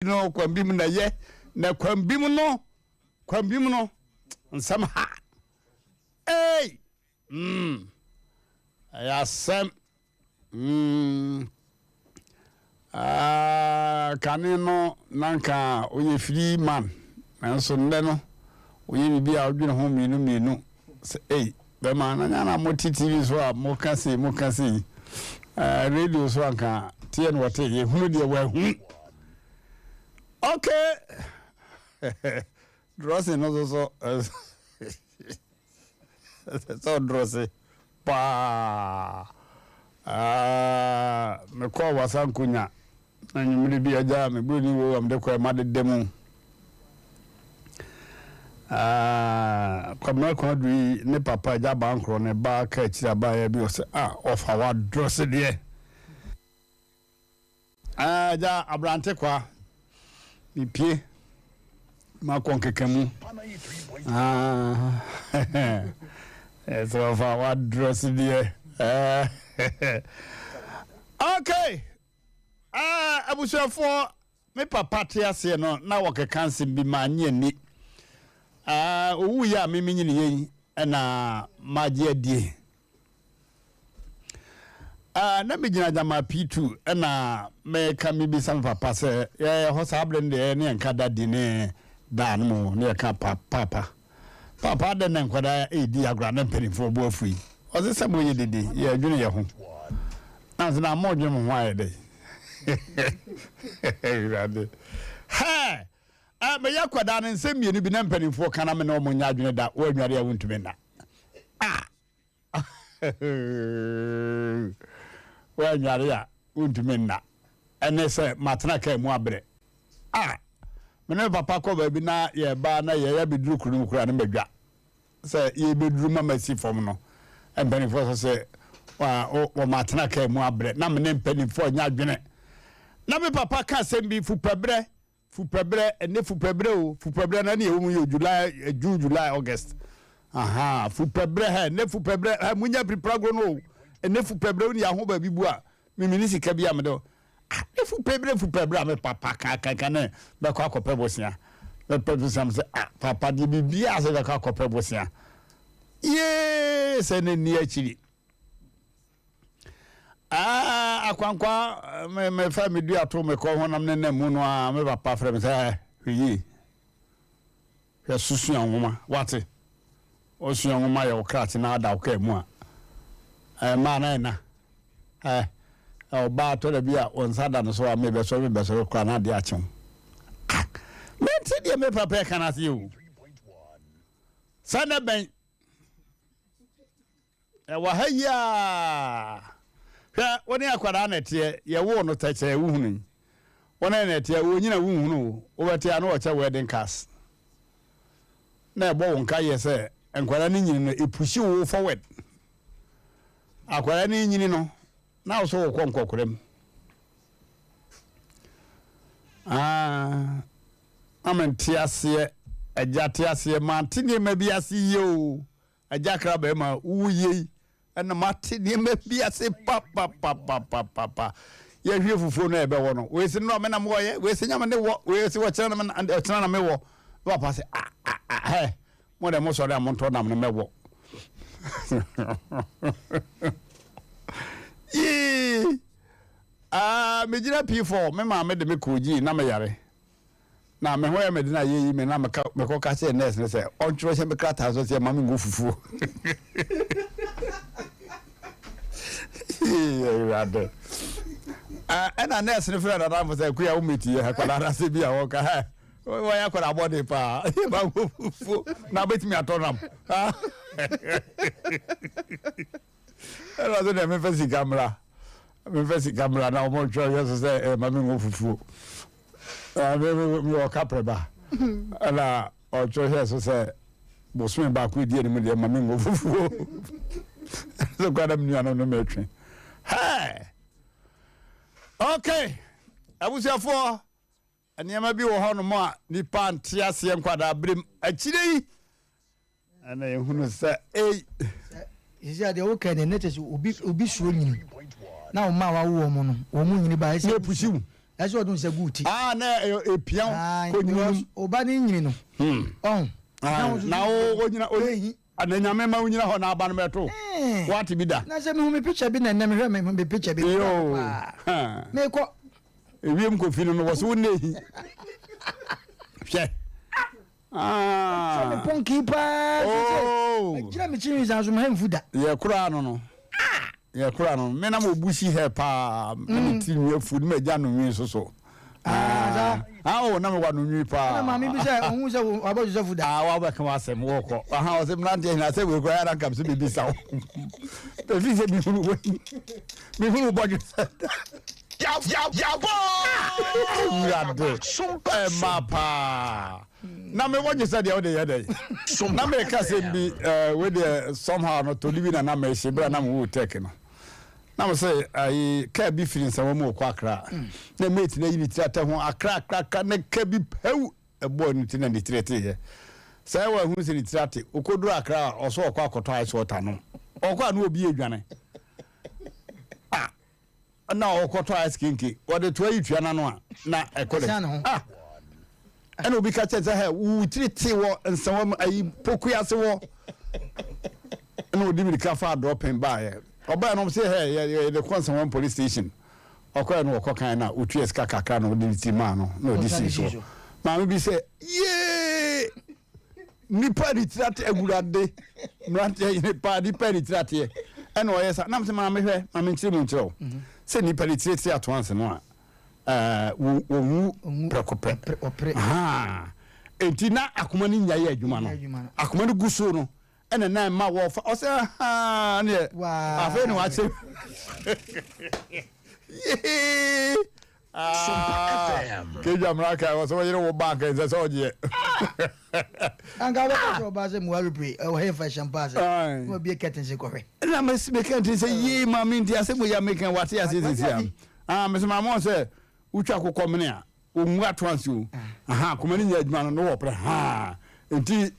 no kwambim na ye na kwambim no nsam ha hey Asem kanino nanka oye free man nanso nde no oye bibia odwene ho minu hey be man na mo TV so a mo kasi radio so anka tie no wote ye hunu de wa hu okay dressing no so so dressing pa me ko wasan kunya anyumri bi aja me buni wo am de ko ma de demu kwamna ko dui ne papa ja ba nkro ne ba ka chi aba ya bi o se ofa wa dress de ja abrante kwa mi pie ma kon kekemu so ofa wa dress de okay abusefo me papa te ase no na wo kekanse bi ma nye ni owu ya me nyini yen na maje adie na me gina jama P2 na me ka mi bi sam papa se ye ho sabre de ne nka dadi ne dan mo ne ka papa de ne nkwada edi agra na mperinfo bo afui o se sabo ye dede ye adwene ye ho na na mo dwene mo hae de ha me yakwada ne nsem mienu bi na mperinfo kana me na o mo nya adwene da o anware ya wontumi na wa anware ya wontumi na ene se matena ka mu abre me ne papa ko ba bi na ye ba na ye ya beduru kunu kura na badwa se ye beduru mama si fom no mperinfo so se wa matena ka mu abre na me ne mperinfo nya adwene na me papa ka sembi fupebre ene fupebre na ne ewu yo July August fupebre he ne fupebre munya pripagro no ene fupebre ni aho ba bibu a mimini sika bia me do ne fupebre me papa ka ne be kwa kope bosia be pedu sam se papa di bibia se be kwa kope bosia ye se ne ni achiri akwankwa me fa me dua to me ko honam ne na mu no a me papa fra me say hwi ya susu anwoma wate o su anwoma ya okrat na ada oka mu a ma na o ba to da bia on sada no so a me be so kwa na de achen me ti de me papa kana se o sana ben wa haya woni akwara na tie ye wo no tache wuhunu wona na tie wo nyina wuhunu wo bete ana o che wedding cast na ebo wonka ye se enkwara ni nyini no epushi wo forward akwara ni nyini no na so wo konkokorem amantiase ajatiase mantini mabiase yo ajakra ba ma wuye na mati ni mebi ase papa ye hwe fufu na ebe wo no we si no me na mo ye we si nyama ne wo we si wo chana na chana na me wo wa pa se he mo de mo so de mo to na me wo yi me jira P4 me ma me de me koji na me yare na me ho ya me de na ye yi me na me ko ka se nurse ne se on tro se me krata so se ma me go fufu rade ana nurse ne friend adam say kuya umiti ya kwala na se bia wo ka ha wo ya kwala body pa ba go fufu na betimi atonam ela do me fesi camera na o mo tro ya so say mami go fufu me o ka preba ala o tro ya so say bosun ba ku die ni me de mami go fufu so kwada mnu ano no metwe hey okay abusafo aniama bi wo ho no mo a nipa ntiase nkwada abrem akire yi ana ehunu sa ija de wo kan ne tese obi suro nyini na o ma wa wo mo no o mu nyini ba ese pushiu That's what don't say good. Na e pian ko nyinum. Oba ni nyini no. Now onyina oyi. Ananyame ma onyina ho na aba no meto. What be da? Na say me picture bi na me hwe me picture bi. Me ko ewiem ko fi no wo so na ehi. Hwe. So me ponki pa. Kira me chiri zanzo me hemfuda. Ye kura no. Ye kura no. Me na mo bushi he pa. Me ti nwe food me ja no nwi so. Na me wa no nwi pa. Na mama bi say ohun say abo Joseph da. Wa ba kan asem wo ko. O se Mmrantehene na say we go ya kam so bibi sawo. Pe fi se bi hunu we. Mi hunu bojo. Ya bo. Sompa mapa. Na me what you said the other day. Na me ka say bi we dey somehow no to live na me she bra na me wo take no. Na me say I ka bi feeling say mo ko akra. Na mate na yini tiata ho akra na ka bi pew e bo ni ti na ni tirete ye. Say wa hu se ni tirate okoduru akra oso okwa akoto ice water no. Okwa na obi edwane. Na okoto ice kinki wo de to yi tuana no a na ekole. And we catch it here. We treat you and some pokuas war. No, Dimmy Cafa dropping by. Or by no say, hey, the Constant police station. Or quite no cocaine, which is Cacacan or Dimity Mano. No, this is so. Mammy be say, yea, Nipa that a good day. Mmrantehene party penny that here. And oh, yes, I'm saying, I'm in Chimuncho. Say Nipa at once and one. Prekope. Enti na akoma ni nyaye adwuma no. Akoma no guso no. Ene na ma wo fa. O se ne. Afa ni wa che. Keja mraka wo so yire wo bank ze so je. Anga ba so ba se mu arepre o he fa champagne. Mo bi keten se ko hwe. Na me se be keten se ye ma mi ndi ase mo ya meken wate ase se am. Me se ma mo se ucha kokomene a omu atwansi o komani nya adwuma no wo pre enti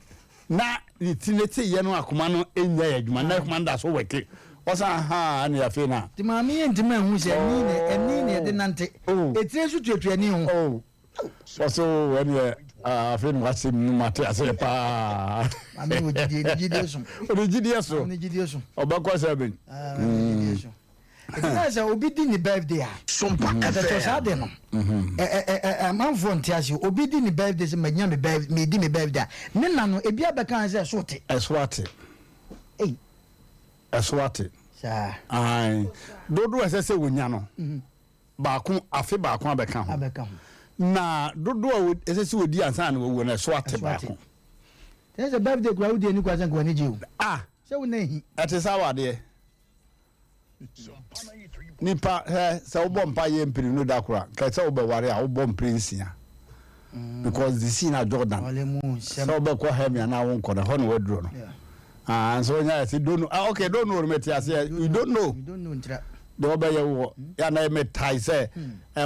na litinete ye no akoma no enya adwuma na akoma nda so weke osa na ya fe na ti ma mi entima hu se eni ne de nante etire su tuatu ani ho so when you afi no wase mu mate ase pa ami wo gidi so gidi so obakwa 7 gidi so Because obi di ni birthday Sompa that ade no man volunteers obi di ni birthday se manya me birthday me di me birthday me na no ebi abeka say sote eswate eswate sa ai dodo ese wonya no baako afi baako abeka ho na dodo ese wodi ansa na wo na eswate baako there's a birthday kwa udi ni kwa san kwa ni jiu se wo na hi ate sawade Nipa sa wo bompa ye mpiri no dakura ka sa wo be ware a wo bom prince ya because the scene at Jordan so be ko hemia na wo nko na ho no waduro no so nya say don't know okay don't know meti ase you don't know ntra de wo be ye wo ya na me tai say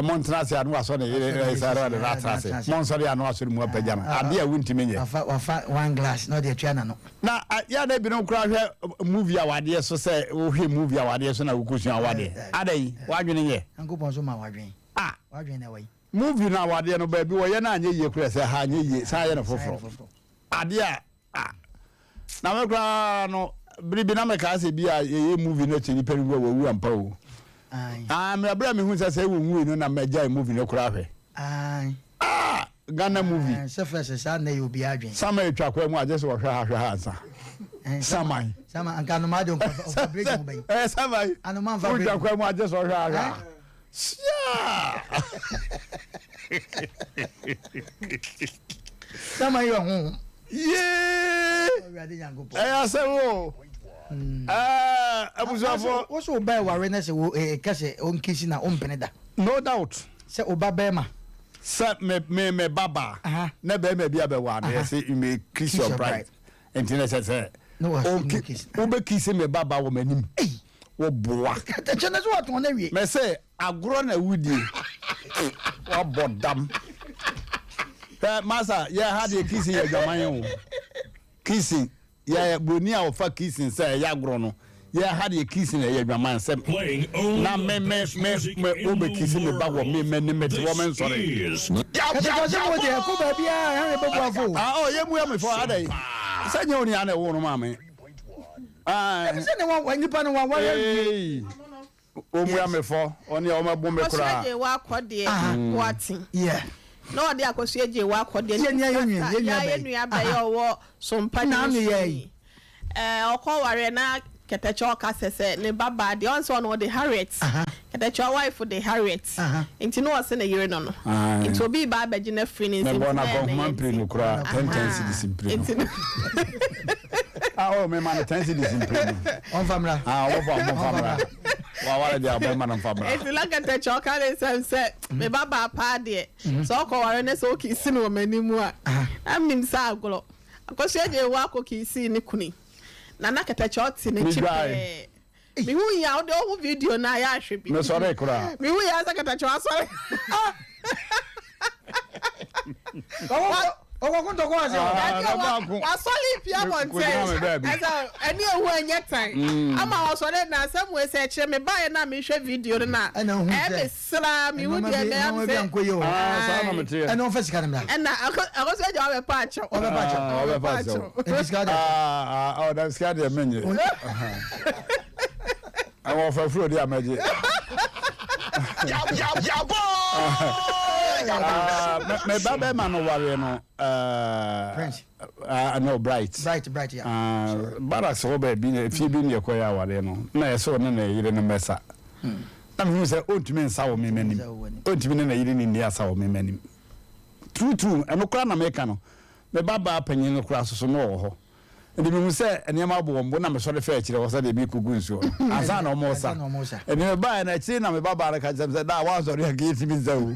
montana se anu aso ne sa ro de ratase monso de anu aso mu apagya na ade a wuntimi nye wafa one glass no de twa na no na ya na bi no kura hwe movie awade so say wo hwe movie awade so na wukusu awade adai wadwene ye ankopon so ma wadwen wadwen na wai movie na awade no ba bi wo ye na anye ye kura say ha anye ye sa ye na foforo ade a na me kura no bribi na me ka se bi a ye movie no chini peri wo wu ampa o me abra me hu say wo wu no na me jai movie no kura hwe Ghana movie se first sa na you be adwen sama etwa kwa mu aje se wo hwe ha ansa sama anka no ma de on break mo bai sama anu man fa break kwa mu aje se wo hwe ha sama yo hu asewo abuzafo wo so bai ware na se wo kase on kisi na on peneda no doubt se oba bema sa me baba na be me bia be wa na say you may kiss your bride entina say no o be kiss me baba wo manim wo boa chana so what na wie me say agro na wudi wo bodam masa ya had a kissing ya jaman o kissing ya broni a ofa kissing say ya agro no yeah had a kiss in a man sem na me obe kiss me ba wo me woman sorry oh ye mu me for adai say you ni ana wo no ma me say ne wa nipa no wa o mu me for oni o ma bo me kura je wa kwode watin yeah no de akosu je wa kwode ye nua ba ye owo Sompa na me ye okoware na ketecho ka sese ne baba de onso no the Harriet ketecho wife the Harriet nti no wose na yire no no nti obi ba abeji na free ni nti na ko man pre no kura 10 discipline oh me man 10 discipline on famra wo famra wa wala dia boy man famra nti la ketecho ka le se me baba pa de so okoware na so kisi no manimu a amnim sa agolo akosu eje wa ko kisi ni kuni na ketecho ti ne chipe mi hu ya o de o video na ya hwebi me sore kura mi hu ya sa ketecho asore o ko to ko ase wa soli pia bonte asa ani ehu anya tan ama o sore na asem we se kire me bae na me hwe video na me sra mi hu de me am se sa na me tie eno fa sika na na akoso ja we pa acho o be pa acho o da sika de menye awon fa fro de amaje jabo me baba man no worry no no bright yeah bara so ba bi na fi bi ne koya ware no na yeso ne na yire no mesa na me say ontumi nsa wo memenim ontumi ne na yire ni asa wo memenim true eno kra na meka no me baba panyin no kra so no wo ho ndi me say enema bo mbo na me so de fa akire wo say de bi kugu nsuo asa na omo sa eni me ba na chi na me baba ka jam say da wa so de ga iti bi zawu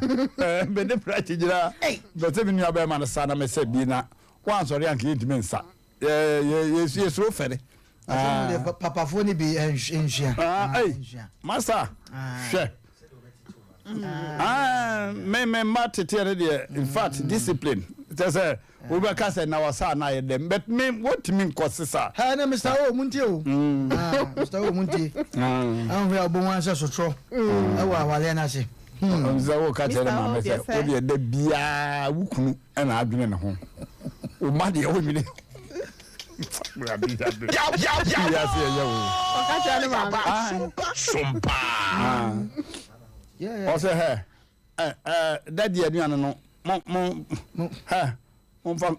be de prati jira do te bi nua ba ma na sa na me say bi na wa so de ga iti mi nsa ye so fere papa foni bi enhia masa hwe me matete ne de in fact discipline it say we be ka say na wasa na ye dem but me what mean kosisa ha na Mr. O munti o Mr. O munti an we obo wan se sotro e wa wale na se Mr. O ka tell ma me say o de da bia wukunu e na adwene ne ho o ma de o nwine Sompa yeah also her daddy aduane no mo ha fa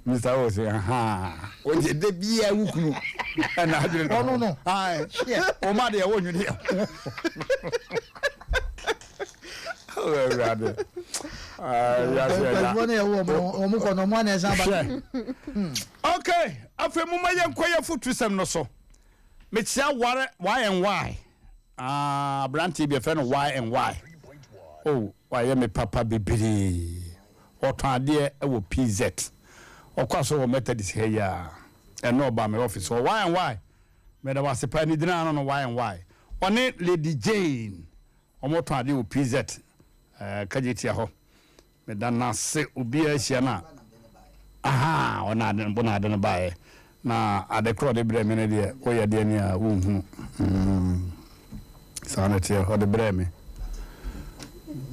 Mr. O say o je de bia wukunu na adwene no o ma de o nwine oh rather okay afi mu ma yen koye futusem no so me tia ware why and why branti be fe no why and why oh why me papa bibiri otade e wo PZ okwaso wo methodist here ya e no ba me office why and why me da wasepa ni dina no why and why one Lady Jane omotade wo PZ kajitia ho me dana se obi ahia na ona de bona de bae na adekro de bre me ne de oya de ni a wonhu sanete ho de bre me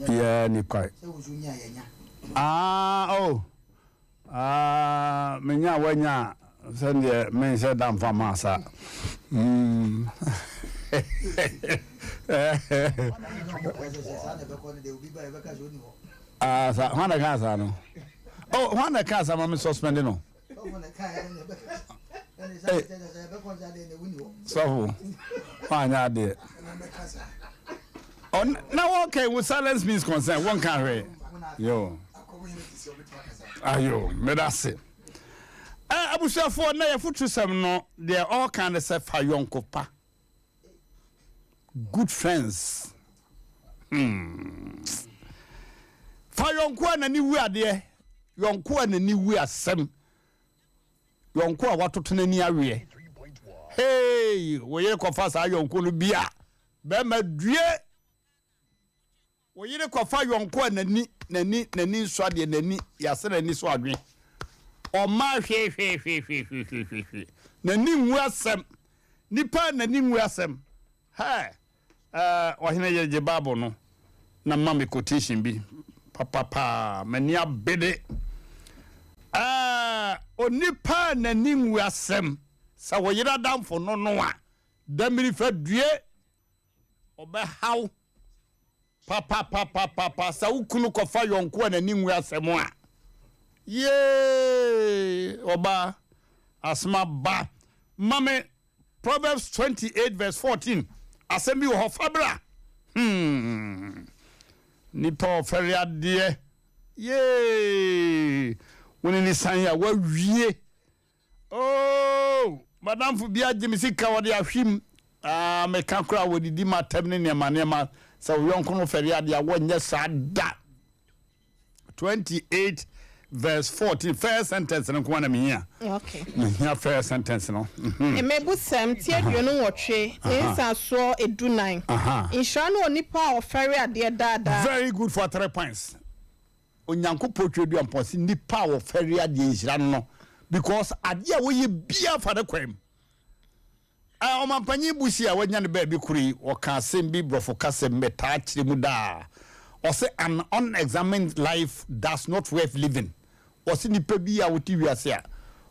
ya ni kai me nya wanya sende me se dam famasa sa hwana kasa no oh hwana kasa ma me suspend no so hwana de on now okay with silence means consent one can hear yo ayo me that's abushafo na ya futusem no they all kind of say fa yonko pa good friends fa yonko anani wu ade yonko anani wu asem yonko a watoto nani awe hey wo yere ko fa sa yonko no bia be ma due wo yere ko fa yonko anani nani so ade nani yase nani so adwe o ma hwe nani wu asem nipa na ni nwu asem ha wahina ye Bible no na mama quotation bi papa mani abede onipa na ni nwu asem sa wo yira damfo no a damiri fa due obe haw papa sa ukunu kofa yonko na ni nwu asem a ye oba asma ba mame Proverbs 28 verse 14 asem bi wo fabra nipa oferiade ye woni ni sanya wa wie oh madam fu bia jimisika wode ahwim me kankura wodi di matem ne nema sa yonko no feriade a wonye sada 28 verse 14 first sentence no kwa na me here okay here first sentence no emebu sem tie duonu wotwe insa so edunan insha no onipa ofere ade dada very good for 3 points onyanko potwedu amposi nipa ofere ade insha no because ade a woye bia fa de kwam o mampanyi busi a wanya ne ba bi kuri o ka asem bi brofo kasem meta kire mu da or say an unexamined life does not worth living or say nipa bi a woti wiase a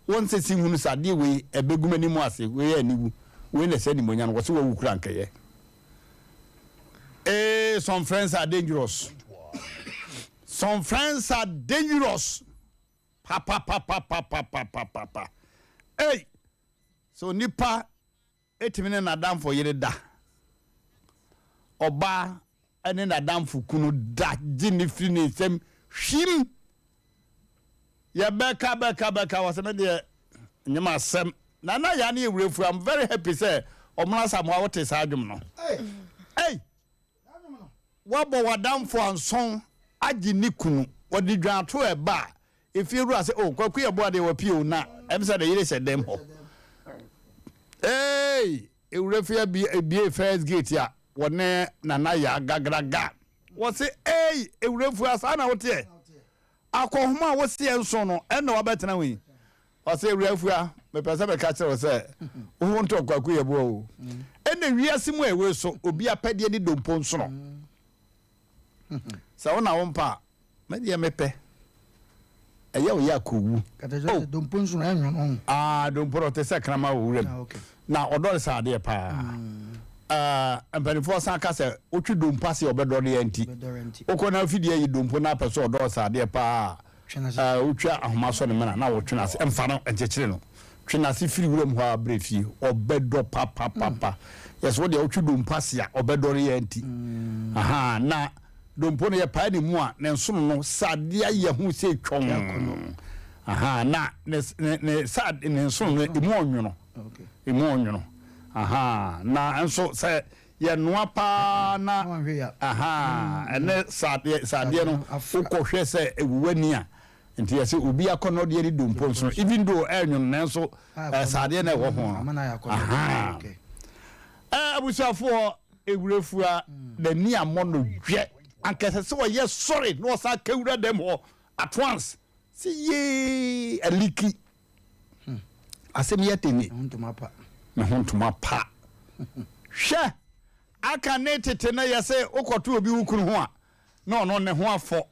won se sin hunu sade we ebegumani mu ase we aniwu we na se ni monya no wo se wo wukura nkaye some friends are dangerous some friends are dangerous papa hey so nipa etimine na dam for yire da oba ene na damfu kunu da jini fini sem him ya beka waseme de nyama sem na ya na ewrefu I'm very happy say omna samu a wote sa adwum no hey wabo wadamfo anson agini kunu wodi dwato e ba efiru ase oh kwaku ye boade wa pio na emsa de yire se dem ho hey ewrefu ya bi first gate ya wone na ya gagraga wo se ewrefu asa na wote akohoma wo se enso no ena wabetena wi wo se ewrefu a me pese be ka kire wo se wo nto kwaku ye bo o ena wiase mu ewe so obi apede ni dompo nso no sa wona wompa me de mepe eye wo ya kowu katajo dompo nso na enyo no dompo ro te se krama wo wurem na odore sa de pa empanifo san ka se otwi dompo ase obedore yanti okona fidie yi dompo na pese odore sa de pa otwa ahomaso ne mena na wotwe na se emfa no enchechire no twe na se firi wurem ho abrefi obedo papa yes wo de otwi dompo ase a obedore yanti na dompo no ye pa ni mu a ne nsono no sade aye hu se twon na ne sad ne nsono no emu onwono emu onwono na enso se ye noa pa na ene sade no ukohwe se ewuwani a nti yesi obi akono de ni dompo nso even though enwono na enso sade na ewo ho abusafo ewurefua da ni amono dwe ankese se wo ye sorry no sa kawura dem ho at once see ye aliki asem yeteni na hontuma pa hwe aka ne tete na yese ukoto obi wukuru ho a no ne ho afo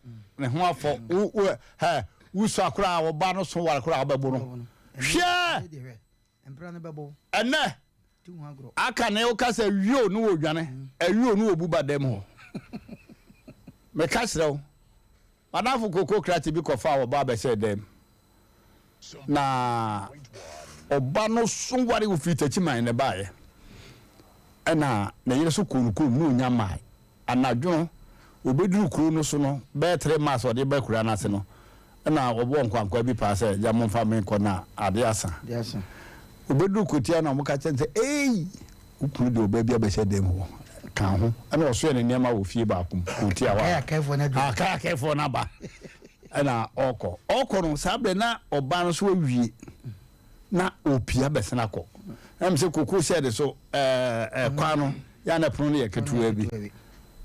wuso akura wo ba no so war akura obebo no hwe ene aka ne o kasa wio no wodwane awio no obuba dem ho me kasrew madafu koko krati bi kofa wo ba be se dem na oba no sunware wo fitachi man ne bae ena na yire so konukom no nya mai anadwo obeduru kuro no so no be 3 months ode be kura na se no ena obo nkwankwa bi pa se ja momfa men ko na ade asa obeduru kotia na mo ka chense ukuru de oba bi abese dem ho kan ho ena oso ne niam wo fie ba kum kotia wa aka kefo na ba ena oko no sabe na oba no so awie na opia besena ko se koko said so kwano ya na prono ye ketuwa bi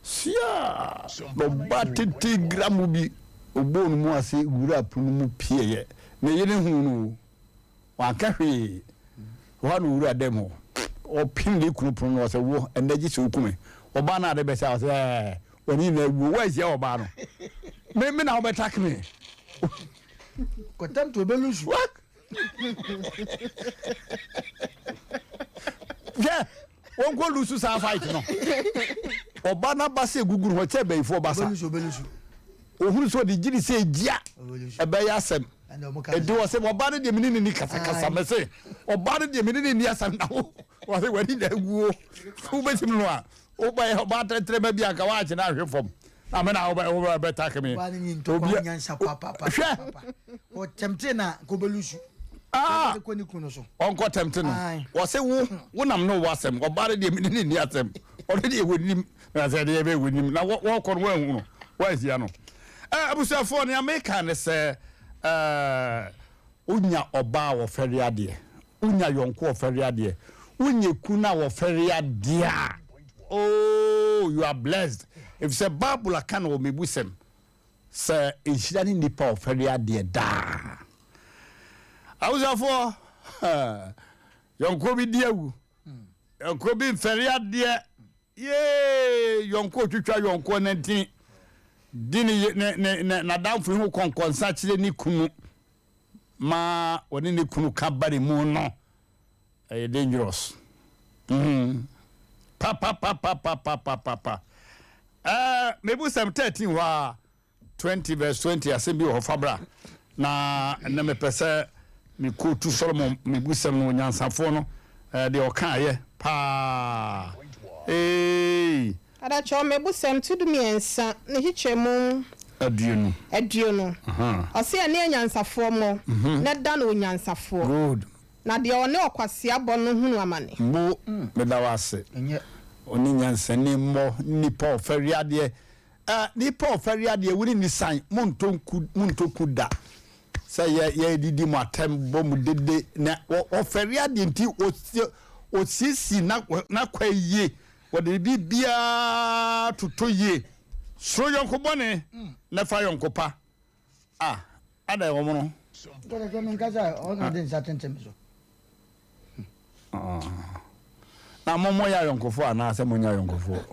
sia bo batiti gramu bi obonu mu ase wura prono mu pie ye na yene hu no wa ka hwe wa no wura demo pin the kunu was a war and they just ukume. Obana the best house when you know where's your Obano. Maybe now by attack me. Got time to balance what? Yeah, won't go lose to some fight no. Obana Basse Google hotel bay for Bassa. Who so did you say, yeah, a bay Asem? And do was a body the minute in the Casa, say, or body the minute in the Asam now. Was it when he go? Who bet him no? Oh, by her battle, maybe a garage and I hear from. I mean, I'll over a better me. Papa. Or Temptina, Gobelusu. Ah, Uncle Tempton. Was a one am no wasem, or body the minute in the Asem. Already with him, as I did with him. Now, walk on well. Where is Yano? I was a phone, American, say, Unya Oba or Ferriadie, Unya Yonko Ferriadie, Unya Kuna or Ferriadia. Oh, you are blessed. If say Babula can or me busem, sir, is Asem Mpe Nipa or Ferriadie da. I was a for Yonko be dear, Yonko be Ferriadie, yea, Yonko to try Yonko 19. Dini na damfu hu konkonsa chire ni kunu ma woni ni kunu kabari mu no dangerous pa mebu sam 13 wa 20 verse 20 asembi ho fabra na me pese mi ko tu Solomon mebu sam no nyansafo no de okaye pa Ada cho me busem tudu miensa ne hichemu aduonu ose ane anyansafo mo na da na onyansafo good na de one okwase abo no hunu amane bo me da wase enye oni nyansa ni mo nipa ofariade nipa ofariade wuri ni san montoku da say ye didi mo atem bo mu dede na ofariade nti osisi na kwaye wode bibia tutoye so yonko bone na fa yonko pa ada e wo no gele ke min kaza on den satentem so na momo ya yonko fo ana se monya yonko fo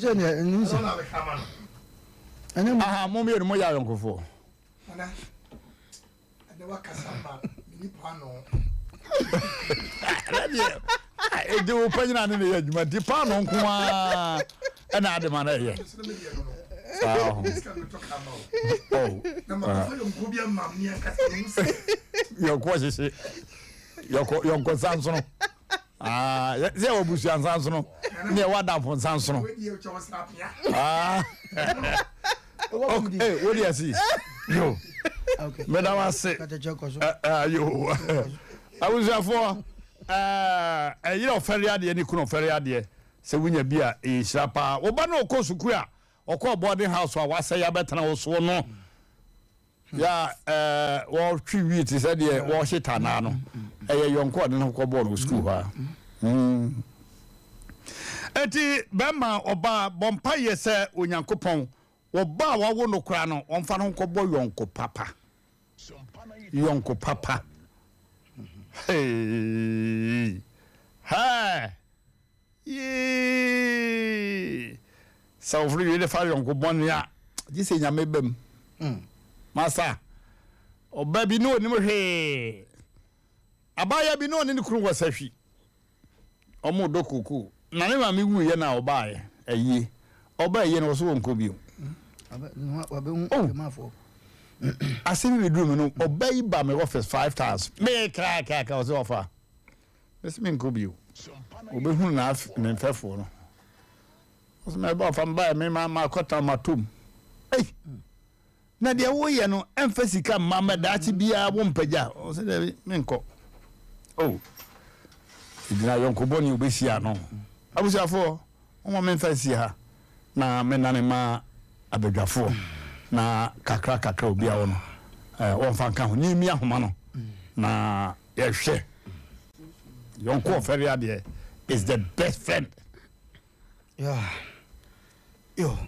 so ne nsi momo ye mo ya yonko fo ana wa kasamba mini pano de wo panyina ne ya djuma di pa no nko a na ade ma na ye yoko sisi yoko sansono ze obusu sansono ne wada fon sansono what do you see yo okay me da wase yo I was for you know feriade ni kuno feriade se wunya bia e shapa oba na okosuku a okọ boarding house wa wase ya betana wo so no ya wo twi ti se de wo hita na no eye yonko de no ko bo no school ha eti bema oba bompa ye se onyankopon oba wa wo no kra no onfa no ko bo yonko papa Hey, ha, yee. So free you the fire on Kubonia. This is your mebem. Massa. Oh, baby, no, no, hey. Abaya be known in the crew was a she. O mo dokuku. Nanima mi wu ye na obaye. Ye. Obaye ye no so won kobi. Oh. I see me room no obey by my office 5,000. Me crack was offer. This mean could be. Obe hu na nfefo no. Was my boy from buy me my quarter my tomb. Hey. Na de wo ye no emphasis ka mama da ti bia wo mpaja. O se de me nko. Oh. Idina yonko boni obesia no. Abusiafo, o mo me emphasis ha. Na me na ne ma abedwafo. Na kakra obi a wo no won ka ho ni mi ahoma no na ye hwe yonko feriade is the best friend yo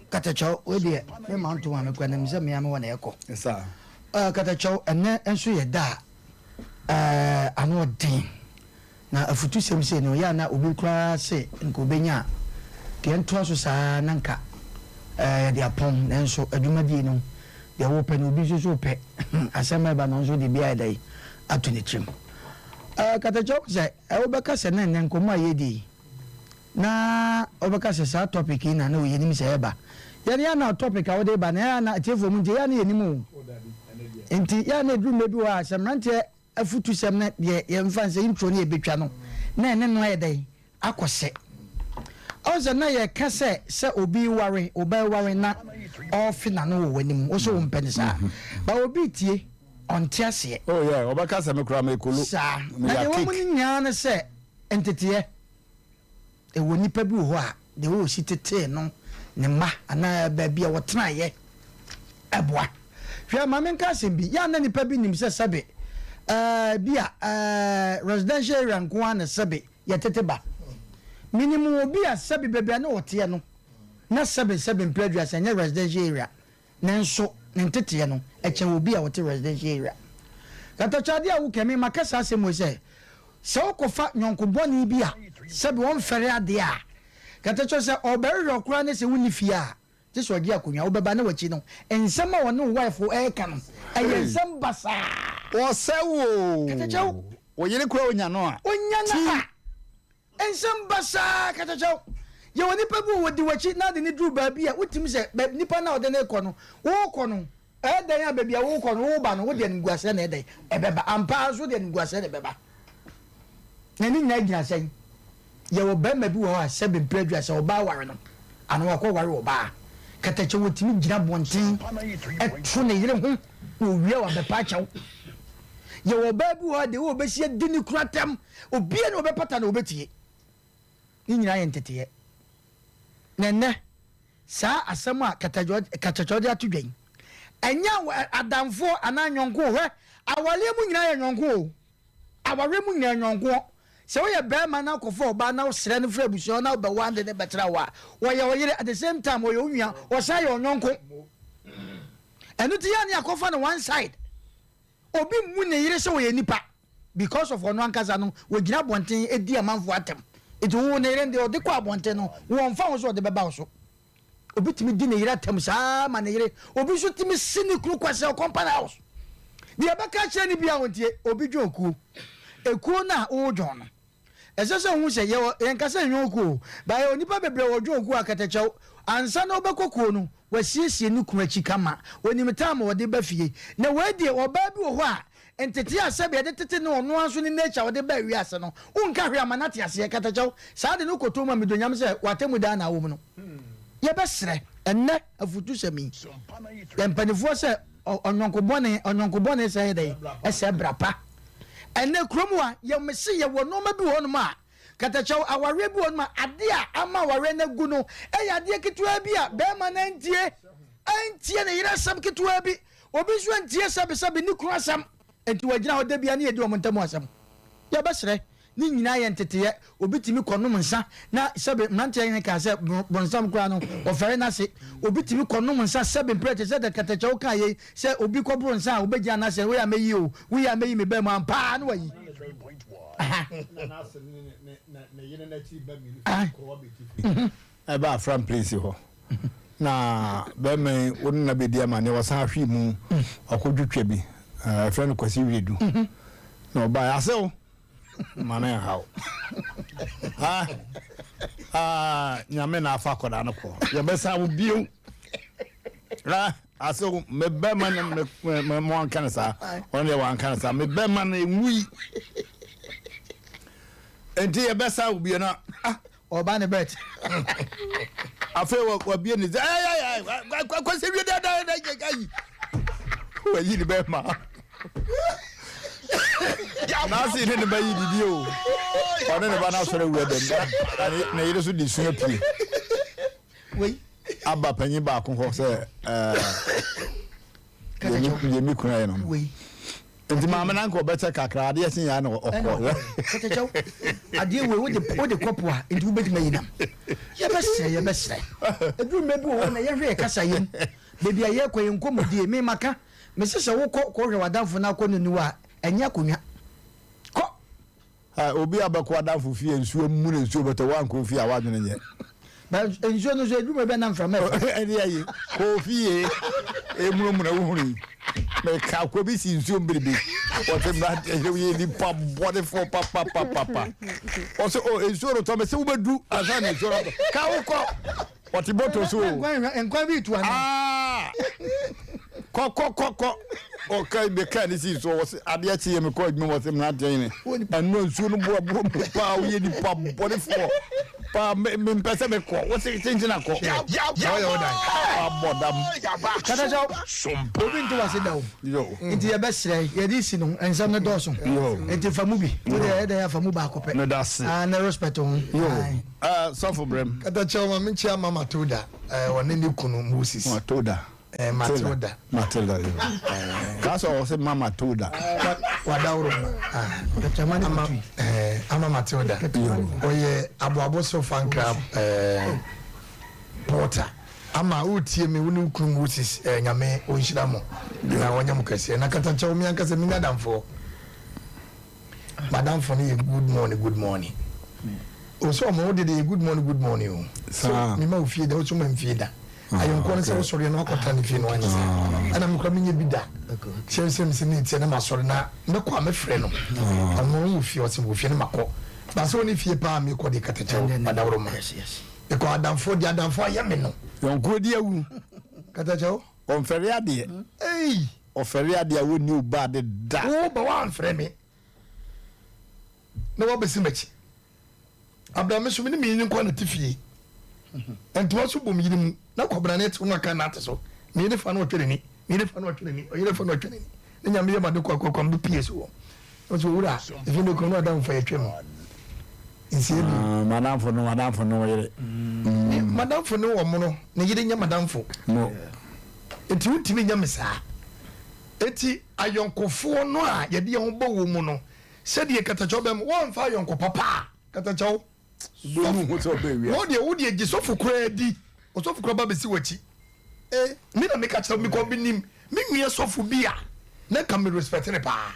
katacho we de me man to am kwa na mi se me am wona eko yes sir katacho ene enso ye da ano din na afutu sem se no ya na obi kra se nko benya ke nto so sa nanka de apon nenso adwumadi no de wo pe no obi so pe asema ba no so de bia dai ato ne trim katacho se obeka se na nko ma yedi na obeka se sa topic na na oyenim se eba ya na topic a wo de ba na na tiefo mu je ya na yenimu enti ya na adwuma bi wa Mmrantehene afutu sem na de ye mfa se intro ne ebetwa no na ene no ayedai akose oza na ye kase se obi ware obai na ofina no wanim wo so mpene sa ba obi tie onte ase oh yeah obaka se me kura me kolo sa na ye wo mu nya na se entete e woni pa bi ho a de wo sitete no ne ma ana ba bia wo tena ye eboa hwe ma men ka se bi ya na ni pa bi nim se sabe bia residential area nko ana sabe ya tete ba minimum obi a sabe bebia na wote no na sabe mpledua sanya residential area nanso ntete no eche obi a wote residential area kata chade a wo kemi makasa asemo se okofa nyonkoboni bi a sabe won fere ade a kata cho se obere okura ne se woni fie a je so agi akonwa wo beba na wachi no ensem a woni wife o ka no ensem basa o sewo kata cho o yire kura onya no a onya na ensem basa kata cho ye woni pabu wodi wachi na de ni dru ba bia wotim se nipa na ode na ekono wo kono dan ya bebia wo kono wo ba no wo de nguase na edan ebeba ampa so de nguase na beba na ni na gina sen ye wo ba ma bi wo a sebe mpredua se oba ware no ano wa ko ware oba kata cho wotimi gina bonten eto ne yire ho wo wie wa be pa chaw ye wo ba bi wo de wo be sie dini kuratam obie na obepata na obetie ni nyina ye ntete nene sa asem a katachode atudwen enya adamfo ananyonko hwe awale mu nyina ye nyonko aware mu nyina nyonko se wo ye be ma na kofo oba na sere ne fra buso na be wande ne betra wa wo ye oyire at the same time wo ye onua wo sa ye onyonko enu ti ya ne akofa no one side obi mu ne yire se wo ye nipa because of ono ankaza no wo gina bonten edi amanfo atem it wo ne rende ode kwa bonte no wo mfa wo so ode beba wo so obi timi di ne yira tam saa ma ne yire obi so timi sini kru kwase o company house bi abaka kire ni bia wontie obi dwoku ekuo na wo dwon no esese hu se ye yenkasa nwoku ba ye onipa bebre wo dwoku akatechew ansa na obekoko no wasiesie ni kurachi kama onimta ma wode ba fie na wadie oba bi wo ho a entete asabe de tete no ono anso ni nature wode ba wi ase no unka hwe amanate ase katachaw saa de no koto ma medonyam se watemu da na wo mu no ye besre enne afutu semi empanifo se onyonkobone se dey ese brapa enne kromu a ye mesi ye wo no ma bi wo no ma katachaw aware bi wo no ma ade a ama aware na gu no e ade kitwa bi a be ma na ntie ne yira sam kitwa bi obi so ntie sabe ni kru asam enti wagina ho da bia ne yedi omontamu asam ya besre ni nyina ye ntete obi timi konom nsa na sebe Mmrantehene ka se bonsam kra no ofere na se obi timi konom nsa sebe mpre se de katachaw ka ye se obi kobro nsa obegina na se we ya meyi o we ya meyi me be ma pa no wayi na yene na ti ba mi ko beti eba from place ho na be me wonu na be dia ma ne wasa hwe mu akodwetwa bi friend kwasi wedu no ba asew mana how nyame na afa koda no ko ye besa wo bio asew me be man me mo ankan sa on ye wan kan sa me be man enwi enti ye besa wo bio na oba ne bet afa wo bio ni ay kwasi wedu da ayi wo yi ni be ma na si ne ba yi didi o one ne ba na sore wu dem na yire so di sunya pie we aba panyi ba ko ho se ye mi kuna ye no we enti ma na nko beta kakra ade yasin ya na okọ katachaw ade we wo de kopo a enti wo beti mayinam ye besre edu mebi wo na ye hwe kasa yem bebi aye koyen komodie me maka me sese wo ko hwe wadamfo na ko nenu a enya konwa ko obi abako adafo fie nsuo mu ne nsuo beto wan ko fie awadwene nye ba nsuo no so edwuma be na mfra me eni ayi ko fie emumu na wuhuri me ka ko bi si nsuo mbiribi o te bra ye ni pa body for papa o se o nsuo ro to me se wo bedu asa na nsuo ro ka wo ko o ti boto so enkwa bi tu ana ko okay be kan si so was ade achi ye me ko adwuma was Mmrantehene anu nsuo no bo pa wo ye ni pa body for pa me pese me ko wo se tinjina ko ya abodam kada jaw Sompa obi nto wase dawo nti ye be sere ye di si no ensam ne doso nti famu bi wo de ya famu ba ko pe no that's na respect on so for brem kada chairman min chia mama toda woni ni kunu Moses Matilda Matilda kaso o se mama Toda wadawro chamani ama Matilda oye abo so fan club porter ama utie me woni kunu Moses nyame onhira mo na wonya mo kase na kata chawo mi ankase mi nadamfo madamfo ni good morning o so mo de good morning o so mi ma ofie da o so ma mfie da ayon ko nse so re no akota ni fie no anya sa ana mi kra mi nye bida sem ni tie na ma so na me kwa me frɛ no amo mu fie o se wo fie na makɔ ba so ni fie pa mi kɔ de katacha madawro ma yes e ko adamfo aye me no yon ko di awu katacha on fere ade o fere ade a woni u ba de da o ba wan frɛ me na wo besi machi abdame so mi ni mi nkɔ na tifie ento so bom yirim na kobra net no aka na ateso me ne fa no twere ni oyire fa no twere ni ne nyame ye made kokoko mbe PS wo so wura efi no kono adam fa yetwe mo insie bi madamfo no yire madamfo no wo mo no ne yire nya madamfo no enti utimi nya mesa eti ayonkofo no a ye de ho bo wo mu no se de katacho bem wo mfa ayonko papa katacho donu hoto be wi wo de gisofu kura di osofu kura ba besi wachi mi na me ka chira mi ko binim mi nwie sofu bia na ka me respect ne pa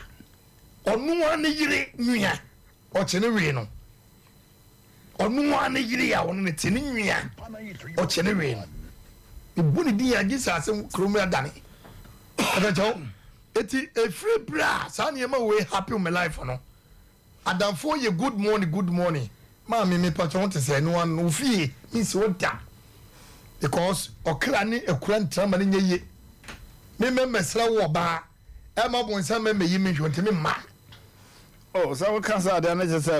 onu ane yire nwia o chene wi no onu ane yire ya onu ne tene nwia o chene wi no ibu ni di ya gisa asem kromu ya dane adacho eti a free bra sa na ma we happy my life no adamfo ye good morning ma me patch want to say no one no fie is what that because okra ni ekura ntrama ni nyeye me mesra wo ba e ma bo nsa me yi me hwonte me ma oh so cancer dey na say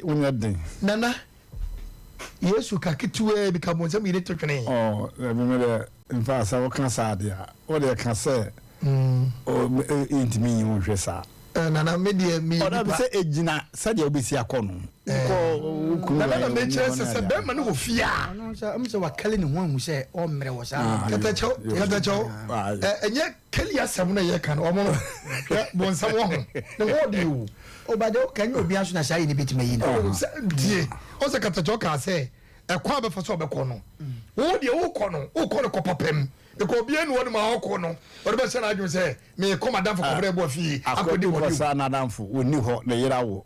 onya den nana yesu ka kitwe bi ka bo nsa me ile twetwene oh me de in fact so cancer dey o de can say o intimi wo hwe sa nana me de mi o da be say ejina sa de obesi akono ko nana me chere se be ma no wo fia am se wa kale ni ho se o mre wo sa katacho enye kali asam na ye kan o mo bo nsam wo ho ne ho de o ba de o kan obi aso na sai ni betima yi na die o se katacho ka se e kwa be fa so be ko no wo de wo ko no ko papem e ko bia no ma wo ko no o de be se na adwo se me ko madam for ko bre bo fi akodi wo sa na damfo oni ho na yira wo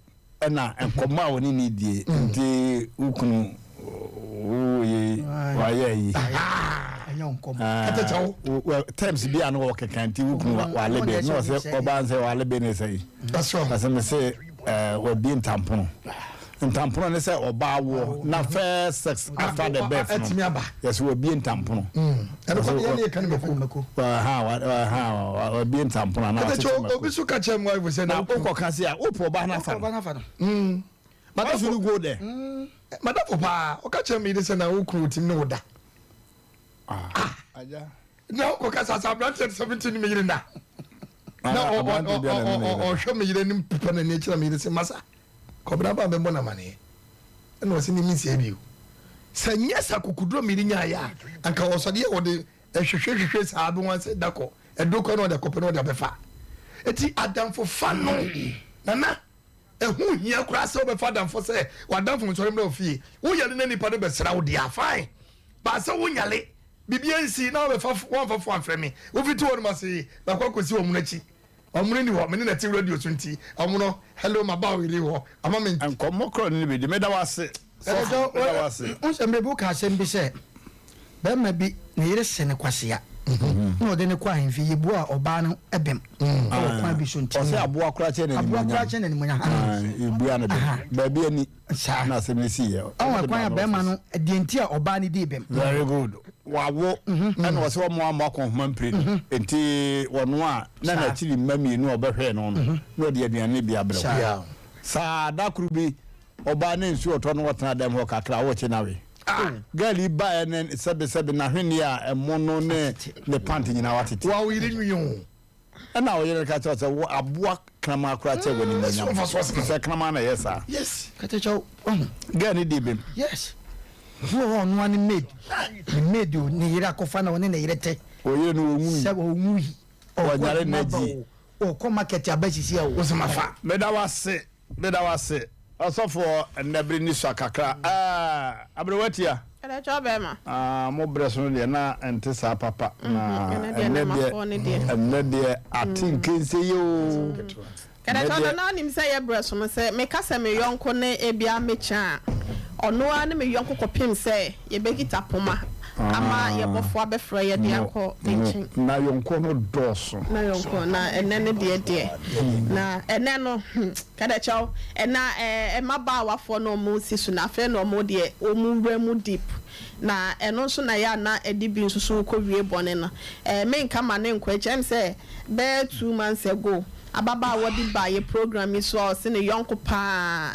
na enkoma woni ni die nti ukunu oye waye yi katacho terms bia no wo kekanti ukunu wa lebe no se oba nse wa lebe ne sei that's right as me say we bi ntampono ne say oba wo na first sex after the birth atimi aba yes we bi ntampono and ko ye ne kan meko we bi ntampono na katacho obi so ka chem wa say na ko kasi a opo oba na fa madam you go there madam papa o ka chem ide say na ukuru tim ne woda aja na ko ka sa branch 17 me yire na na o show me yire nim papa na ne kira me ide say masa kobra ba be mbona mane eno wasi ni misi ebiu sanya sakukudro mirinya ya anka osode wo de hwehwehwehwe saabe wan se dako edoko no de kope no de befa eti adamfo fa no nana ehu hia kura se obefa adamfo se wadamfo nsore mra ofie wo yale na nipa de be sra wo dia fine ba se wo nyale bibia nsi na obefa wan fa fo afremi wo fiti wo ma se ba kwa kosi wo munachi omre ni ho me na ti radio sunti omono hello ma ba wiri ho ama me nkomo kro ni be de meda wase on se mbe buka se mbi se be ma bi ne yire se ne kwasea no de ne kwa hemfi yebu a oba no ebem o kwa bi sunti o se aboa kra che ne ni munya ebu ana be bi ani na se me si ye o kwa ya be ma no de enti a oba ne di ebem very good wawo ana wo se wo mo akon homa mpre enti wono a na chiri mami nu obehwe no no de aduane bia bre sa da kuru bi oba ne nsu oto no wotana dem ho kakra wo che nawe gali ba enen sebe na hwene a emono ne panty nyina watete wa wiri nwiyo ana wo yere ka cha wo aboa krama akra che woni nyanya se krama na yesa yes katecho gali dibem yes wo no ani made o ni yira kofa na woni na yirete o yere no onwu se wo nwi o nyare na ji o ko market abasisi a wo semafa meda wase asofo enabri ni swakakra abrewatia Kada cho be ma. Mo breso de na ente sa papa na enede atinke se yo. Kada cho na nim say ye breso me say me ka say me yonko ne ebia me cha. Ono a ne me yonko kopim say ye begita poma. Ama ye bofo abefra ye de akọ enchin. Na yonko no doso. Na yonko na enene de na ene no kada cho ena maba wafo no mu sisu na fe no mu de o mu wremu deep na eno so na ya na edibi nsusu ko wie bone no me nka ma ne nkwa chem say be 2 months ago ababa wodi ba ye program is so se ne yonko pa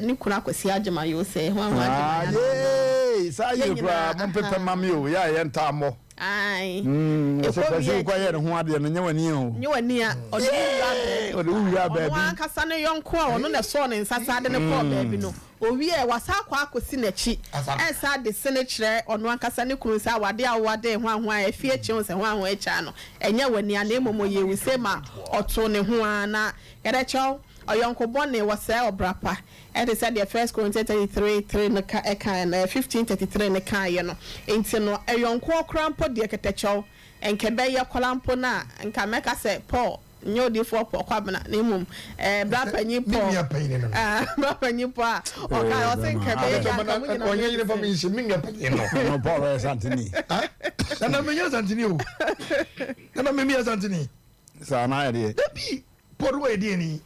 ni kuna kwasi agema yo say ho agema ye sa ye kra mo pepe mami o ya ye ntamo ai so pese kwa ye ho ade no nyewani o nyewani a odi uya ba bi wan kasa ne yonko a ono ne so ne nsasa de ne ko ba bi no owie wasa kwa akosi nachi esa de sene kire ono ankasa ne kunu sa wade awade hwanhwan afie chi se hwanhwan echa no enya wani ana emomo ye wuse ma oto ne ho ana yede cho oyonko bone wasa obrapa and they said the first Corinthians 33:3 na ka eka na 15:33 na ka ye no enti no oyonko krampo de ketecho enkebe ye kolampo na nka meka se Paul nyo di for kwabna na emum bra panyi Paul bra panyi Paul o ka o sen kebe ye ka onye yire fa mi se mi nya panyi no Paul Santini na me nya Santini o na me mi Santini sa na ye debi Paul we di ni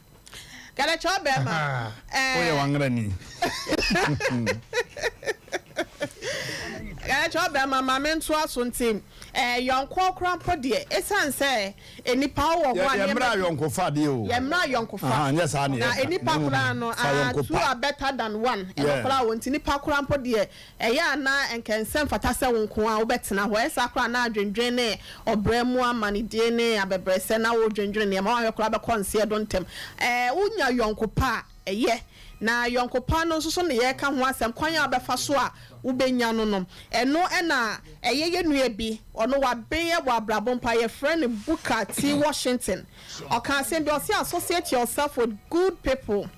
Kada cho be ma oye wangra ni Kada cho be ma mentu asuntim yonko krampo de esanse enipa wo ho ane yemra yonko fa de o yemra yonko fa yes ani na enipa kura no two are better than one kura wonti nipa krampo de ya na enkensem fata se wonko a obetena ho esa kura na adwendwen ne obremu amani de ne abebrese na wo dwendwen ne ma wa kura be konse dontem unya yonko pa na yonko pa no so ne ye ka ho asem kwan ya befa so a ubenya no no eno na ye nua bi ono wa ben ye wa brabon pa ye friend Booker T Washington o can say be associate yourself with good people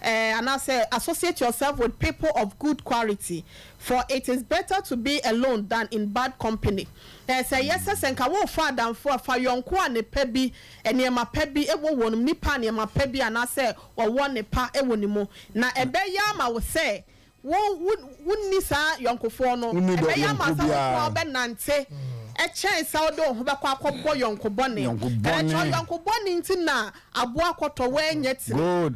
and I say associate yourself with people of good quality, for it is better to be alone than in bad company. Say yes, senka wo fa dan for yonko ane pebi enema pebi ewo wonum nipa enema pebi and I say wo won ne pa ewo ni mo na ebe ya ma wo say wunni sa yonkofo no ebe ya ma sa wo be nante echen sa odo ho be kwa akobbo yonkobone yonkobone nti na abo akoto we nyeti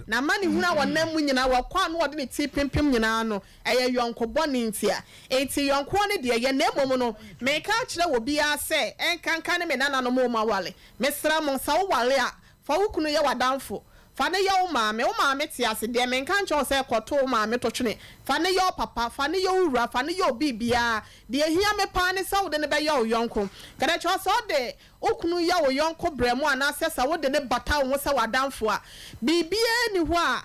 na mani huna wonam nyina wo kwa no wode ne ti pimpim nyina no eye yonkobone nti a enti yonko ne de ye na emom no me ka kire wo bia se enkanka ne me nana no mo ma wale mesra mo sa wo wale a fa wo kunu ye wadanfo fane yo maame ti ase de men kan cho se koto maame to twene fane yo papa fane yo wura fane yo bibia de ehia me pa ne sa wo de ne be yo yonko kada cho so de okunu ya wo yonko bremu ana se sa wo de ne bata wo se wadanfo a bibia ni ho a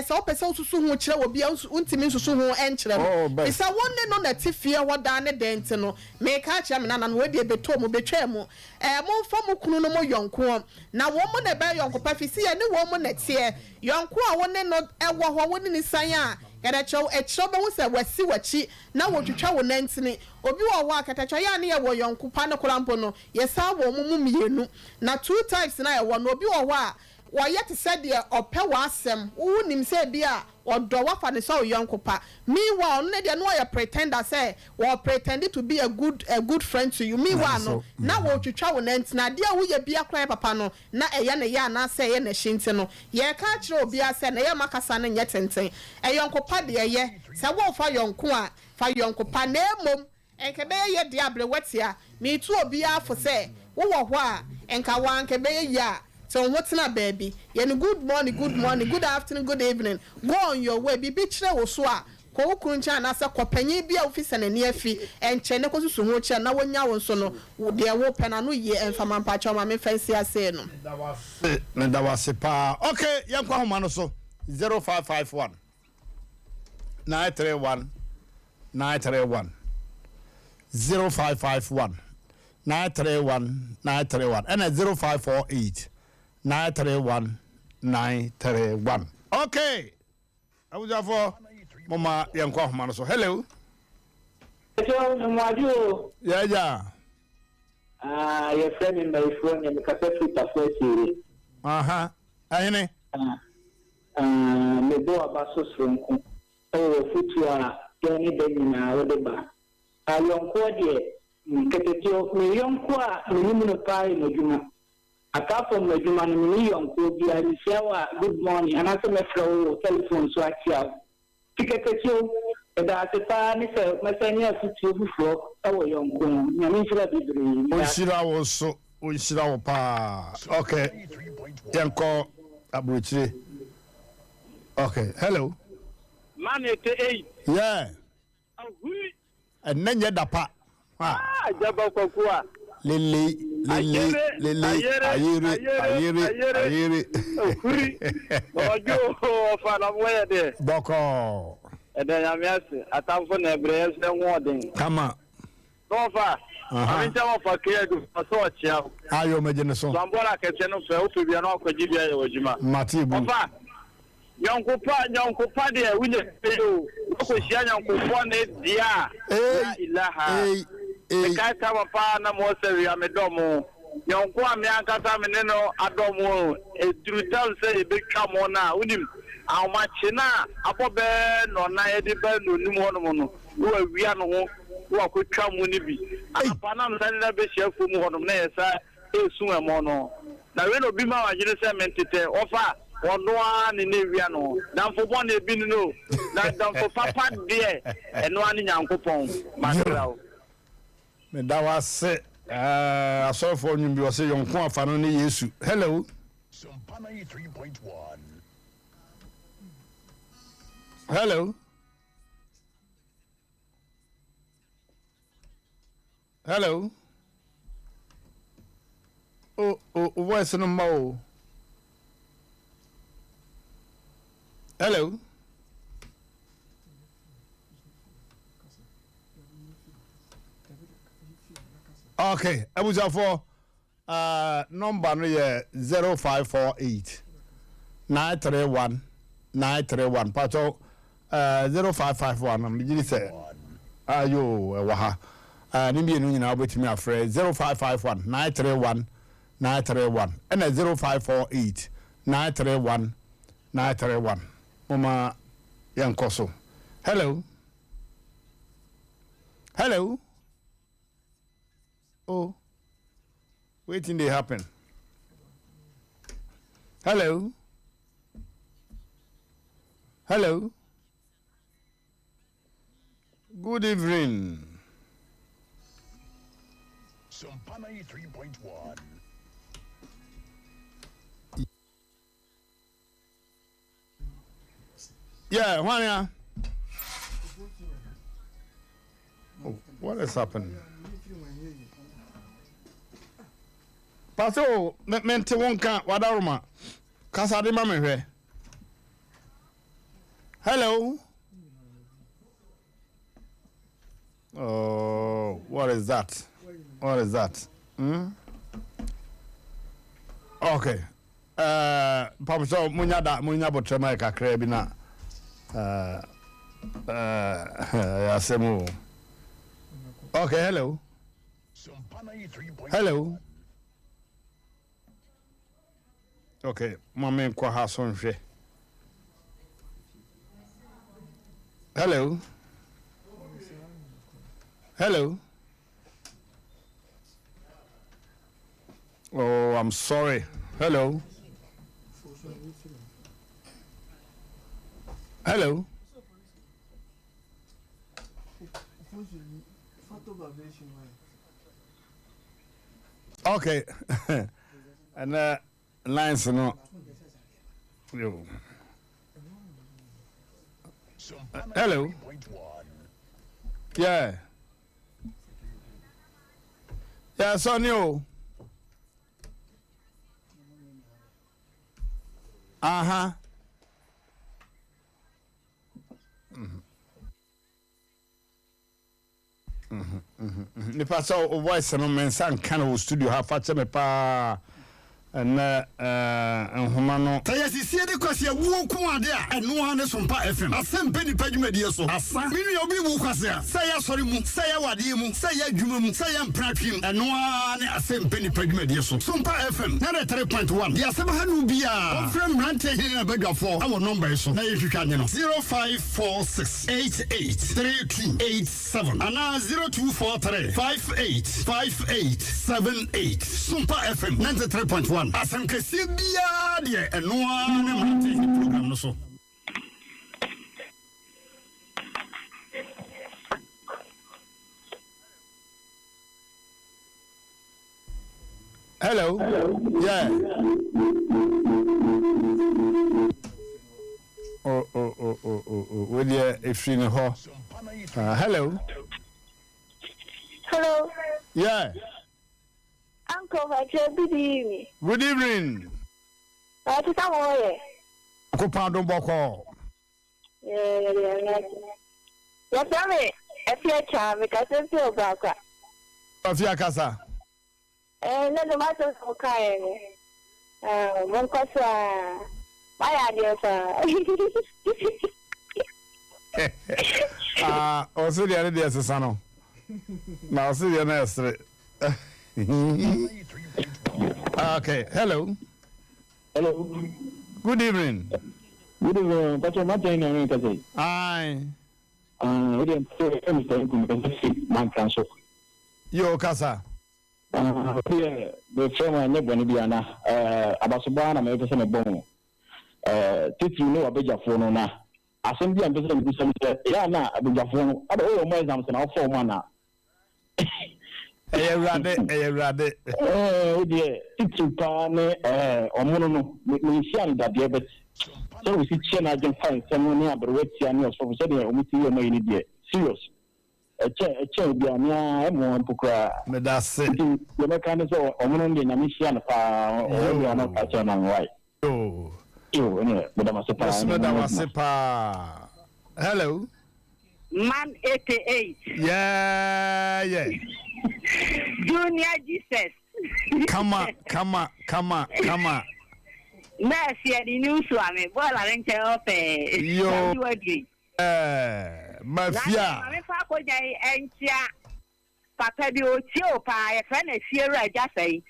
so opese osusu ho kire wo bia untimi nsusu ho enkire no isa wonne no na tifie woda ne dent no me ka kire me nana no we de beto mu betwa mu mo mfa mu kunu no mo yonko na wo mo na be yonko pa fisi ye ne wo mo na tie yonko a wonne no ewo ho woni ni san a katacho echo be wo se wasi wachi na wotwetwa wo nantini obi wo ho akatacho ya ne ye wo yonkopa no kolampo no yesa wo mu mienu na 2 times na ye wo no obi wo ho a wo yet said de ope wa asem wo nim se bia odo wafa ne so yonkopa meanwhile no de no ya pretender say wo pretend to be a good friend to you meanwhile no na wo twetwa wo nantina de wo ye bia kra papa no na eye ne ya na say ye na hyinti no ye ka kire obi ase na ye makasa ne nye tenten yonkopa de ye se wo fa yonko a fa yonkopa na emom enkebe ye de abre wetia me tu obi afo say wo wo ho a enka wan kebe ye ya. So what's na baby? Yen good morning, good afternoon, good evening. Go on your way. Bibi chire wo so a ko kuncha na se kopanyi bia office na ne afi enche ne ko susu ho chia na wonya wo so no de wo pena no ye enfama mpacho ma me fancy ase no. Da wase pa. Okay, yankwa homa no so 0551 931 931 0551 931 and 0548 931. Okay. I was for Mama Yanko Manaso. Hello. Hello, Yeah. Your friend in my phone and the cassette first. Ahine. Me do abaso from futua Johnny Benina Odeba. I young quadie, Catetio, me young qua, no pie no juma. Apart from the human million could be a good morning, and after my flow telephone so I tell. Ticket you, and as a fan is a messenger to you before our young queen. Ushira was so Ushira pa. Okay. Yanko Abuchi. Okay. Hello. Man, 8. Yeah. And then you're the pa. Jabba Lily. Ayiri. Ojo fan of where there. Boko. And then I'm asking, I come for the brains and warning. Come on. So far, I'm in for care to sort you. Are you making a song? Somebody can send us to be an awkward Jibia Ojima. Matibu. Young Copa, dear, we just pay you. Young Copa, dear. Ilaha. The guy come upon a more serious Medomo. Young Kwame Ankata Meneno Adomo, a true tell say a big come on now. With him, how much na Apobe no na Ediben no Nimono, who we are no who could come when it be. And Panam Sanda Bishop from one of Nessa, is soon a mono. Now, we don't be my generation offer. One in Aviano. Now for one, they been no. Now down for Papa dear and one in Uncle Pong. That was it. I saw for you, you say young Kwan Fanoni Yesu. Hello. Sompa 93.1. Hello. Hello. Oh, where's the mo? Hello. Okay, I was for number 0548 931 931 pato 0551 I'm beginning say ayo waha nimbi enu nyina obetimi afre 0551 931 931 and 0548 931 931 mama yankoso. Hello. Oh, waiting they happen. Hello. Good evening. Sompa 93.1. Yeah, Juania. Oh, what has happened? Paso, mente wonka wadaruma. Kasa de mama hwe. Hello. Oh, what is that? Okay. Papa so munya botrema kakra bi na Asem. Okay, hello. Hello. Okay, mama kwa hason hwe. Hello. Hello. Oh, I'm sorry. Hello. Hello. Okay. And lines no. Hello. Yeah. Yeah, Sonny. Uh-huh. Nipa so voice no mensan kan wo studio ha fa che me pa na nhoma no tayasisie de kwase wo ko ade a eno ha ne Sompa FM Asem Mpe Nipa dwumadie so asa minu obi wo kwase a saya sori mu saya wade mu saya adwuma mu saya mpratwem eno ha ne Asem Mpe Nipa dwumadie so Sompa FM 3.1 ya sema hanu bia ofrem Mmrantehene na badwafo awo number so na yehwehwa ne no 0546883287 ana 0243585878 Sompa FM 93.1 Asem kesi bia de enoa ne Mmrantehene program no so. Hello. Yeah. Oh. Where if you know hello. Hello. Yeah. Uncle, good evening. Good evening. To someone. Uncle Pardon Boko. Yeah. Yes, me. If you're charming, because I'm still back. Of your casa. No matter so kind. One question. My idea, also the other day as a son. Now, see the next. Okay, hello. Hello. Good evening. Good evening. But you're not saying anything. Aye. We didn't say anything because man cancel. Yo, Casa. Here, the firm I never want to be about Subana, my person a bone. Did you know a bigger phone now? Asem Mpe Nipa do some ya na abujafo aba o mo exam se na ofo mo na Rade o de titu pa ne omono no me sian da de bet so we see chena gen fine some ne abrowati ani so so de o mi ti o mai ni de serious che bi ania e mo mpukra me da se yo me kan so omono de na mi sian pa o bi ana pa cha na wai yo ne madam Sepa. Hello. Man 88. Yeah. Junior Jesus. Come on. Merci à nous soirée. Voilà l'intérieur fait. Yo. Mafia. Mais pas quoi j'ai un tia. Papa bi o tio pa e fa na fiera ajasai.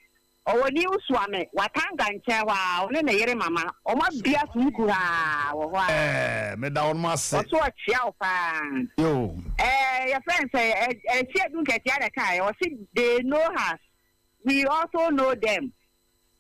Owoni uswame watanga nchewa one na yere mama oma bia sukura wo wa me da on ma se o so chia ofa yo your friends chia dun ke tia da kai o see they know us, we also know them.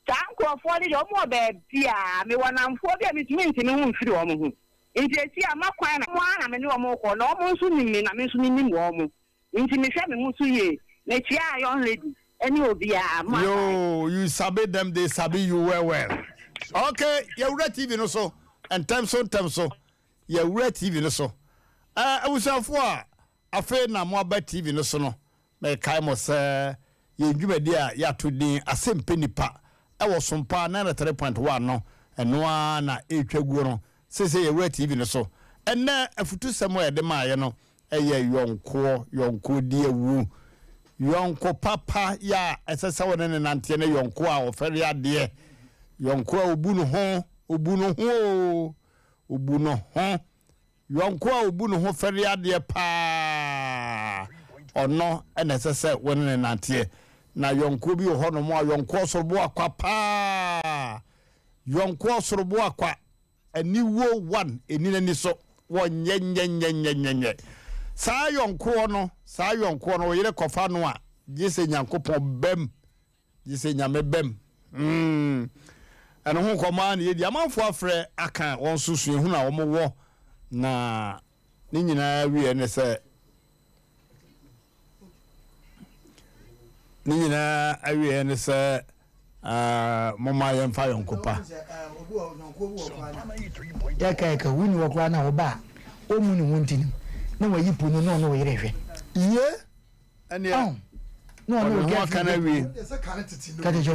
Tanko for the omo be bia me wanamfo bia me tumi ntini hu mfiri omo hu nti tia makwan na mo ana me ne omo ko na omo nso ni na me nso ni mo omo nti me hwe me hu so ye na tia young lady. Yo, you sabi them, they sabi you well. Okay, you're right TV no so, and time so. You're right TV no so. I was afraid na more bad TV no so no. Me kai mo say, you give dia ya today Asem Mpe Nipa. I was Sompa 93.1 no, and no na etwagu no. Say you're right TV no so. And na afutu somewhere de ma ye no, yonko die wu. Yonko papa ya esesa wona ne nante ne yonko a ofere ade yonko a obu no ho yonko a obu no ho fere ade pa ono ene sese wonne nante na yonko bi ho no mo yonko sorobo akwa pa yonko sorobo akwa aniwo 1 enina ni so wonyenyenyenyenyenye saa yonko no yire kofa no a gise nyankopon bem gise nyame bem eno ho koma na yedi amanfo afre aka won susu ehu na wo wo na ni nyina wie ne se ni nyina awie ne se mama yemfa yonkopa ya ka wuni wo kwa na wo ba o mu ni wuntini na wa yipu no no wo yire hwe ye ene no get kana wi kata jo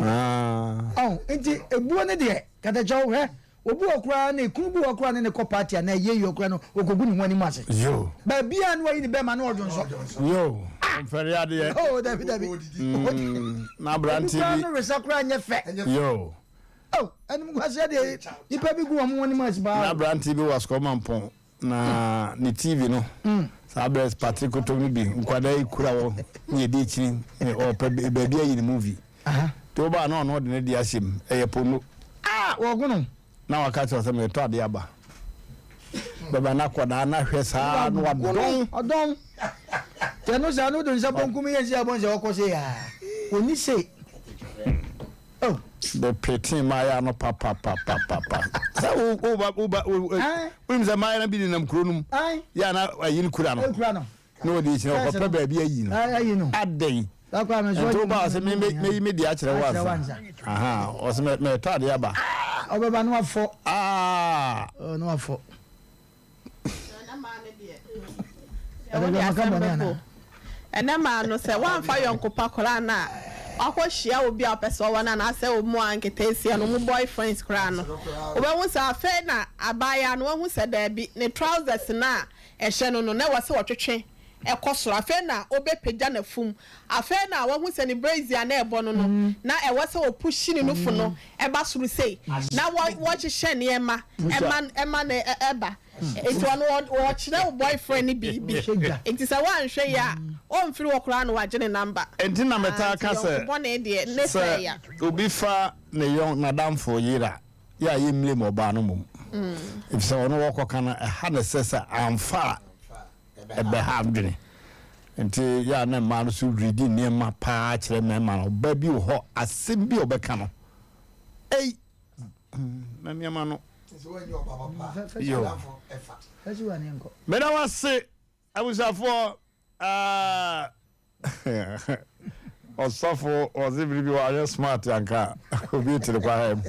enti ebuo ne de kata jo he obu okura na ekunu bu okura ne ko party na ye okura no okogu ni wani mase yo ba bia no yi ni be ma no odonso yo mfere ade oh david na branti bi no resakura nya fe yo anim kwase de ipa bi gu wani mase ba na branti bi was come ampon na ni tv no sabes patrick otomi bi nkwada ikura wo ye de chini o pe be bia yi ni movie to ba no de ne di asem eye pono wo gunu na wakati wase me to ade aba baba na kwada na hwe saa no odon teno za no don sabon kuma yen si abon se okose ya oni se the pretty maya no papa sa o mza maya na bi ni nam kronum ya na ayin kura no no di chi no papa ba bi ayin no adai akwa me so to ba se me di a kire wanza aha o se me to ade aba obeba no afọ no afọ ena ma no se wan fa yonkopa kola na akohia obi apese wana na ase omu anketesi no mu boyfriends kra no obehu se afa na abaya no hu se da bi ne trousers na ehye no na wase wotwetwe ekosoro afa na obepeja na fum afa na wahu se ne brazier na ebo no na ewase opushi ne nufu no eba suru sei na wo chehye ne ema na eba enti wo chire boyfriend bi enti se wan hwe ya o mfiri wo kra no wagene number enti na meta ka se bone de ne se ya obi fa ne yon na damfo yira ya yemle mo ba no mum enti se wono wo koka na ha na sesa amfa ebe ha adwene enti ya na ma no so reading ne ma pa kire me ma no ba bi ho asem bi obeka no na me ma no yo mena wase abusafo osofo ozibiri wa smart yanka obi tire kwa hem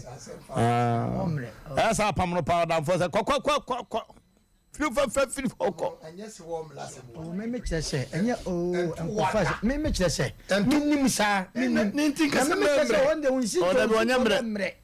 esa pamno powder for se kwa feel oko anyese wo mlase me chese enye enkofa me chese minnim sa ni tinka se memre wonde unsi to be onyamre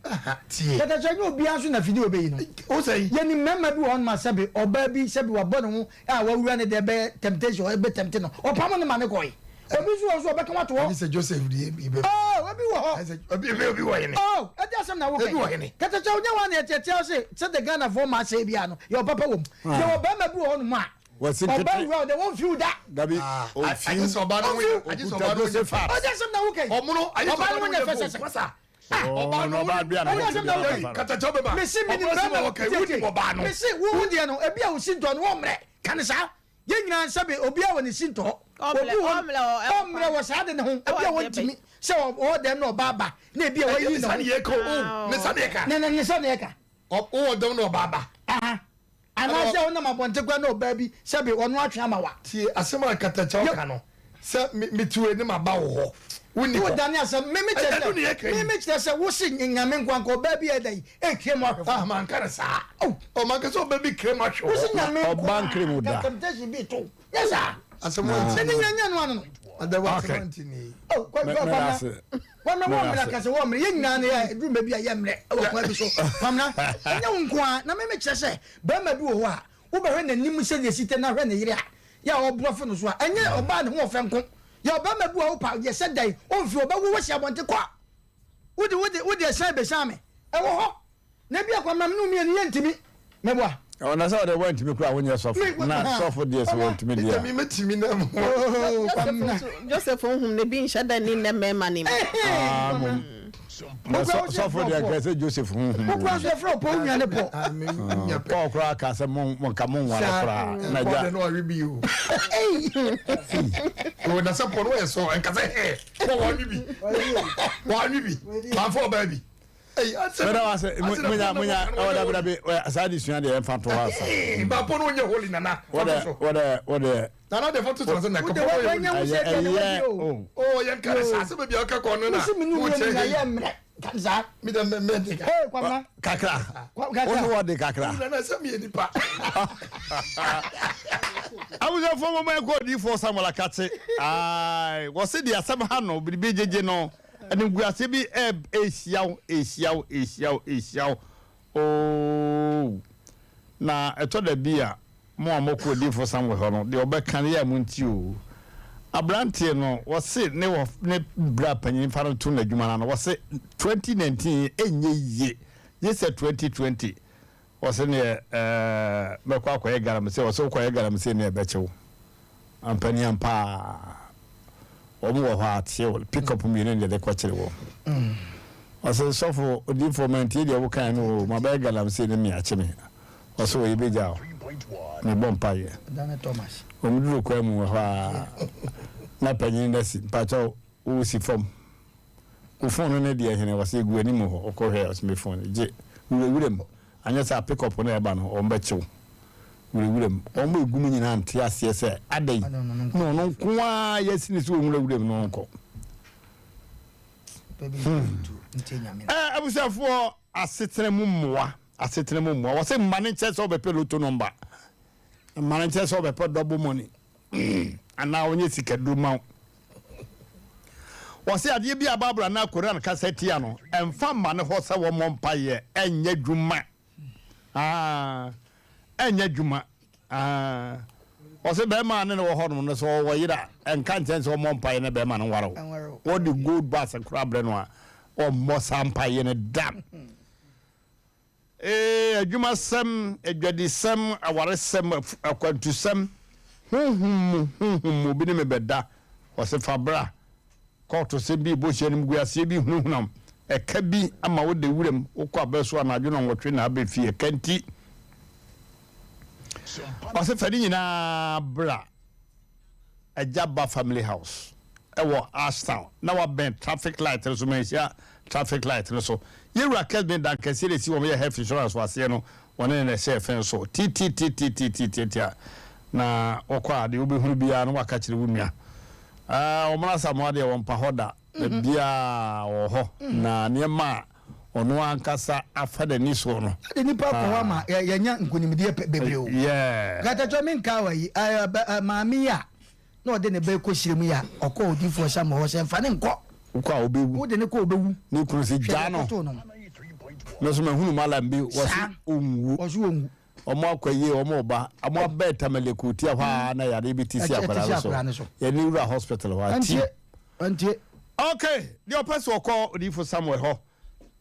tie kata chanyo obi anso na video be yi no o say yani memma bi won ma sabe oba bi sabe wa bono ho a wa wura ne de be temptation be tempte no opamo ne ma ne koi obi so obeka wato ho say Joseph di be obi wo ho obi wo yene edi asem na wo kai kata cha onya wa na tete se the Ghana for ma say bia no your papa wom ye oba ma bi wo no ma oba wura they won't feel that gabi o feel so ba no aji so ba no se fa odi asem na wo kai omuno aji so ba no nya fese kwasa oba no ba bia na kata cha beba me si mi ni brother okay wudi mo ba no me si wo de no ebia wo sinto no wo mre kan sa ye nyina nsabe obi a wo ni sinto omre wo sa de ne ho ebia wo ntimi se o dem no baba na ebia wo yi no ne ye ko ne sa ne ka ne sa ne ka o dem no baba ana se wona mabonte kwa no ba bi se be ono atwe ama wa tie asema katacha o ka no se mitue ne maba wo ho woni wo dani asem meme chese se wo se nyame nkwanko ba bi edai e kremo ahwa man kare sa o man ka so ba bi kremo ahwa wo se nyame o ban kremo da temptation bi to yesa asema se ni nyanya no ano adawa asema ni kwa wana wo mra ka se wo mra ye nyina ne ya du ba bi ya mre wo kwa bi so pamna enya nkwa na meme chese ba ma bi wo ho a wo ba hwe na nim se de site na hwe na yire a ya wo brofo no so a enye oba ne ho ofenko ya oba ma bi wo pa ye se dai o mfi oba wo hia bonte kwa wodi esa be same e wo ho na bi akwa mam no mi ne yentimi meboa Ona say they want me kura when you suffer. Na suffer dey so want me dey. Me metimi na mo. Joseph hum ne bi nhyada ni na mema ni. Suffer dey say Joseph hum. Kura so fro po nwa ne po. Paul kura ka say mon ka mon wala kura. Na ja. No rebi o. O na say po no e so en ka say eh. Po wa ni bi. Wa ni bi. Ma for baby. Hey, But I say munya oda be asadi sua dey enfant to house. Ba po no nye holy nana. What Nana the photo to na ko. Oh, yan kare sa se be aka ko no na. Wo che ya mre. Kanza. Me da me de. Hey, kwama. kakra. Onu what dey kakra. Nana se me nipa. I was a former man called you for some like cat. I was it the Asem Hano, but be JJ no. And we are sebi Asia. Oh, na I told the beer more moko di for somewhere hono. The obe career muntiu. Mmrantehene no was it ne bra panyin faro to na dwuma na was it 2019 enye ye. Yes 2020. Was in me kwa kwa garam se was kwa garam se ne bechewo. Ampani ampa. Omo wo ha tie pick up me ne de kwa kire wo. Was so for the informant here wo kan no ma ba garam se ne me ache me. Was we be ja. Me bompa ye. Dana Thomas. Omduru kwa mu ha. Na panyin da si pacho wo si fom. Wo phone ne de hene was egu anim ho okọ he me phone je. Wurem anya sa pick up na eba no o mbechew wurem o ma egu nyina ante ase se adai no kwa yesi ni so wurem no nko abusafo asetere mu mmoa wo se mmane che so be peloto number mmane che so be pe double money ana onye sika duma wose ade bi ababra na koran kaseti ya no emfa mane ho se wo mompa ye enya dwuma enya dwuma wose be ma ne wo ho no so wo yira enka nten so mompa ye ne be ma no waro wo the gold bass kra bre no a o mo sampa ye ne dam adwuma sem adwadi sem aware sem akwantu sem hum bi ne me beda wose fabra to se bi bo hyenim guase bi hunhunam eka bi ama wo de wurem wo abeso anadwo no nwotwe na abefie kanti wase fadi nyina bra ajaba family house ewo Ashtown na wa ben traffic light so mensia traffic light so yewura kesben dan kesire si wo me health insurance wase no wona na share fen so ti na okwa de obi hunu bia no waka kire wunua omara samade won hoda bia wo ho na niema ono ankasa afada ni so no de nipa ko wa ma yanya nkunimde bebre o gata jo min ka wa yi maami ya na ode ne be ko shiremu ya okọ odifo sha mo ho se mfa ne nkọ ukwa obewu wo de ne ko obewu ni kuru si jano no so mahunu malambi wasi onwu omo akwaye omo ba amo beta melekuti ahwa na yare bi tisi akwara so ya ni ura hospital wa ti antie okay the person call odifo somewhere ho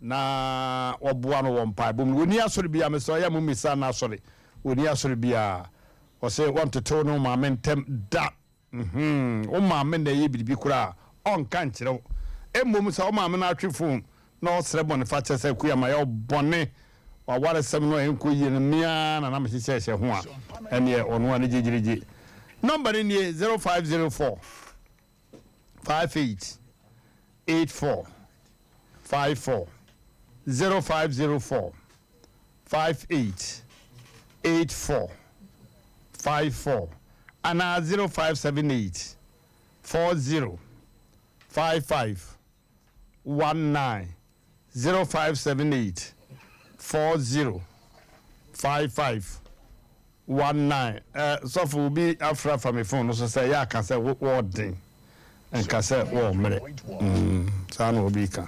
na oboa no wompa bom woni asori bia me so ya mumisa na asori woni asori bia o say want to tell no ma mentem da o ma me na ye bibi kura on kan kire emom sa o ma me na atwe phone na o sere bone fa chese ku ya ma ya bone wa ware sem no enko yi na mia na me hye ho a ene ono ane jijiriji number ni 0504 58 84 54 0504 58 84 54 and 0578 40 55 19 0578 40 55 19 so for be afra from my phone so say ya can say wording and can say wo mere so no be can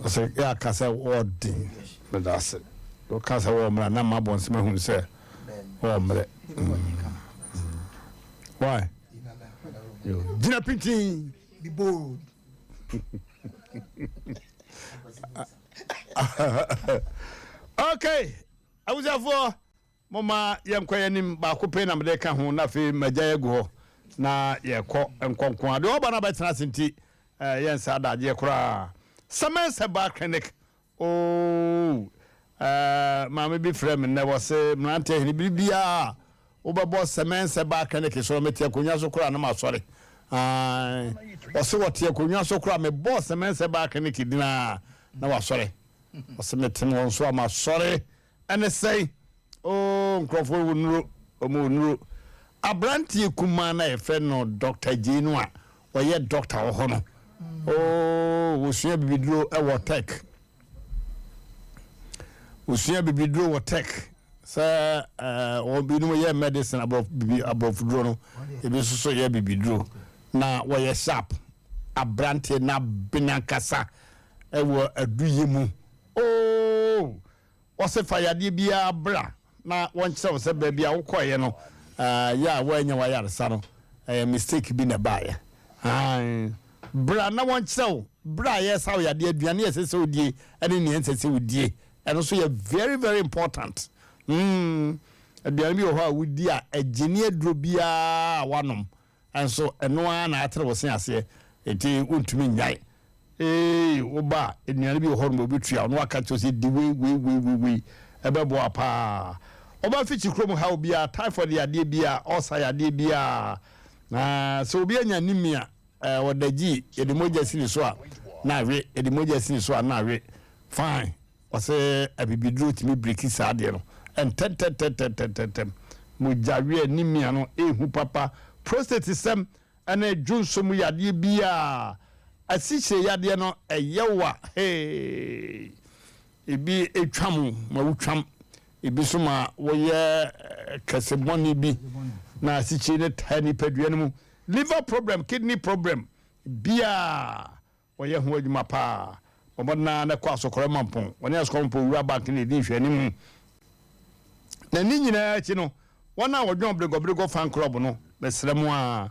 so ya can say wording but that's it do can say wo mere na ma bon se mahun say wo mere why yo dina pintin be bold okay I was for mama yenkwayenim ba ko pe na mede ka ho na fe magya egu ho na ye ko enkonkon ade oba na betena senti yensa adaje kura semense ba clinic mama bi frame na wo se Mmrantehene bibia obebo semense ba clinic so metia konwa so kura na ma sori wo se wotie konwa so kura me boss semense ba clinic dina na wa sori wo se metin won so ma sori ene sei nkrofo wonuro omonuro abrantie kuma na efe no Dr. Jinu a oye doctor ho no wosia bibidro e wo tech wosia bibidro wo tech sa obinu ye medicine above dro no ebi so ye bibidro na wo ye sharp abrantie na binankasa e wo aduye mu wose fayade bia bra na wonche se ba bia wokoye no ya wanya wa yaresa no mistake bi na bae bra na wonche bra yes how yade aduane yes se odie ene ne ense se odie eno so ye very very important aduane bi ho a wodi a agene aduro bia wanom enso eno a na atere wo sen ase enti wontumi nyai oba aduane bi ho no obi tua no aka cho se di we ebebo apa oba fichi krom ha obia typhoid yade bia ulcer yade bia so obi anya nimia wadaji edimoja sini so a na we edimoja sini so a na we fine wase abibidro timi breki saade no entetetetetetem mujawe anemia no ehu papa prostate sem ene dwonsom yade bia asiche yade no eyewa ebi etwam ma wutwam ebi so ma woye kaseboni bi na asiche ne tani paduane mu liver problem kidney problem bia woye ho adwuma pa obona na kwa asokore mampon woni asokore mampon wura bank ne di hwani mu na ni nyina chi no wona wodwon brego fan club no besremu a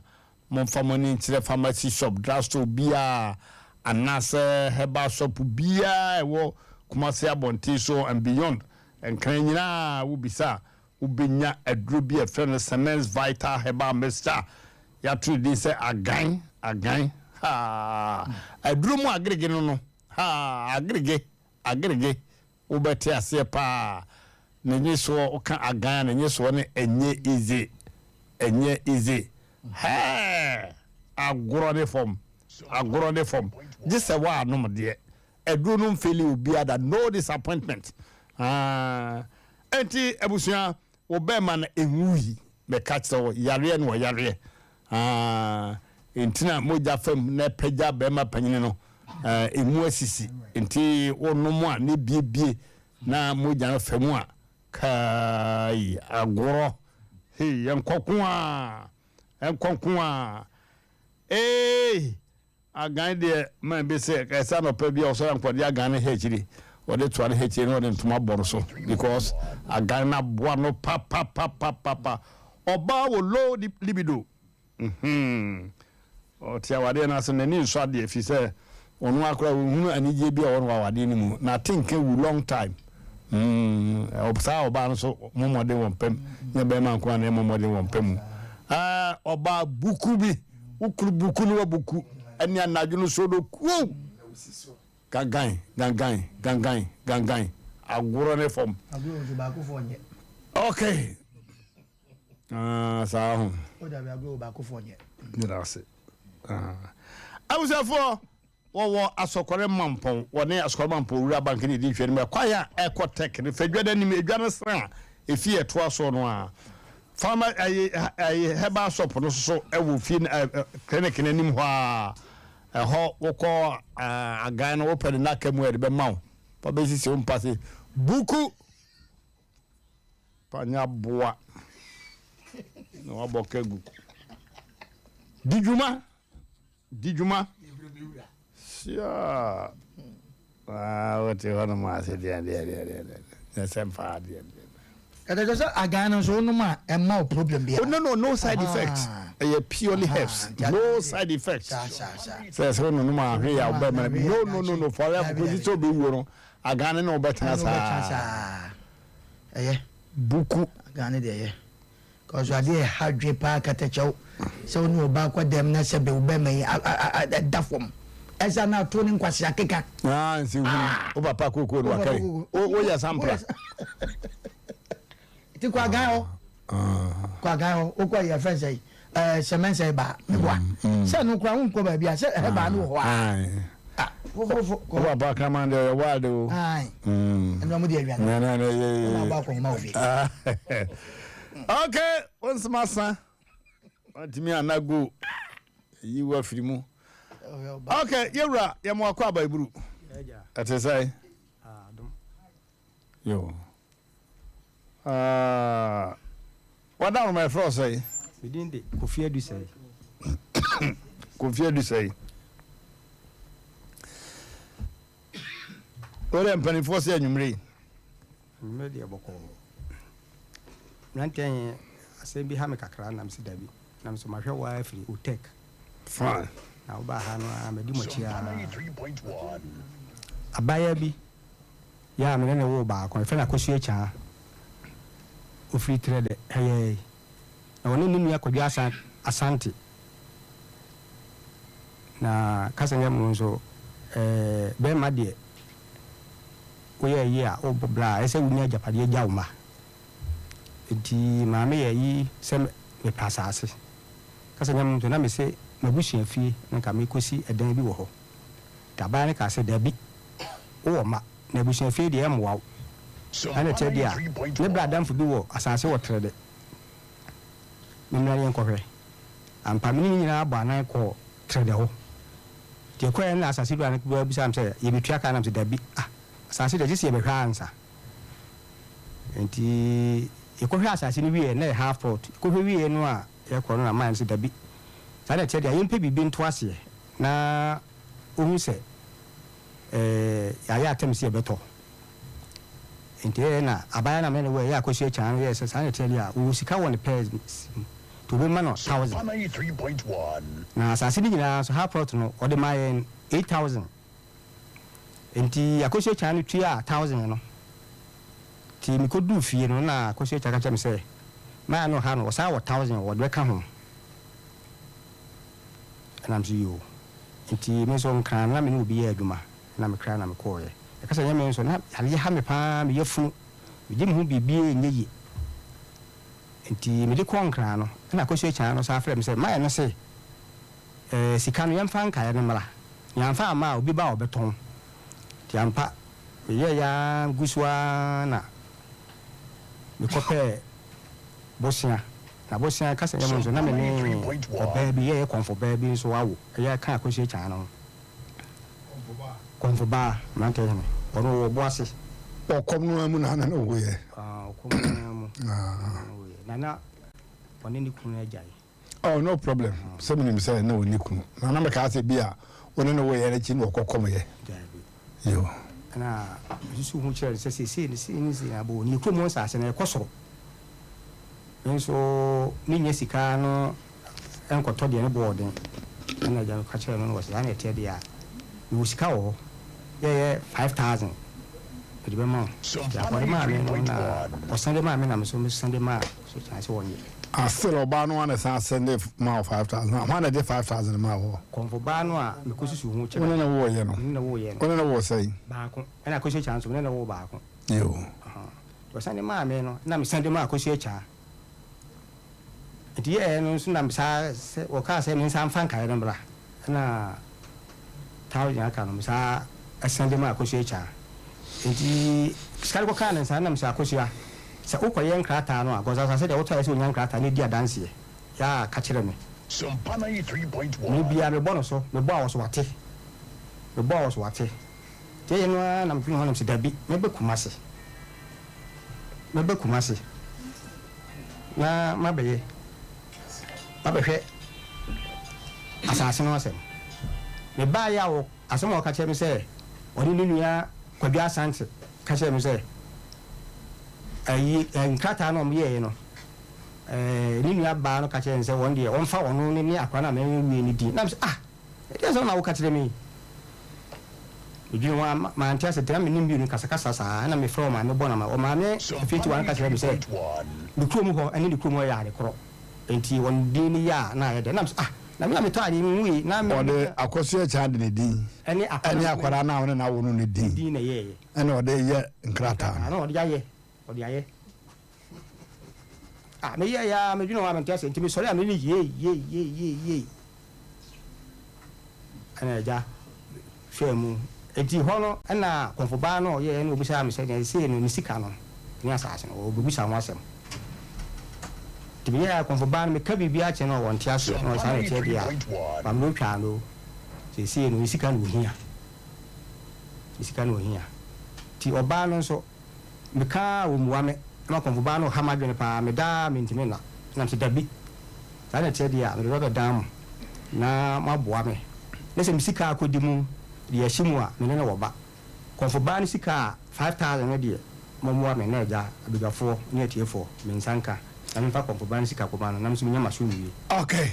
momfamoni ntire pharmacy shop drugstore bia anase herbal shop bia ewo kumase abonti so and beyond enkran nyina wo bisa ubenya aduro bia friend Semens Vital Herbal Mixture ya tru di se agan aduro mu agrege no agrege ubete ase pa na nyiso oka agan na nyiso ne enye easy agoro ne form this is why no de aduro no feli obi ada no disappointment enti ebusia obema na enwuyi me catch so yare no yare entina moja fam na pagya bema panyine no emu asisi enti onomu a ne biebie na moja na famu a kai agoro yankokun a agan de man be se esa no pa bia so yankode agan ne hechiri wode to ne hechiri no de ntuma boro so because agan na boa no pa oba wo low libido o tia wade na so nani so ade fi se onu akora hunu anije bia won wa wade ni mu na think we long time obsa oba no so momode won pem nya be man ko na momode won pem oba buku bi ukuru buku no buku ani anaju no so do ku gangan aguro ne form aguro jo ba ko fonye okay sa ho o da bi aguro ba ko fonye that's it awusafo wo asokore mampon woni asokore mampon wura bank ni di hwene me kwaya ecotech ne fadwada ni me edwane sra efi eto aso no a farmer ai heba shop no so ewo fi clinic nanim ho a ho woko agan no open na kamu e be mawo pa be sisi o mpase buku panya boa no abokegu dijuma sia wote hono ma se dia na sempa dia kada just agano so no ma emma problem bia no side effects purely herbs no side effects so no ma hwe ya oba ma no for ya ko ji so be wo no agano no better sa buku Ghana there. Because I did hard drip park at the show. So no back with them, that's a bit of me at that form. As I now turning Kwasaka. ah see over pako ko no kai o ya sampla Ti kwa gao o kwa ya friend say semen say ba me kwa se no kwa un ko ba bia se e ba no ho a ko ba ka man de wa do ai no mo de awian na ba ko ma ofi okay once massa antimi anago yi wa firimu okay yewra ya mo akwa ba iburu ate sai yo what down my friend say within the Kofi Adu say Kofi Adu say ore mpani force anyumre mmedi aboko Mmrantehene Asem bi ha me kakra nam se dabi nam so mahwe wa afiri utek fine na oba ha no amedi mochia 93.1 abaya bi ya me ne wo ba ko fe na kosu echa ofiri trade hey na woni ninu ya kodwa asante na kasanya mu nso be ma de oye yi a obobla ese wuni ajapade jauma enti maame yi se me pasase kasanya mu nso na me se mabusia fie nka me kosi edan bi wo ho tabaa ne ka se da bi wo ma na busia fie de emwa ana che dia ne bradam fu bi wo asase wo trede mmanya nkɔhwɛ ampa me nyina aba nan kɔ trede ho tie kɔ na asase do an ko bi sam sɛ ye betua ka nam sɛ da bi asase de gisi ye behwa ansa enti ye kɔhwɛ asase ni wie na half plot kɔhwɛ wie no a ye kɔ no na man sɛ da bi sa na che dia ye mpe bibi nto ase na ohu sɛ ya atem sɛ ye beto enti na abaya na me ne we ya akɔhwɛ chan ye sɛ sa na che dia wo sika wɔ ne pairs to be man 1000 93.1 na asase ni nyina so half plot no ode my 8000 enti akɔhwɛ chan no tua 1000 no ti mi kodu fie no na akɔhwɛ chan ka kyem sɛ ma no ha no sa wɔ 1000 wɔ de ka ho na mzi yo enti me so nkan na me no bi ya adwuma na me kra na me kɔɔ ye ka sɛ nyame so na ale ha me pa me yafu me di me ho bibie nyeyi enti me de kɔnkran no na akɔhwɛ chan no sa afrɛ me sɛ ma no sɛ sika no yɛmfa nkae no mra yɛmfa ama obi ba obɛtɔn ti ampa me yɛ ya gusua na me kɔpɛ bosia na bosia ka sɛ nyame so na me ne ɔbaa bi yɛ kɔnfo baa bi nso awo ɛyɛ ka akɔhwɛ chan no kɔnfo ba Mmrantehene ɔno wɔ boase ɔkɔm no mu na na wo ye ɔkɔm no mu nana ɔne ne kunu agyae oh no problem so many say na woni kunu na me ka say bia woni no wo ye na chi no kokom ye yo na susu hu chere se ni abo ni kunu sa ase na ekosoro nso ni nya sika no enkoto de ne boarding na ja ka chere no wo sa na ete de a ni sika wo ye 5000 edi be ma ya ko ma me no na o sande ma me na me so me sande ma so chance wonye still oba no one say send ma 5000 na one dey 5000 ma wo konfo ba no a me ko susu hu chere woni na wo ye no na wo ye no woni na wo say ba ko na ko chance me na wo ba ko yo o sande ma me no na me sande ma ko cha edi e no so na me sa o ka se me sa mfa nkae no bra na tawo ya ka no me sa sande ma ko cha enti skari ko kan sa na me sa ko cha se ukoye nkrata no a goza sa se de woto ese onya nkrata ne dia danse ya ka kire me Sompa 93.1 ni bia me bono so me bo awoso wate je no na me fi ho na me se dabi me be kumase na mabeye hwe asase no asem me ba ya wo asem o ka kire me se oni ni nua kwadua asante ka kire me se ayi nkrata no me no ni nua ba no ka kire nse won de won fa wono ni akwa na me wi ni di na me ah e dey so na wo ka kire me you want my auntie said, "Damn, you in Casacasa, and I'm a from my bonama or my 51 Cassia said, the crew and the crew yard, the crop. And he won Dinia, and I then I'm telling we now the Akosia child in the D. Any Aquarana and I will only D. And or they yet in Crata. I know the aye or the aye. Ah, me, yeah, you know, I'm just to me, sorry, I'm really ye. And I just shame. Eti hono na konfoba no ye na obisa me se den se no ni sika no ni asase no obisa wasem tibiya konfoba no me ka bibia che no won tia so no sa ne che dia ba mo twa no se no sika no hia ti oba no so me ka wo muwa me na konfoba no ha madwene pa me da me ntime na se dabi sa ne che dia me ro dam na maboa me ne se me sika akodi mu the Shimua, Minena Waba. Confoban Sika 5,000 a year. Momoa Menaja, Abiga 4, near tier 4, Mensanka, and in fact, Confoban Sika Coban, and I'm assuming Masumi. Okay.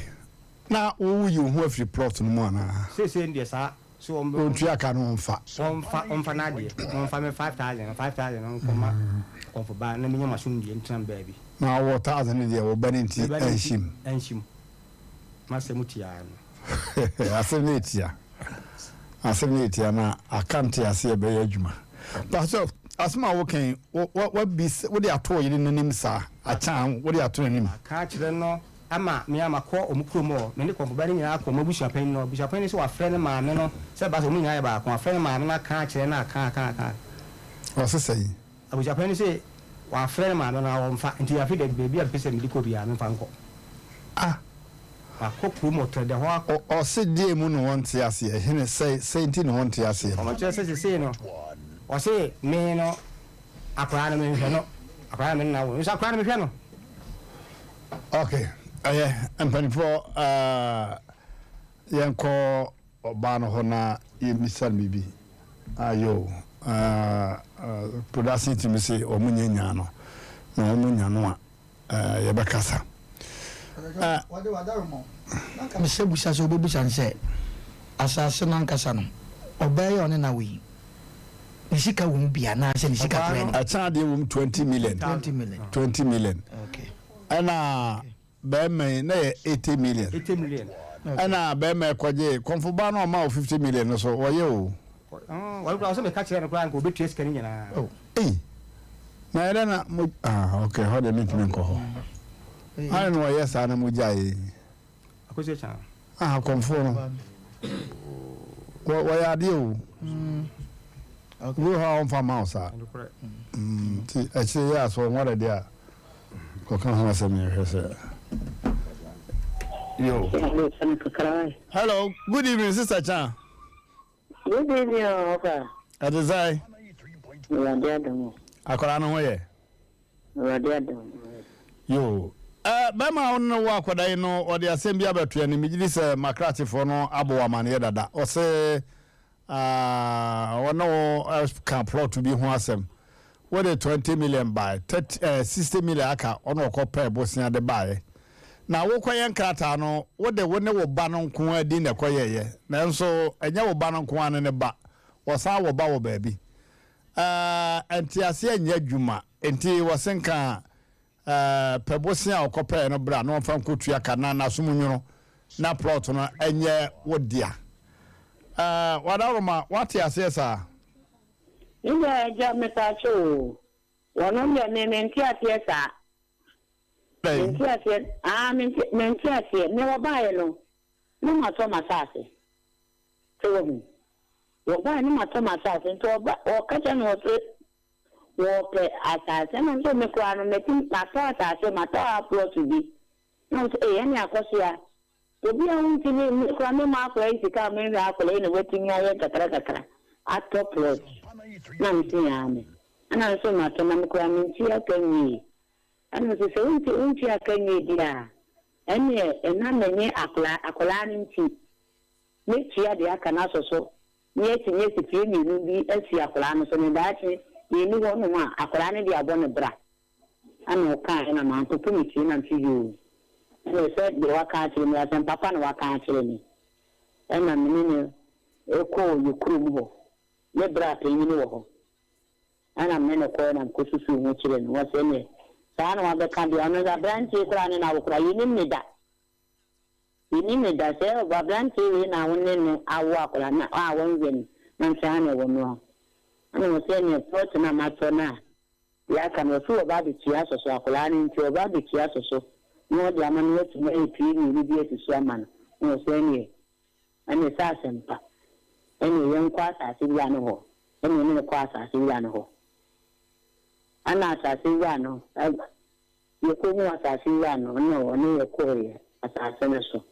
Now, who you have to plot in one? Say, dear, sir. So, I'm going to can on fat. On Fanadi, on Family 5,000, 5,000 on Coma, Confoban, and Masumi and Tram baby. Now, 1,000 a year or Benenti and Shim. Master Mutian. I said, Natia. Asemeti ana akante ase be adwuma but so asma woken what be what dey ato yin nanim sa achan what dey ato nanim ka kire no ama me amakọ omukromo me ne konfoba ni nyina akọ mabusuapan no busuapan ni se wa frɛ ne maame no se ba so mu nyina ba akọ frɛ ne maame na ka kire na ka o se sei abusuapan ni se wa frɛ ne maame na wo mfa nti afi de baby a pese me diko bia me mfa nko akoko motor de ho o se die mu no won te ase ehne sei nti no won te ase o ma che se no o se me no akwa na me hwe no akwa na me na wo so akwa na me hwe no okay empanifo yenko oba no ho na yemisal bibi ayo production team say o munyanya no na o munya no ye bekasa what do I nka me se busa so obebusa nse asase no nkasa no obey on na we nisika wo bia na se nisika trend a child wo 20 million okay ana be me na 80 million ana be me kwaje konfuba no ma 50 million so woye o wo kwa so me ka kire no kwa nko obetua sika ni nyina na era na okay how the meeting nko ho I know yes ana mujai akoje cha konfo wo ya de o okay wo ha on fa mouse ti e che ya so won de a ko kan ha se me hwese yo hello good evening sister Chan good evening okay adizai radio akora no ho ye radio yo bema on wa kwadai no ode asem bia betua ni migidi se makrate fo no abo amane dada o se wono can plot to be ho asem what the 20 million buy 60 million aka ono okopa bosia de buy na wo kwayen krata no wo de wone wo ba no nko adi ne koyeye na nso enya wo ba no nko ane ne ba wo sa wo ba wo ba bi enti ase enya dwuma enti wo senka pebosia okopa no bra no fa nkotua kana na somunwuro na plot no enye wodia wadaroma wati asesa ina ja metacho wono ne menti atiesa menti atiesa menti atiesa ne wabaye no no mato masase to wo ba ni mato masase to ba o kacha no wope asase no so me kwa no metim mato asase mato plot bi no yani akosia obi ahun ti ni kwa me ma kwa isika me ra kwa ni wetin ya ye kakra ato plot na mtiame ana so mato na kwa minti akanyi ana so unti akanyi dia ene na menye akola ni nti me tia de aka na so nye si fie ni bi asi akola no so ne daachi ye ni wono ma akola ne dia bɔ ne bra ana o kan na ma to mi ti na ti yo e se de waka akire mi asem papa na waka akire ni na me ne eko yekuru mu ho ne bra penyin wo ho ana me ne ko na ko susu mu kire no wa se ne sa na wa be kan dia no za branch kura ne na wo kura yini me da se ba branch ni na wonne no awo akura na awon wen na sa na wo no ana mo se ne pot na ma to na ya kan wo su ba de tia so akura ni nti ba de tia so no dia ma no tu me pi ni bi esu ama no se ne ani sa sempa eni yen kwa sa si ya no ho eni ne kwa sa si ya no ho ana sa si ya no ye ko mu sa si ya no no ni ye ko ye asa se ne so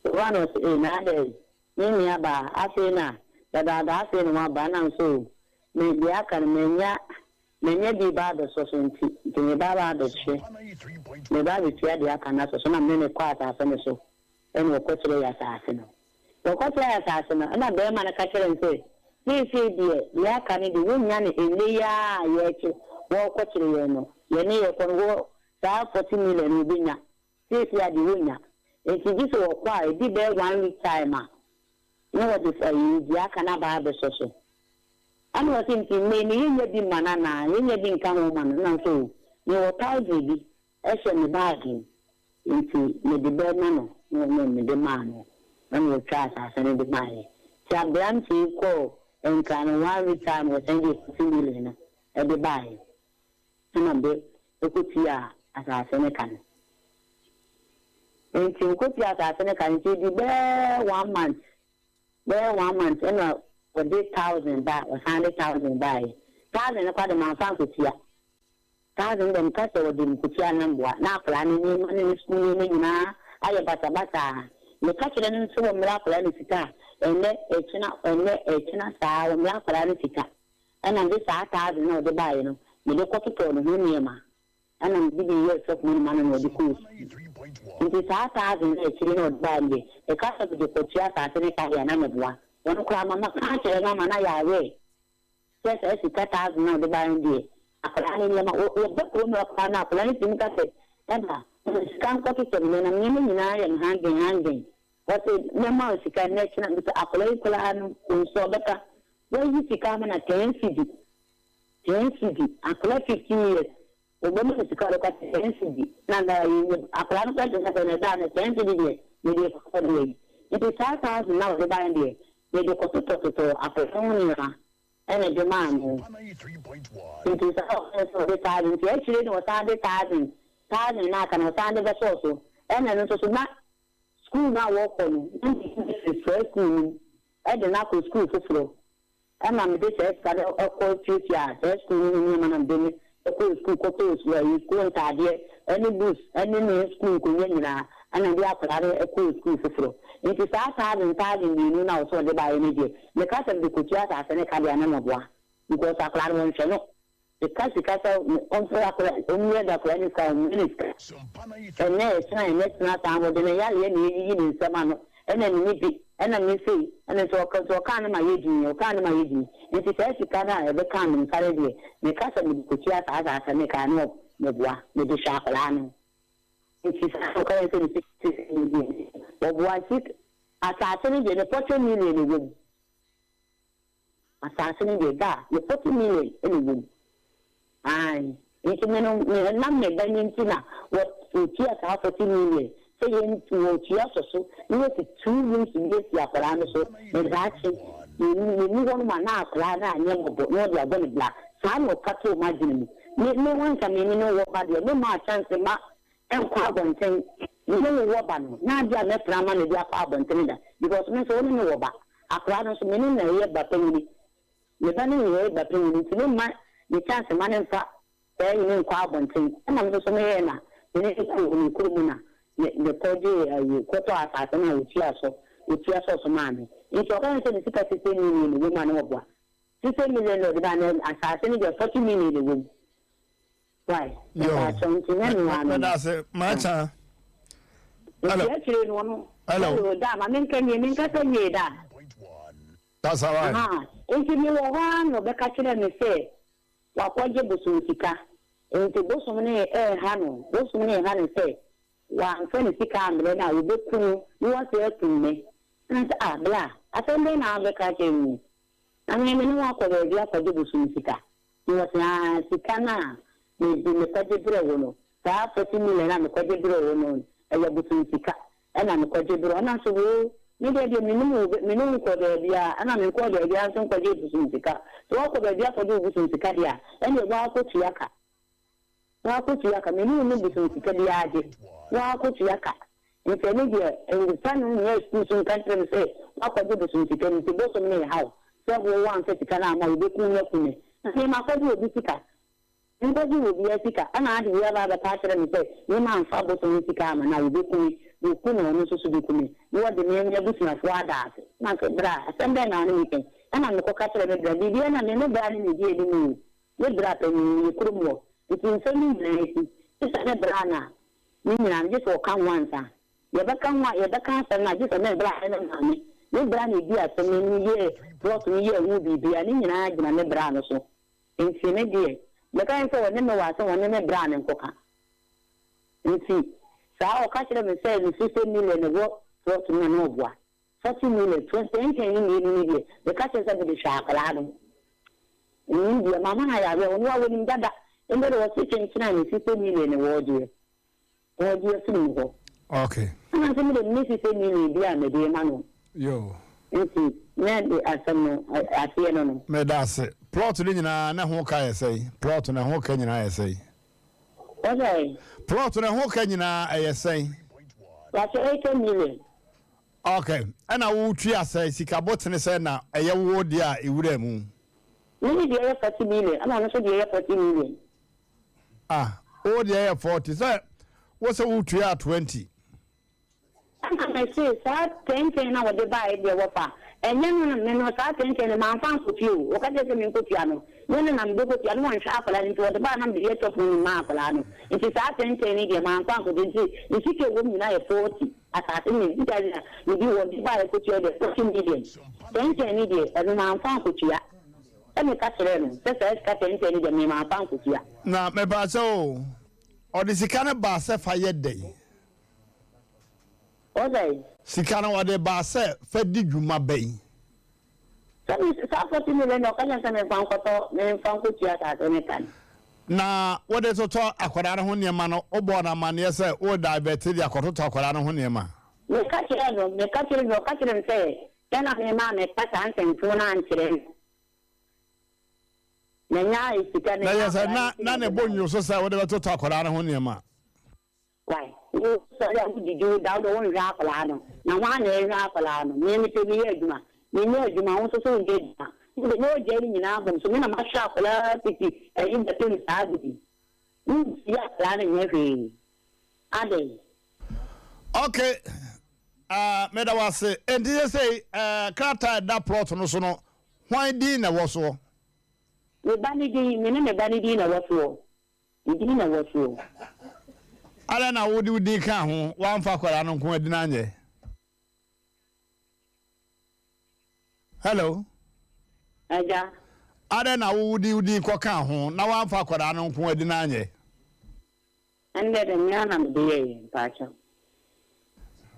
wano se na de ni aba afi na da afi no ma ba na so me dia kan menya di ba do so nti me ba do che me ba bi tia dia kan na so na me ne kwa sa se ne so eni ko tire ya sa se no ko tire ya sa se no na be ma na ka kire nse ni fi die ya kan di wonya ne ele ya ye che wo ko tire ye no ye ne ye ko wo sa 40 million bi nya fi ya di wonya enti ji so kwa e di be 1 week time no what is ya kana ba be so anu wa tinki me ni yin di manana yin di nkan ho man na so ni wo taudi bi e se ni baagi enti me di be na no me di man na me try sa se ni di mai ti abram ti ko nkan 1 week time wo send you 50 million e di bai na be ko ti ya asa se ne kan enti ko ti asa se ne kan ti di be 1 month and for this 1,000 back or 100,000 by 1,000 kwa de manfa kutia 1,000 dem kasa wo dem kutia nambwa na plan ni school ni nyina aye bata me kachire ni so mra plan ni sika enne echina saa wo mra plan ni sika ana ndi saa 1,000 no de bae no me de kokito no niema ana ndi bi years of money man no de ku ndi saa 1,000 echire no de bae e kasa de kutia saa se ne ka ya na mebwa wonu kwa mama kachire mama na ya we sesa sika 1,000 no de bae ndi akala ni lema o be ko no akala na akala ni tinka se enda kan ko to me na nyine nyina ya hangin wate me ma sika ne china bi akala ikala anu so beka wo yi sika ma na 10 cd akala 15 years o be ma sika ko 10 cd na da yi akala no ka na da na 10 cd ne de ko de it is 1,000 now de bae ndi ne de ko to akala ni na ene de man it is also the time to actually no 100,000 na kana 100 so ene no so na school na work on first school e de na ko school fufuro ena me de se ka ko tutia school ni mana de ni ko school ko to school ta de any bus any ni school ko nyina ana dia akara ko school fufuro it is 1,000 ni na so de ba ni de me ka se de ko tia ta se ne ka dia na mboa because akara won cheno because on for akara onye da akara ni ka minister ene na ta mo de ya ye ni ni nsema no ene ni bi ene mi sei ene so ka na ma yeji o ka na ma yeji nti se sika na e be ka na nkare de me ka se mi ko tia ta ne ka no me bua me de sha akara no nti so ka se ni o bua sit asa ni de ne 40 million ni wo asa ni de da ne 40 million ni wo ai nti me no na me ba ni nti na wo tia ta 40 million say into tia so ni ti 2 rooms ni ti akara no so me da chi ni won ma na akara na anya mo no dia go ni bla sa no ka to imagine ni won ka me ni no wo ba de me ma chance ma en kwa bonten ni wo ba no na dia me trama ni dia kwa bonten da because me so ni wo ba akara no so me ni na ye ba penni me ba ni ye ba penni ti ma ni chance ma ne fa ni kwa bonten na me so me ye na ni ko mu na the project ayi koto asase na utia so mami nti o kan se ni sika 60 million ni woman no bua 60 million no da na asase ni de 40 million ni wo why yo na se macha hello da ma men ka tanye da that's all right nti ni wo ha no be ka kire ni se wa kwaje busu sika nti busu ni ha no se wa mfani sika amre na wo beku ni wo se eku me nta abla afende na be ka chemu Ami me no akọ be akọ busu sika. Ni wasa sika na me kwaje bire wo no. Saa 40 million na me kwaje bire wo no. Eya busu sika. Ana me kwaje bire na so wo ni de minimum ko de bia ana me ko de bia so kwaje busu sika. So akọ be bia kwaje busu sika dia. Ene wa akọ tuaka. Wa akọ tuaka minimum busu sika dia aje. Wa akọ tuaka. Nti ni de engufanu ni excuse country say akọ busu sika ni bo so me how. So we want to sika na ma we be kun yakune. Ni ma kwaje obi sika. Nkoji wo bi sika ana ade we ba ta kire me say ni ma nfa bo so sika ma na we be kun we kun no so so be kun ni wo de me nya busu na fo ada na ke bra asembe na ni ken ana me ko ka kire me bra bi na me no bra ni di edi ni we bra pe ni kurumo it in so ni na esi isa ne bra na ni na je so kan wansa ye ba kan wa ye ba kan sa na je so ne bra na na ni bra ni di asem ni ye plot ni ye wu bi bi ani nyina gina ne bra no so nti ne die the kind of one was one in a brand and coca. You see, so I'll catch them and say, 50 million a work for to know what 40 million, 20 million, the catches of the shark. In India, Mamma, I will know when that, and there was 50 million a word year. Or dear single. Okay. And I think the Mississippi million beyond the dear man. Yo. You see, then I see no. Me that's it. Plot ni na ho ka say. Plot na ho ka nyina say. Okay. Plot na ho ka nyina say. That's 8 million. Okay. Ana wo twa say sika botene say na eye wo dia ewura mu. Ni dia 40 million. Ana no so dia 40 million. Ah, wo dia 40. Say wo say wo twa 20. I say, sir, 10 na wode buy the wafa. And then no sa 10 man fan ku fiu. O ka je me ku piano. No na mbe ku piano wan sha afala ni to de ba na mbe ye top ni ma afala no. It is sa 10 ni de man fan ku dinti. Ni sike wo mi na ye 40. Asase ni bi da ni bi wo di buy ku tiyo de 40 million. 10 ni de e man fan ku tiya. E me ka kire no. Se ka 10 ni de me man fan ku tiya. Na me ba so o di sika na ba se fa ye dey. Okay. Sikana wade ba se fe di dwuma bai. Sa 40 million no kanya sa me fan ko tia ta ne kan. Na wade to akwara no ho niema no obo na mane se o divert di akoto to akwara no ho niema. Me ka kire se kana me ma me pasa anten tuna anchire. Na nya isikane. Na yesa na ne bonyo so sa wade to akwara no ho niema. Why? You so ya di do da do won ra pala no. Na wa na ra pala no. Me te bi aduma. Me no aduma won so so de. Me no je ni na bon so me na ma sha pala piti. E yin da tin sa gudi. Ya pala na nye fe. Ade. Okay. Me da wase. Enti ye say krata da plot no so no. Hwan di na wo so? Me bani di na wo so. Di na wo so. Ala na wodi ka ho wan fa kwara no nko adi na anye. Hello. Aja. Ala na wodi ko ka ho na wan fa kwara no nko adi na anye. Ande de nyana mbiye pacha.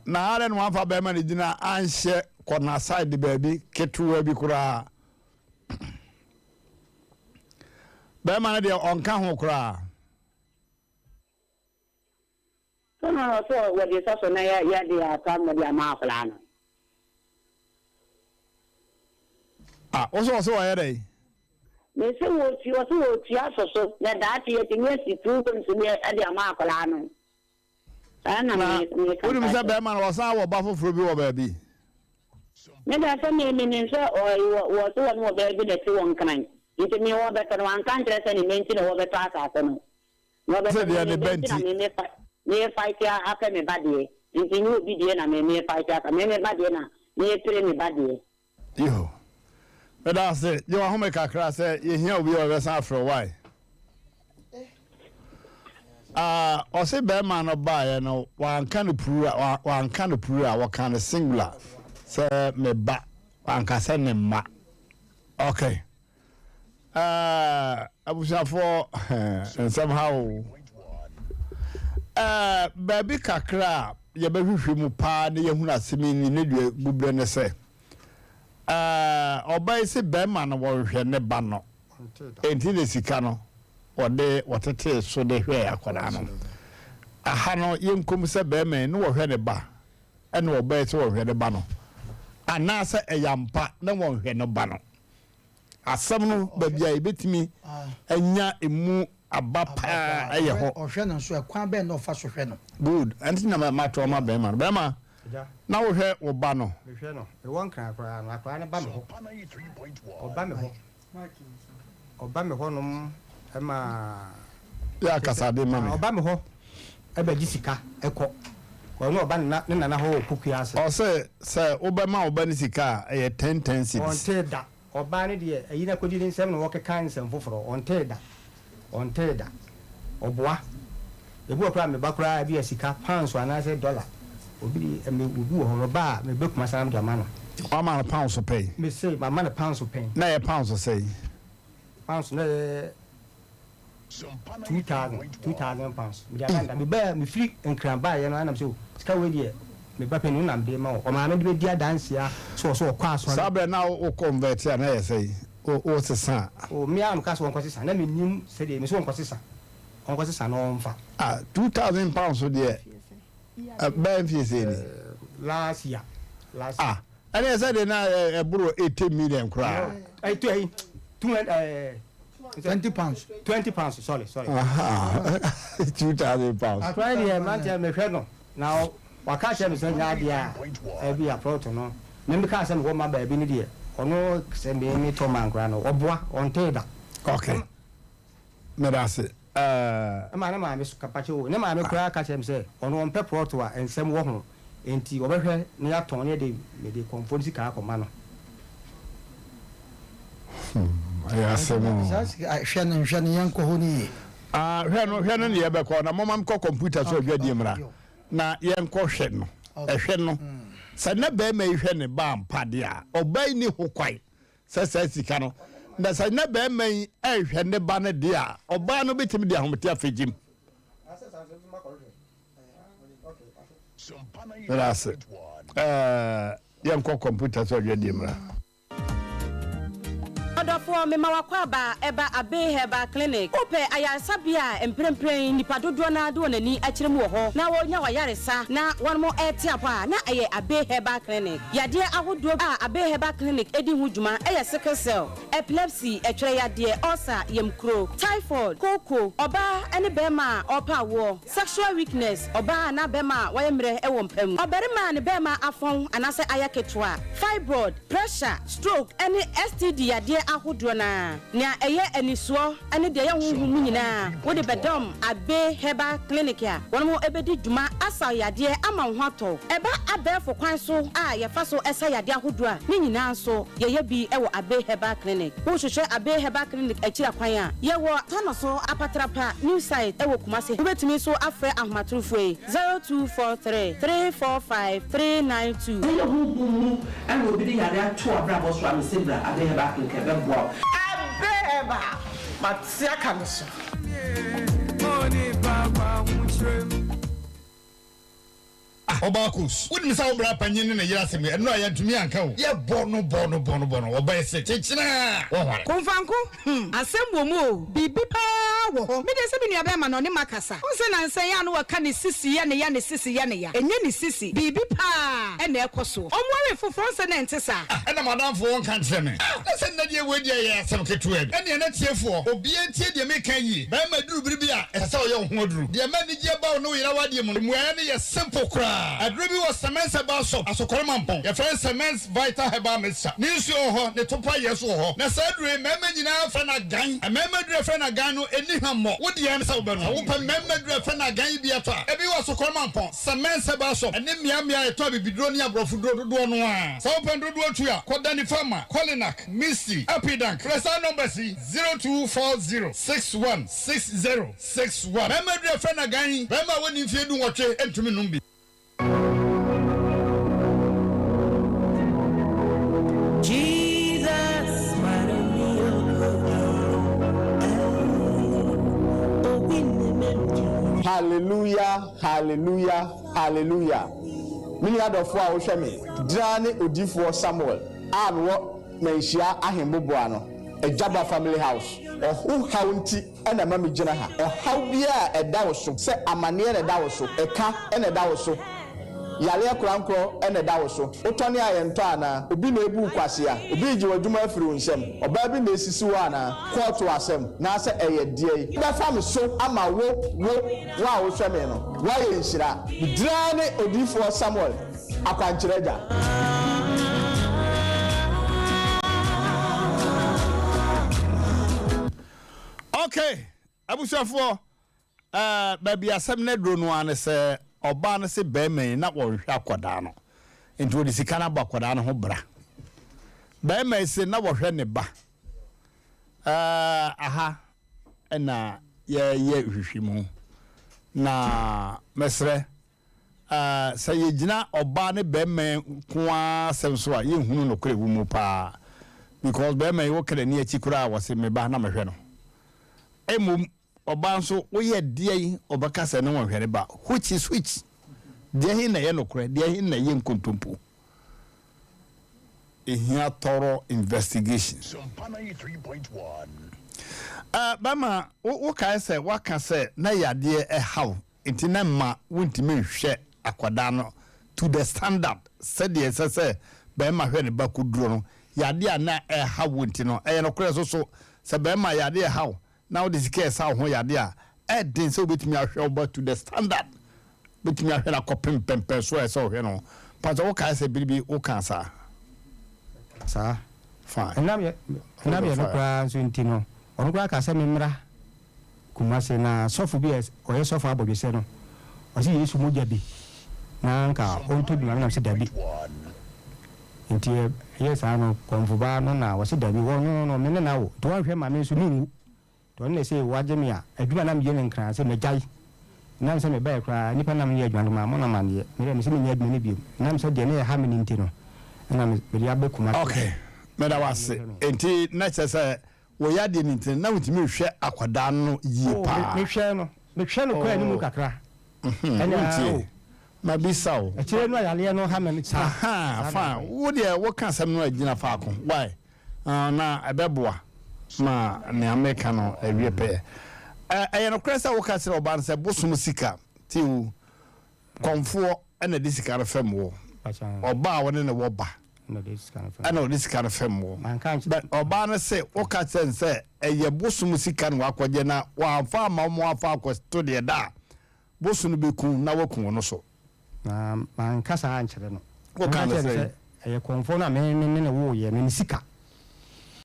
Na ala no wan fa be ma ni dina anhye ko na side baby ketuwa bi kura. Be ma na de onka ho kura. No, so what is also na ya dia tam na dia ma plano. Ah, also wa yere. Me se wo ti aso na that ye tinye si tu ko nsi me dia ma plano. Ana me Uri mi se be ma na wasa wo ba foforo bi wo ba bi. Me da se me ni se wo so wo ba bi de ti won kan. Ite me wo ba kan wan kan tre se ni menti na wo ba ta asa no. Wo ba se dia ni benti. Me fight ya aka me badie nti ni obi die na me fight aka me badie na me pere me badie yo but I say you ho me kakra say ye hia obi o be san afro why o say be man no ba ye no wan kan puru a wo kan singular say me ba wan ka say ne ma okay abusafo and somehow baby kakra ye behwehwe mu pa ne ye hunu asemi ni ne due bubre ne se Oba isi bema no wohwe ne ba no. Enti ne sika no ode wotete so de hwe akwada no. Aha no yenkom se bema no wohwe ne ba. Ene oba isi wohwe ne ba no. Anasa eyampa na wohwe no ba no. Asam no babia ebetimi anya emu abapa eye ho. Ohwe no so ekwan be no fa so hwe no. Good. Anti na ma to ma bema. Bema. Na wohwe wo ba no. Hwe no. E won kran akra no akra ne ba me ho. Oba me ho. Oba me ho no ema ya kasade mami. Oba me ho. E ba gisika ekọ. Ono oba ne nana ho okuku ase. O se obema oba ni sika e 10 cities. On teda. Oba ne de eyi na kodi nsem no wokeka nsem foforo. On teda. Oboa. Ebu okra me bakra bi sika pounds anase dollar. Obi me ubu ho ba me bekuma sanam de amano. How many pounds to pay? Me say my man pounds to pay. Na pounds to say. Pounds na 2,000 pounds. Me da me ba me free enkran ba ye no anam say sika we de me ba penu nam de ma o ma me de dia dance ya so kwa so. Sabe na o convert ya na ye say o sesa. O me am ka so won kwasesa na me nim say de me so won kwasesa. On kwasesa no mfa. 2,000 pounds so de ba mfie say ni. Last year. And I said na bro 80 million kra. 20 pounds. 20 pounds, sorry. 2,000 pounds. I tried the man me hwe no. Now waka che me say nya dia e bi approach no. Me me ka say me wo ma ba bi ni de. Ono se me ni to man kra no. Oboa on teda. Okay. Me da se ma na ma me kapache wo. Ne ma me kra ka che me say ono on pe prot wa ensem wo ho. Enti obehwe ne ya ton ne de me de comfort sika akoma no. Asem. Hwe no yanko ho ni. Hwe no ye be ko na momam ko computer so adwadi mra. Na yenko hwe no. Hwe no. Sa na be ma hwe ne ba mpade a obai ni ho kwai. Sa sika no. Na sa na be ma hwe ne ba ne de a oba no betimi de ahomte afejim. That's it. Yanko computer so adwadi mra. Odofo me mawakwa ba eba abe heba clinic ope ayansabia emprempren nipa dodo na do nani akirem wo ho na wonya wayaresa na wonmo etiapa na aye abe heba clinic yade ahodo abe heba clinic edi hu djuma eye sickle cell epilepsy etwere yade ulcer yemkro typhoid koko oba ene bema opa wo sexual weakness oba na bema wayemre ewo mpam oberima ne bema afon anase ayaketwa fibroid pressure stroke ene STD yade ahodo na eye enisuo ene de ye honhum nyina wo de bedom abe heba clinic ya wonmo ebedi djuma asa yade ama ho ato eba abefo kwan so a ye fa so esa yade ahodo a ni nyina so ye bi ewo abe heba clinic wo hwehwe abe heba clinic akira kwan a ye wo tano so apatrapa new site ewo kumase wobetumi so afre ahomatrofo 0243 345 392 ye hu and we be yade ato abrabo so am sebra abe heba clinic ebebo abeba matsia kanso Money baba mutrem Obakus wouldn't say obra panyin na yira seme eno ayantumi anka wo ye bono oba ese chechina wo hware konfanko asem mu bibi pa wo ho me de se bi nua be ma no ne makasa unse na nsan ya no waka ne sisi ya ne ya ne sisi ya ne ya enye ne sisi bibi pa e na ekoso omware foforo se na ntesa na madam fo won kan treme se na die wedi ye asem ketu e ne na tiefo obi entie de me kan yi ba ma duru biribi a ese wo ye ho duru de ma ni je ba no yira wade mu mu ya ne ye simple kra adrubi was cement about shop asokore mampon your friend cement vital herbal mixture ni nsu ho ne topa yeso ho na sadure mema nyina fa na gan mema dure fa na gan no eni hammo wodi yan sa oba no wo pa mema dure fa na gan bi ato ebi was asokore mampon cement herbal shop eni mia eto bibidro ni abrofo do no a sa open do tu a koda ni farmer Colinac Misty Epidank presa number 0240616061 mema dure fa na gan mema woni mfie du wotwe entumi numbi Jesus Hallelujah. Mini adofo a wo hwe me dra ne odifo Samuel wo menhia ahemboboa no Ejaba family house who haunti ena mami gina ha how bia eda wo so se amane eda wo so eka eda wo so yale akranko eda wo so utoni ayento ana obi na ebu kwase a obi ji wadwuma afiri nsem oba bi na esisi wa na court asem na se eye die be fam so ama wo wa wo hweme no wa ye nhira drane odifo Samuel akwankyerega okay abusuafo baby asem na dro no ane se oba no se bemen na wo hwa akoda no enti odi sika na ba akoda no ho bra bemen se na wo hwe ne ba aha na ye hwehwimu na mesre se ye gina oba ne bemen kwa semso a ye hunu no kure wumu pa because bemen wo kre ne akikura wo se me ba na mehwe no emum obanso woye die obaka se no hwere ba which is which die hin na ye no kure die hin na ye nkontompo ehia toro investigation Sompa 93.1 bama wo kai se waka se na yade haw enti na ma wontimi hwe akwada no to the standard said ye se bema hwe ne ba kuduro no yade na haw wonti no no kure so se bema yade haw now this case how ho yade a den so betimi ahwe oba to the standard betimi ahwe na kopem pempe so so hwe no pazo wo kai se bibi wo kan sa fine enam ye no kwa so ntino onu kwa ka se memra kumase na sofu bi oye sofu abodwese no o si Yesu moja bi na nka onto bi na se dabi nti yes ano konfuba no na wo se dabi wo no me na wo to hwe ma me so nunu to ne se wajemi a aduma na me nkran se megai nam se me ba kra nipa nam ye adwanu ma mo na ma ne me se me nya adwanu bi nam se de ne ha me ntino na me ya be kuma okay me da wase enti na chese wo ya de ntino na wutimi hwe akwada no yie pa me hwe no kwa ni mu kakra enti ma bisawo e kire no ayale no ha me cha fa wo de wo kan sam no agina fa ko why na ebeboa ma ne America no ewie pe no kresa wo ka sire oban se bosum sika ti wo konfo na de sika na fam wo oba wo ne wo ba na de sika na fam wo oba na se wo ka se eye bosum sika no akwaje na wa fa ma mo afa akwa studio da bosum be kun na wakun no so man kasa ankyere no wo ka se eye konfo na me wo ye me sika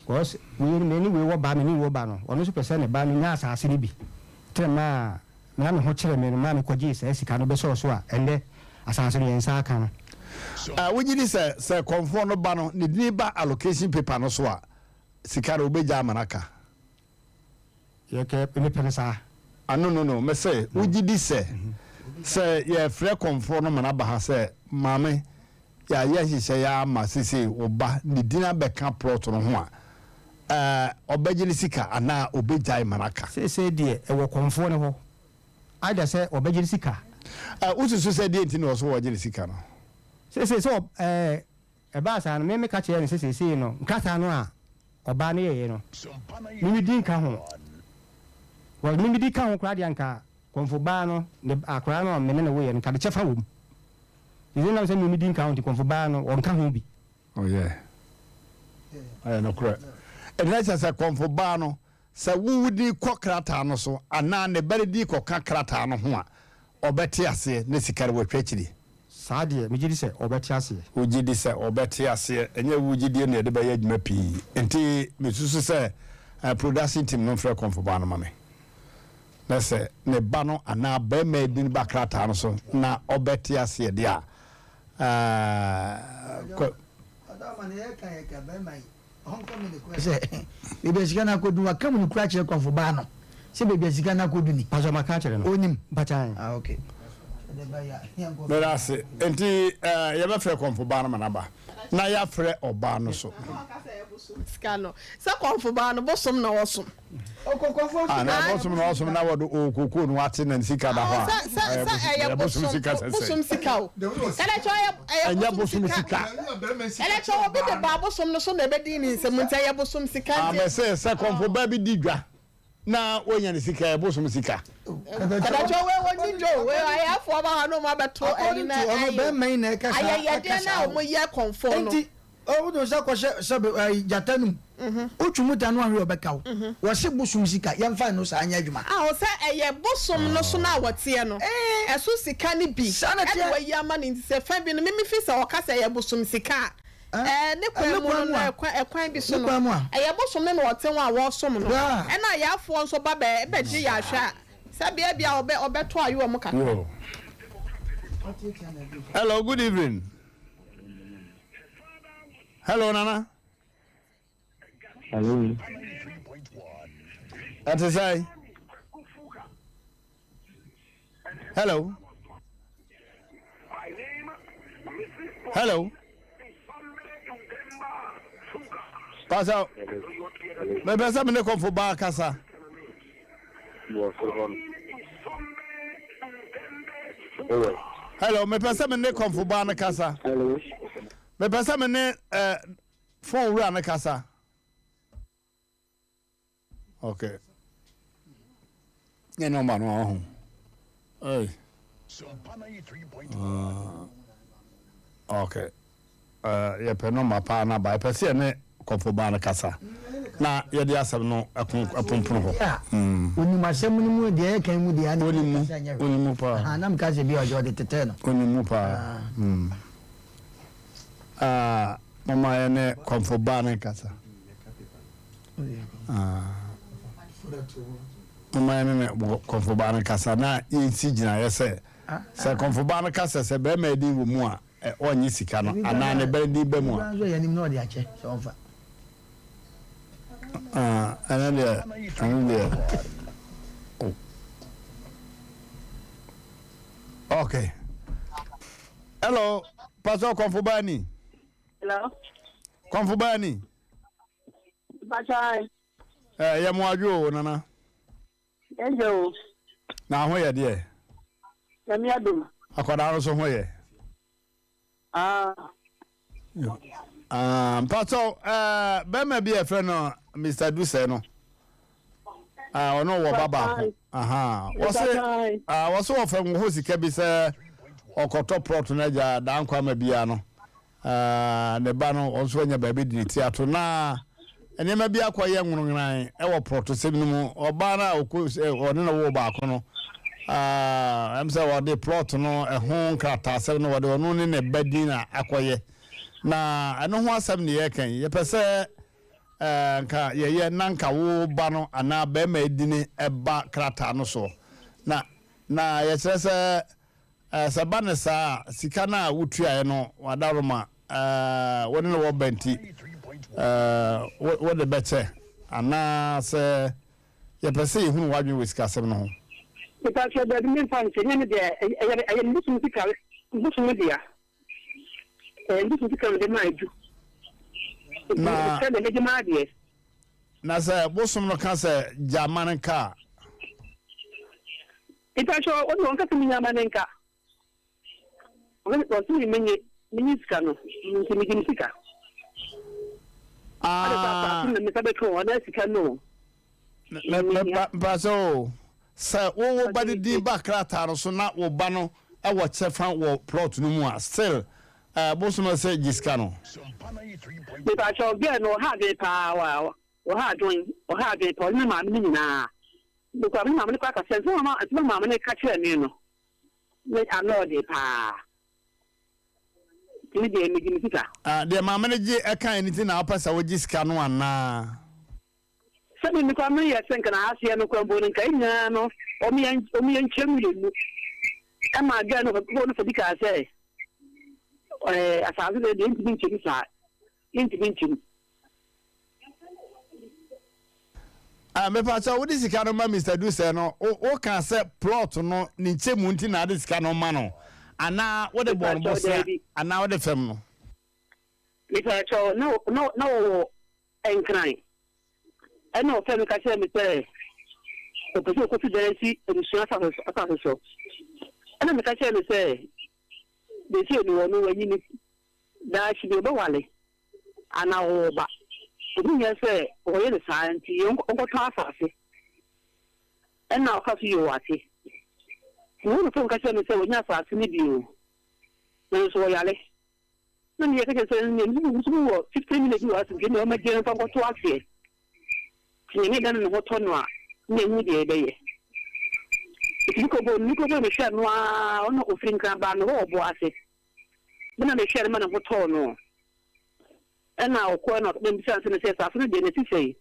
because we many we wo ba me ni wo ba no ono so pese ne ba no nya asase ni bi tema na me ho kire me no ma me kwaji se sika no be so so a ende asase no yensa aka no we gidi se konfo no ba no ne dini ba allocation paper no so a sika ro be ja manaka ye ke me pensa no me say we gidi se ye frɛ konfo no mana ba ha se mame ya hihye ya ma sisi oba ne dina be ka plot no ho a obagili sika ana obejai manaka se de e wo konfo ne ho ada se obagili sika ususu se de enti no so obagili sika no se e ba sa no me ka che ne se no nkata no a oba ne ye no mi din ka ho wa mi din ka ho kra dia nka konfo ba no ne akra no me ne wo ye nka de chefa wo ize na se mi din ka ho ti konfo ba no on ka ho bi oh yeah no correct enracha se konfo ba no se wudi kwokrata no so ana ne bari di kwokrata no ho a obeti ase ne sikare wotwachiri saade me gidi se obeti ase ugidi se obeti ase enye wugidi ne de ba yadwuma pi enti mesusu se production team no fra konfo ba no mame na se ne ba no ana ba ma din ba krata no so na obeti ase de a adama ne ka ba mai honko me ko se bebe sika na kodu akamu ni kura kire konfo ba no se bebe sika na kodu ni paso maka kire no onim bachan okay Merase enti ya be fre konfo ba no manaba na ya fre oba no so skano sa konfo ba no bosom na wosom okokofo na bosom na wosom na wodo okoko no ate na sika da ho sa bosom sika bosom sika o ele cho ya bosom sika ele cho obi de ba bosom no so na be di ni nsem ntia ya bosom sika me se konfo ba bi di dwa na wonya ne sika ya bosom sika kada cho we woni jo we aya fo ba ha no ma beto eni na ono be man na ka aya ya de na o mo ye konfo no enti o do sa ko se jatanum otwumu tanu ahwe obeka wo se bosom sika yemfa no sa anya adwuma o se eye bosom no so na wote no eso sika ni bi e we ya ma ni se fa bi no me fi se o ka se eye bosom sika ne kwa mu no ekwan bi so no eye bosom ne no wote wa wo som no e na ya afo nso ba be ji ya hwa sabia bia obeto ayo o muka Hello, good evening. Hello, Nana. Hello. What is I? Hello. Hello. Pass out. Maybe somebody come for bar casa. Hello, me pesa me ne come for bar na casa. Hello. Me pesa me ne phone run na casa. Okay. You know man no. Hey. Okay. Ya pe no mapa na ba pesa ne come for bar na casa. Na ye dia asem no apompon ho. Oni masem ni mu de kan mu de ana. Oni mu pa. Ha na mka se bi ojo de tete no. Oni mu pa. Mama ye ne komfo ba na kasa. Mama ye ne komfo ba na kasa na yinsi gina ye se komfo ba na kasa se be ma di wo mu a onyi sika no ana ne be di be mu a. Nzo ye nim no de ache so onfa. Another. Oh. Okay. Hello, Pastor Konfubani. Hello. Konfubani. Bachai. Ya mwajo nana. Enjo. Na ho ye de. Ya mi adum. Akwada no so ho ye. Pastor, Bema be a friend no Mr. Duse no. Ono wo baba. Aha. Was so from ho sika bi se okoto prot na ja dan kwa ma bia no. Ne ba no onso anya ba bi di tiato na ene ma bia kwa ye nwunran e wo prot se mu oba na one na wo ba ko no. Am say wo de plot no e ho krata se no wo de ono ne ba di na akoye. Na ano ho asem ne ye kan ye pese nka ye nanka wo ba no ana ba ma edini eba krata no so na ye kire se sabanesa sika na wutua ye no wadaroma woni no wo benti wo de beche ana se ye pese ye hunu wadwe we sika asem no ho Ita che da mi fan che ne de ay musu sika musu media musu sika de maiju na say bosom no kan say jamane ka ita cho won ka tumi jamane ka won ko tumi menyi sika no tumi sika me sabe ko wona sika no ba so say wo ba di ba krata no so na wo ba no e wo chefan wo plot no mu a still bosom say jiska no ita cho ge no ha de pa wa o ha join o ha de pa ni ma mi na do ko mi ma ni ka ka sense ma ni ka chere ni no me ano de pa ti de mi gimi sika de ma ni je e kan ni ti na opasa wo jiska no ana sabi ni ko mi ya senka na asia no ko bo ni kai nya no o mi en chemu le mu e ma ga no ko no so dika se asazi de inti binchi sa inti binchi me pacha wo di sika no ma Mr. Duse no o kan say plot no ni chemu nti na di sika no ma no ana wo de bon bo se ana wo de fem no me pacha no enkran eno fem ka se me pe o pe ko ti dere si erusun asa so ena me ka se me se de si ni wonu wanyi ni da shi be wale ana wo ba obinya se o ye de santi o ko ta afase ena o ka fi yo ate wo no fem ka se me se wonya afase ni bi o na so yale na mi ye ka se ni mu wo 15 minutes wa se ni o ma je nfa ko to ase ni dan no to no a ni hu de be ye niko bo me share no a ono ofrin kan ba no wo bo ase bina me share ma na ko to no ena okwo na dem bisa se se sa funu de ne sisei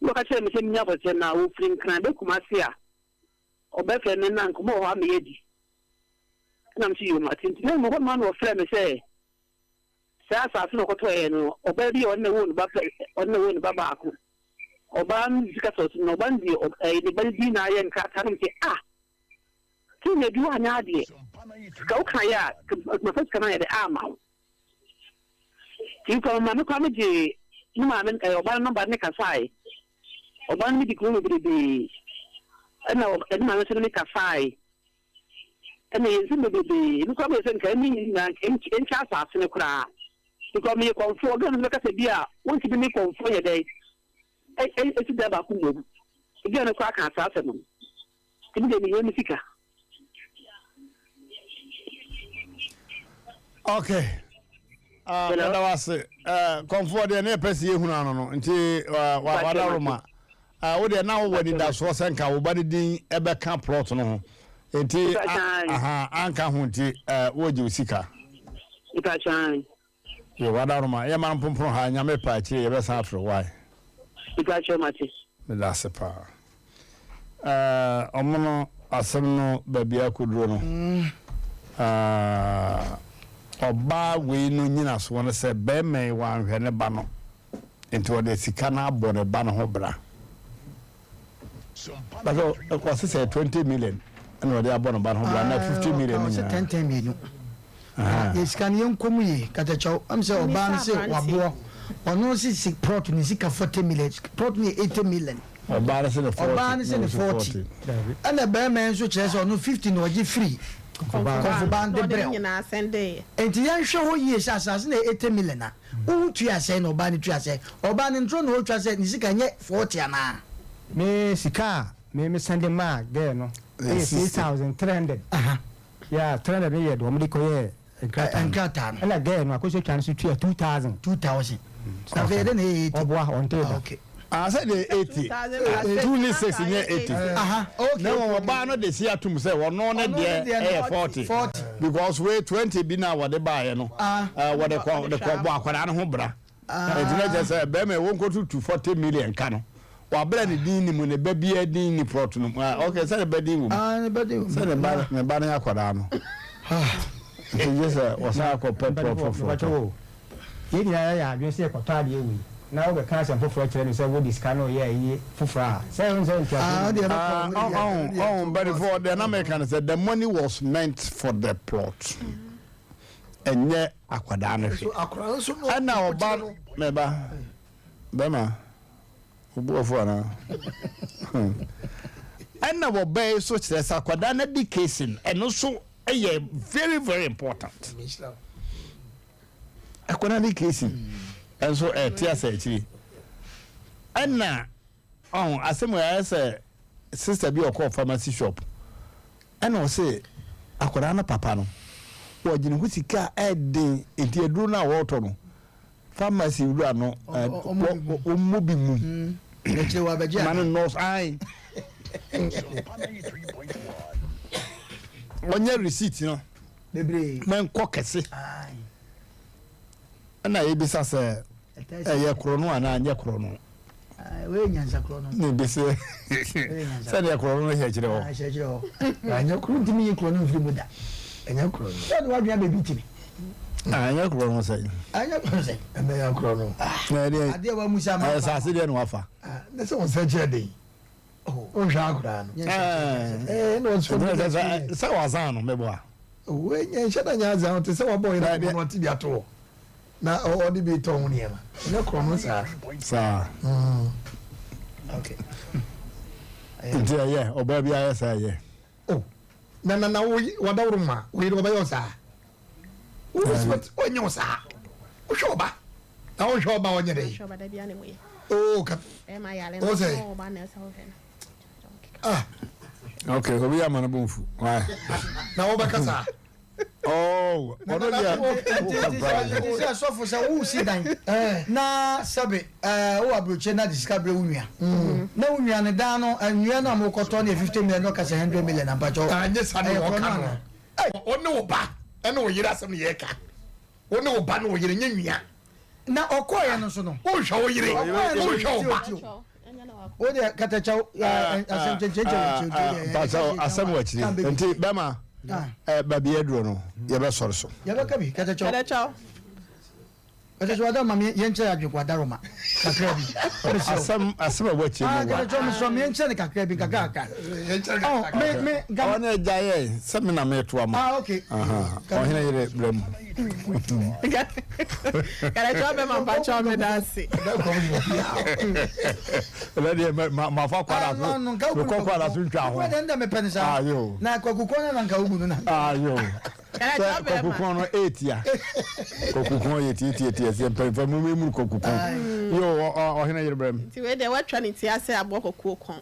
lo ka chere me se nya bo che na ofrin kan be kuma se a obefe me na nko mo ho am yedi na msi yo ma tin no mo ma no frɛ me se sa funu ko to e no oba bi on ne wo no ba ba ko oban zika so no ban di de ban di na yen ka tarum ke tin ne du anya de ka o kan ya ma fa kana ya de ama tin ko ma me kwa me je ni ma me oban no ba ne ka sai oban mi di ko me bi ana ma me so ne ka sai ana yin sin be ni ko me sen ka ni na en cha sa ne kura ko me ko fo ga no ka se bia won ti bi me ko fo ye dai esi da ba ku mo igi na kwa ka asa no ti de mi yemi sika okay da was comfort de na pese ye hunu ano no nti wa da roma wo de na wo wani da so senka wo ba de din ebe ka plot no ho nti anka ho nti wo je sika ita chan ye wa da roma ye man pompro ha nya me pa chi ye be san afro why Ikacho mate. That's a power. Omono asem no babia kudro no. Oba we no nyina so no se be me wan hwe ne ba no. Into the sika na abo ne ba no ho bra. But it was say 20 million and what they abo no ba no ho bra na 50 million ni. 10 million. Yes kan yen komu ye katacho am say oba no se wabo. Ono si plot ni sika 40 million plot ni 80 million oba se the 40 and the bear man so chese ono 50 no gi free kofu bande bre na sende enti yan hwe ho ye asase na 80 million na u tu ase na oba ni tu ase oba ni ntro no tu ase ni sika nye 40 ana me sika me sende ma there no 6300 yeah 300 me ye do mo di ko ye enkata na there no akoso twan so 2000 na vede ne oboa on table okay I said 80 296 near 80 okay no oba no de sia tum say wono ne de 40 because we 20 bi na wode buy no what the bo akwara no ho bra e dina je say be me won ko to 40 million ka no wa bra ne din ni mu ne ba bia din ni prot no okay say be din wo ne ba din say ne ba na akwara no yes was akọ pepper ye ni ya adwen se kwata de ewi na wo be kan se foforo kire ni se wo diska no ye yi foforo say on say but for the American said the money was meant for the plot enye akwada no hwe ana oba meba bema obu ofo na ana oba so kire sa akwada na di casing eno so very very important akwada casing and so tia say chi ana asem ya say sister bi okọ pharmacy shop ana o say akwada na papa no wo gine hu sika edin enti eduru na wo to no pharmacy ru ano o bi mu eche wa beja man knows I onye receipt no bebre men kokese ana ebisa se eye krono ana anye krono we nyanza krono ne bese se de krono no he kire ho anye krono timi krono mfiri muda enya krono se do wadua bebi timi anya kuro no say ene ya kuro no ade wa musa ma sa se de no afa ne se won se je de o hwa kuro no no so se wa zan no mebo a we nya shada nya zan te se wa boy na no ti bia to na o di bi to hu ne ma ne kuro no sa okay nti ye oba bia ya sa ye na wo da wuruma wo yi oba yo sa wo respect onyo sa wo shoba na wo shoba onye de shoba da bia ne mo ye ka ma yale o se oba na sa ho okay obi ya mana bonfu why na wo ba kasa ono dia this so for say who sit down na sabe o abroche na discover unua na unua ne dan no anua na mo koto na 50 million no ka 100 million na bacho anye sane wo ka no ono wo ba ene wo yira asem ye ka ono wo ba no wo yire nyanua na okoye no so no wo hwa wo yire wo hwa wo ba o de katacha asem chenche tacha asem wachiri nti bema baby edro no ye be soro so ye be kabi katacha wada mami yenche adwekwa daroma kakra bi asem wachiri no katacha mi so mi yenche ne kakra bi kakaka me ona jaye semina me to ama okay ohina yire blem katacha be man pa cho me dance lady ma fa kwara so ko kwara so ntwa ho wada nda me penisa na kokukona na nka ugu na kokukon no 8 ya kokukon yeti sempa mu mu kokukon yo ohina yire blem ti we de watwa ni ti ase abo kokukon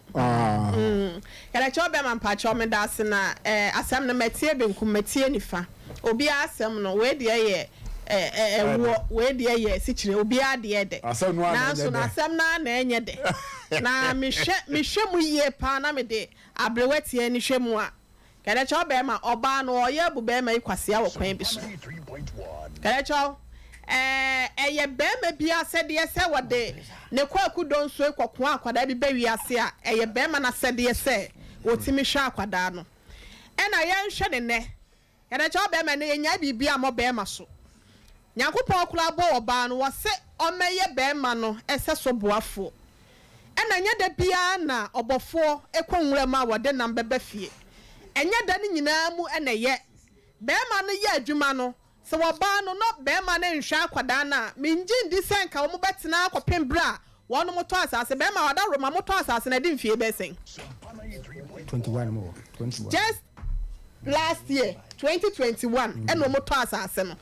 katacha be man pa cho me dance na asem na metie benkum metie nifa obi asem no we de ye we de ye sichire obi ade de na so na asem na enye de na me hwe mu ye pa na me de abrewetie ni hwe mu a kadacho be ma oba no oye bu be ma ikwase a wo kwan bi so kadacho eye be ma bia sede se wode ne kwaku don so ekoko akwada bi be wiase a eye be ma na sede se wotimi hwe akwada no na ye nhwe ne ne kadacho be ma ne nya bibia mo be ma so nyankopon kula bo oba no wo se omeye be ma no ese so boafo na nya da bia na obofo ekonwura ma wode nam bebe fie enya da ni nyina mu na ye be ma no ye adwuma no se wo ba no no be ma na nhwa akwada na minjin di senka wo mo betena akopem bra wono mo to asase be ma wada roma mo to asase na di mfie be sen 21 more 21 just last year 2021 and mo to asase no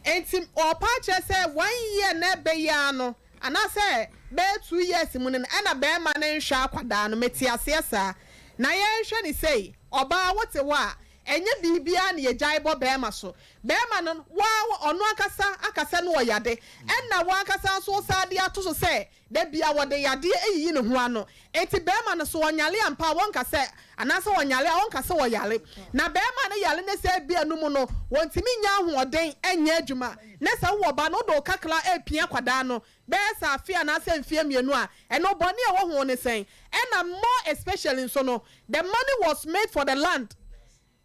enti opa che se 1 year na be ya no ana se be 2 years mu ne na be ma na nhwa akwada no metiase sa na ye nhwe ni sei oba wote wa enye bibia na ye jaibo be ma so be ma no wa ono akasa no oyade enna wa akasa so sade ato so se da bia wode yade eyi ne ho ano enti be ma no so onyale ampa wonka se anase onyale wonka se woyale na be ma no yale ne se bia no mu no wontimi nya ahoden enya adwuma ne se wo ba no do kakla epia kwada no be sa afia na se mfie mienu a eno bone e wo ho ne sen ena more especially so no the money was made for the land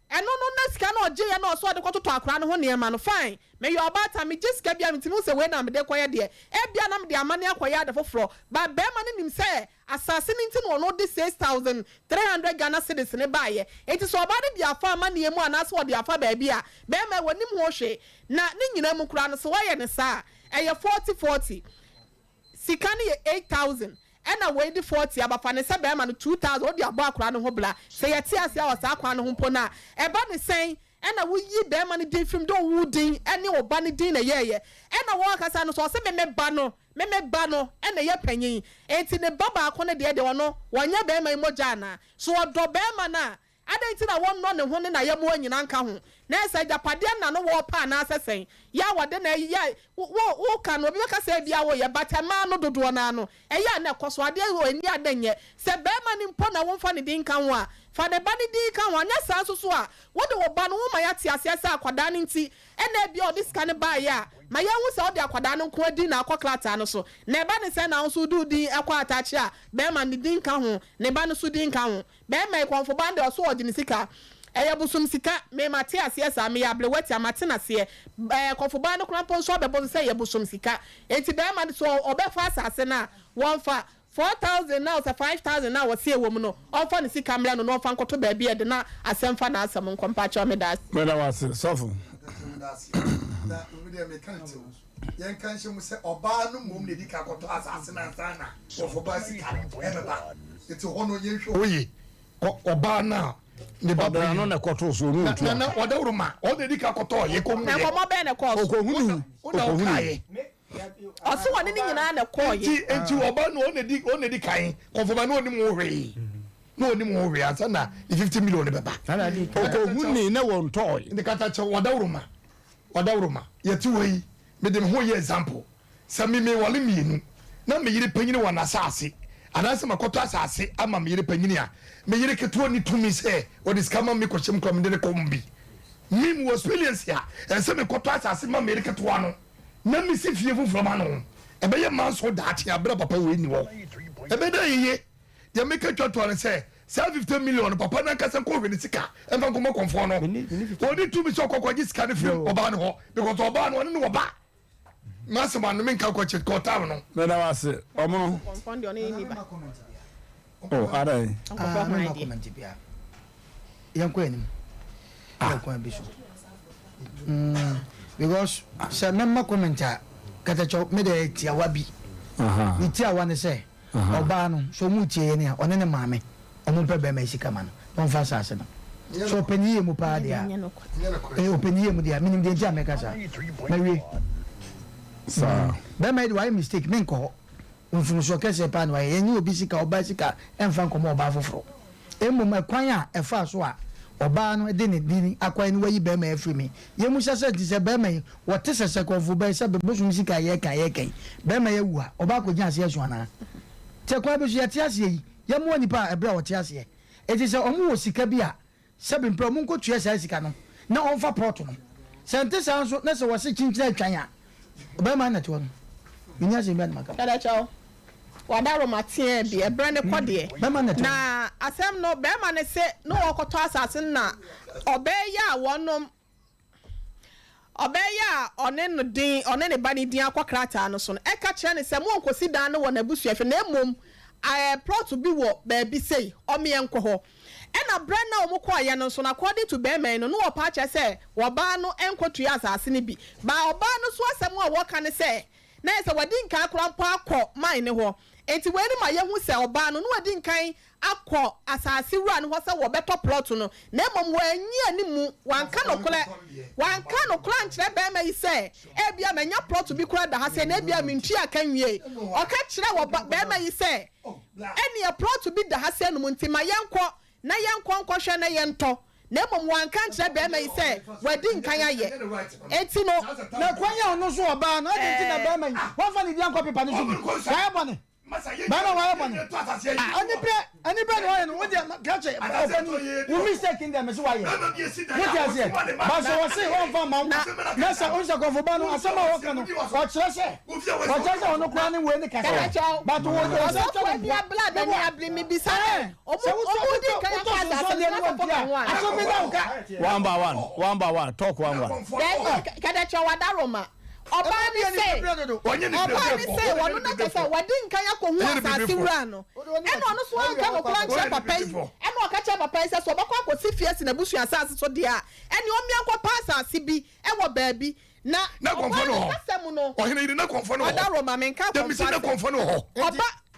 eno no na sika na oje ye na so de kwototo akra no ho ne ma no fine me yo bata me jiska bia mtimu se we na me de koye de e bia na me de amane akoye ade foforo ba be ma ne nim se asase ni nti no de 6300 Ghana cedis ne baaye enti so oba de bia fa amane mu ana so de afa ba bia be ma wanim ho hwe na ne nyina mu kura no so waye ne sa eye 40 sika ne ye 8000 ena we di 40 abafa ne se be ma no 2000 odi abo akora no ho bla se ye ti ase awasa akwa no ho mpo na e ba ne sen ena wo yi be ma ne di film do wudin ene oba ne din na ye ena wo akasa no so se me ba no ena ye panyin enti ne baba akọ ne de wono wonya be ma imoja na so odo be ma na adanti na won no ne ho ne na ye mo anyina nka ho na esa japade na no wo pa na asesen ya wode na ya wo ka no bi ka se bia wo ye batama no dodo na no eya na ekoso ade wo ani adanye se be ma ni mpo na wo fa ne din kan ho a fa ne ba ne din kan ho anya sa so a wode wo ba no wo ma ya ti asese akwada ne nti ena bia odi ska ne ba ya ma ya wu se odi akwada no ko din na akoklata no so na ba ne se na so du din akwa atachi a be ma ne din kan ho ne ba no so din kan ho be ma ikonfo bande so odi ne sika eya busum sika me mate ase sa me able wati amate na se kofoba no krampo so obebo se ye busum sika enti be ma so obefa asase na won fa 4,000 now to 5,000 now was here woman no on fa si camera no no fa nkoto ba bia de na asem fa na asem nkompa cha me da me da was sofo da we dey mechanical yen kan hye mu se oba no mom ne di ka koto asase na sana kofoba sika ebeba eti hono ye hwe oye oba na ne baba no na koto so no ntu na odawruma o de di ka koto ye ko mu na komo be na ko ko hunu o kai oso woni ni nyina na ko ye enti oba no o ne di kan kofoba no oni mu hwe no oni mu hwe asa na 50 million beba ko hunu na won toy de kata che odawruma yeti wei me dem ho ye example sami me wale mienu na me yire panyini wa na asase anase makoto asase ama me yire panyini a me yire keto ni tumi se o diskama me ko chem kom de ne kombi mim was experience ya ense me koto asase ma me yire keto ano na me si fie fu from ano e be ye man so daati abra papa we ni wo e be da ye ya me keto to an se 50 million papa na kasa ko hwe ni sika enfa ko mo konfo no oni tumi so kokwaji sika ne fie oba ne ho because oba no ne oba Masama no menka ko che ko tam no me da was omo konfondi oni ni ba oh ara no comment bia yanko enim yanko ambition because se memma comment kata cho me de tia wabi ni tia wane se oba no so mu tie ne one ne maame omo pe be ma sika ma no don fa sa se no so peniye mu pa dia openiye mu dia minim de ntia me kasa na wi sa be made why mistake men ko unfun so kese pa no ye ni obi sika oba sika emfa nkomo oba foforo emu ma kwan a efa so a oba no de ne dini akwan ni wayi be ma afri mi ye mu sese ti se be ma yi wote sese ko fu be se be bosu sika ye kan be ma ye wu a oba ko gyan ase asu ana te kwa be so ye ti ase yi ye mu oni pa ebra wote ase e ti se omu wo sika bi a se be mpro mu nko tue se sika no na onfa pot no sente san so na se wo se chinchira atwan a oba ma na to no minya se mbian maka kada chao wadaro matie bi ebra ne kode na asem no be ma ne se no wokoto asase na obeya wonom obeya one no din one ne bani din akwokrata no so no e ka kire ne se mo nkosi dan no wo na busu efe na emom plot bi wo ba bi sei o me enko ho ena bra na omo kwa ye no so na according to be man no wo pa che se wo ba no enkotu asase ne bi ba oba no so asem a wo ka ne se na se wadi nkan akora mpo akọ man ne ho enti we ni ma ye hu se oba no wadi nkan akọ asase wura ne ho se wo beto plot no na mom wanyi animu wanka no kula nkyere be ma yi se e bia manya plot bi kura da ha se na bia mentwi aka nwie o ka kyere wo be ma yi se eni a plot bi da ha se no nti ma yenko na yenko hwe na yento na mom wanka nkyere be ma yi se wadi nkan aye enti no na kwanya ono so oba no adi nti na be ma yi won fa ni dia nko pepa no so ya bone bana wa bone ani pe no ye no wo dia gache wo mistake in them so wa ye wo dia se ba so wo se won fa ma na sa on sa ko fo ba no asama wo kan no o kire se ono kwa ni we ni kasa ba to wo so to dia blood ani abli mi bisa o di kan ya fa sa aso mi da uka one by one talk one kada cha wadaroma oba ni se wono na kasa wadi nkan yakohu asase wura no eno no so anka no kran che papa yi eno aka che papa yi se so bakwa akosi fiesi na busu asase so dia eni omi akwa pa asase bi e wo baabi na konfo no ho ohene iri na konfo no ho adaro ma menka konfo dem si na konfo no ho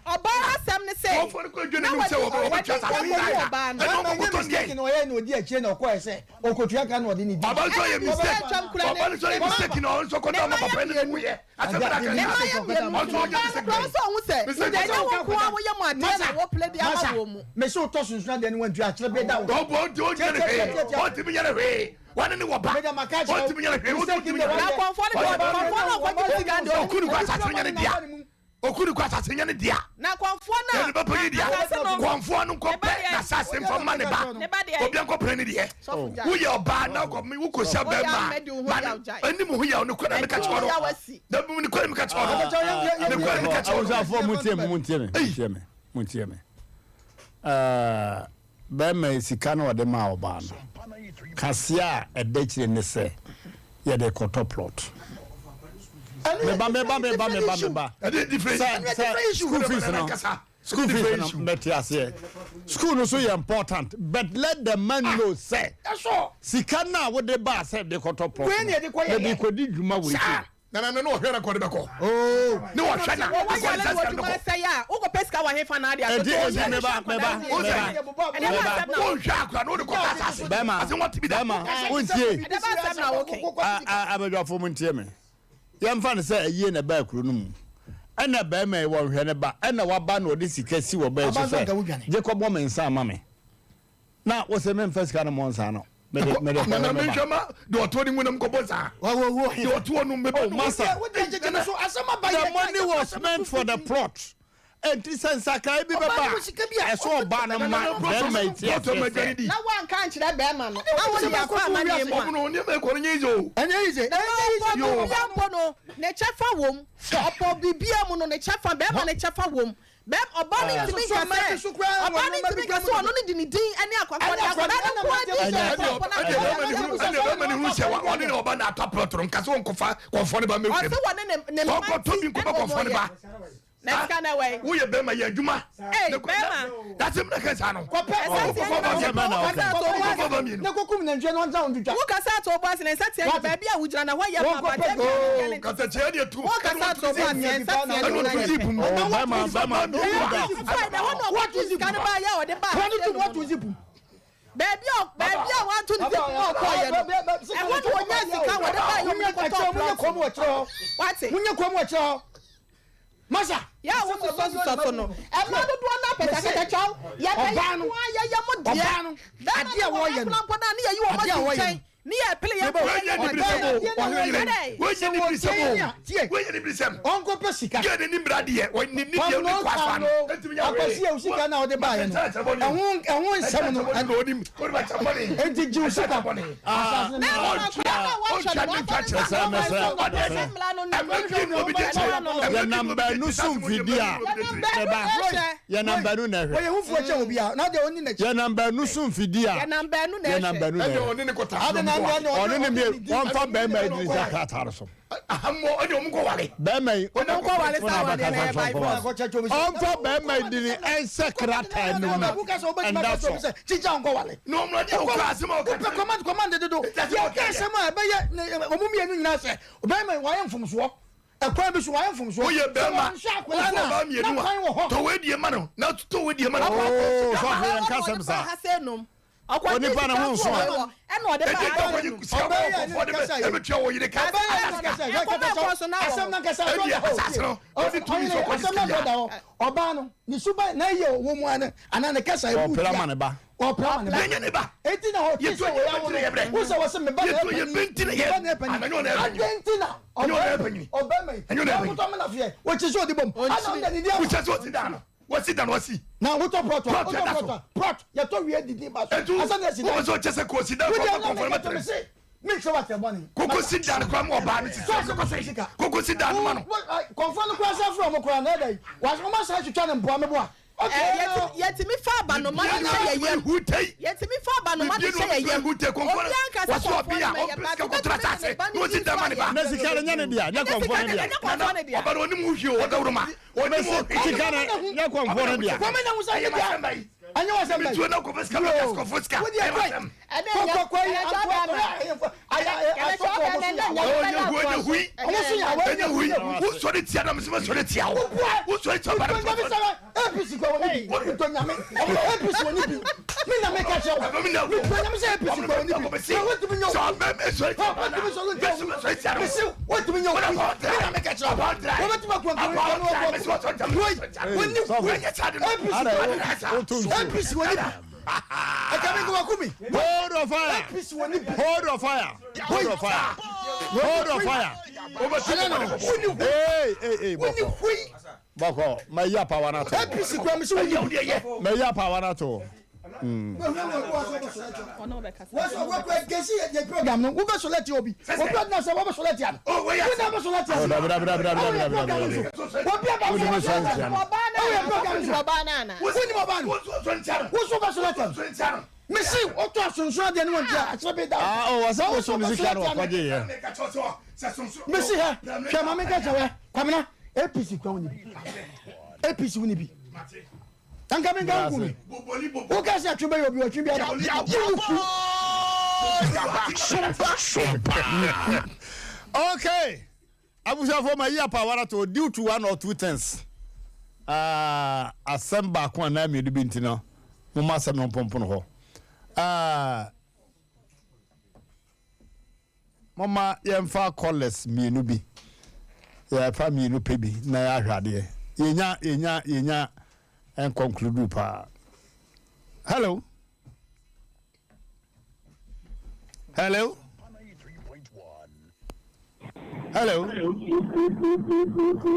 oba asem ne se konfo ko dwene mu se oba twa sa ni ya eno ko to ndie no ye no di akire na okwa ese okotua ka na odi ni di baba so ye mistake baba so ye mistake no so ko na papa ni mu ye asabra ka ni so hu se de ya wo ko wo ye mo ade na wo play dia ma wo mu me so to sunsun de ni wan tu akire be da wo do jere he o ti mi jere he wana ni wo ba o ti mi jere he o ti mi jere na konfo no ko ji gande o kunu kwa sa nyane dia okuru kwa sase nyane dia na konfo na ele ba pagi dia konfo no ko pe na sase mfa ma ne ba obi anko pre ne dia wo ye oba na ko mi wo ko sha ba ma ani mu hu ya no ko na me ka choro da mu ni ko me ka choro ne ko me ka choro za fo muntie me ba ma sika no de ma oba no kasia edechire ne se ye de koto plot meba school fees no better as school no so important but let the man know say sika na wo de ba say de koto plot we ko di djuma we na no hwera ko de beko ne wo hwa na wo djuma say ya wo ko peska wa hefa na dia to meba wo hwa akra no de ko asase bema ase what be that wontie abadwafo mu ntie me yamfa ne say aye na ba kuro no mu ana ba ma wo hwe ne ba ana waba na odi sika si wo ba so say Jacob wo mensa ama me na wo se men first kana mo nsa no na menjama do to ni munam ko bonsa wo do to no mbeba master the money was meant for the plot and this sakrai bi baba eso ba na ma ben ma tie na wan kan kire be ma no na wo ya kwa ma ne mu no ne me ko nyizo enyize yo yampo no ne chefa wom opo bibia mu no ne chefa be ma ne chefa wom bem obani timi kase obani timi kase ono ni dinidin ani akwakwa ni akwada no kwa di ni se wa oni no obana atapotro nkase won kofa konfo ne ba me kwem o se ne ko to bi ko konfo ne ba let's go away wo ye bema ye adwuma bema that's him na kasa no ko ne kokum na ntwe no nza ondutwa wo kasa to boss ne nsa tie ba bia wo gyina na hɔ yɛ papa tɛ kasa tie de tu wo kasa to boss ne nsa tie no na zipu bema what is it kana ba ya o de ba what is it baby wa to ni ko ko ye no e wo no nya sika wo de ba yo mi ko to ko mo chro what munye ko mo chro Masa ya wo so no e ma do na pesa ke chaw ya ya mo dia ade a wo ye no na ni ya yi wo ma chen ni ya pele ya wo ye ni brisem onko pe sika ye ni brade ye wo ni ye ni kwaswa no entimi ya we akosi e sika na wo de ba ye no ehun nsem no anodim ko ba chaponi enti ji sika ya number no sum vidia ya number no na we hu fu che obi a na de oni na ya number no sum vidia ya number no na oni ni kota oni ni me won fa be ma idris akata so ahmo oni o mko wale be ma oni ko wale sa wale na by force on fa be ma idris en secretary no and that's all chicha onko wale no mra dia o class ma o command de do ya ka sema be ye omumi enu nyina se be ma wa ye mfumso ekwan bi so wa ye mfumso o ye be ma ba mi enu wa to we die ma no na to we die ma no so fa en kasem sa oni pa na hu so e no de ba e be twa wo yire ka asem na kasa oba no ni suba na ye wo mu ana ne kasa e bu opera man ba benya ne ba enti na ho tise wo ya wo so wo se me ba ye benti na ye anyo na enti na oba me ko to me na fie wo chi so di bom ana de dia wo chi so ti dano wasi dan wasi na wo to prot ya to wie didi ba so asa na si wo so chese ko si dan ko conformate make sure what you money koko si dan ko mo ba ni si koko si dan ma no confirm ko asa from ko na dai was mo sa twitwa ne mpoa me boa yetimi fa ba no ma ni ye yetimi fa ba no ma ni ye obi anka sa so bia o priska contract ase no si dan ma ni ba na sikare nya ne dia nya konfo ne dia oba oni mu hwi o da wuruma oni mu sikare nya konfo ne dia ko me na musa ye dia anya wa semba tu na ko fiska na ko fiska ko Hold of fire. Hold of fire. Hold of fire. Hold of fire. Hey, Boko, my yapa wanato. My yapa wanato. Program no we so let you obi obi na say we so let you oh we na so let you we so let you Messi, what to wa sonso de no ntia asebe da wa sa so ni sika no kwaje ye mesi ha hwa ma me ka chawe kwamena APC kwa woni APC woni bi tanka me ga ngumi o ka se atwe be obi o twe bi ada okay abuja for my year power to due to 1 or 2 things Asem baako ana me dubi ntino mo ma asem no pompo no ho mama yemfa collars mienu bi ya fa mienu pebi na ya hwade yenya en conclude pa hello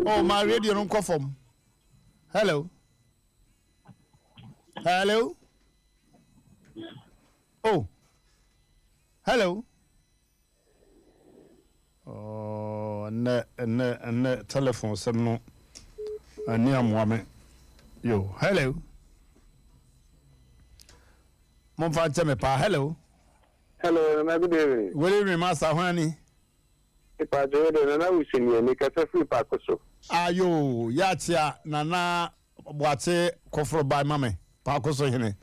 oh my radio no confirm hello oh hello oh ne telephone sem no ani amwame yo hello mon fa cheme pa hello na good evening good evening master Hani ipa jode na wisini ni ka free pa koso ayo ya tia nana boate kofro by mame pa koso hene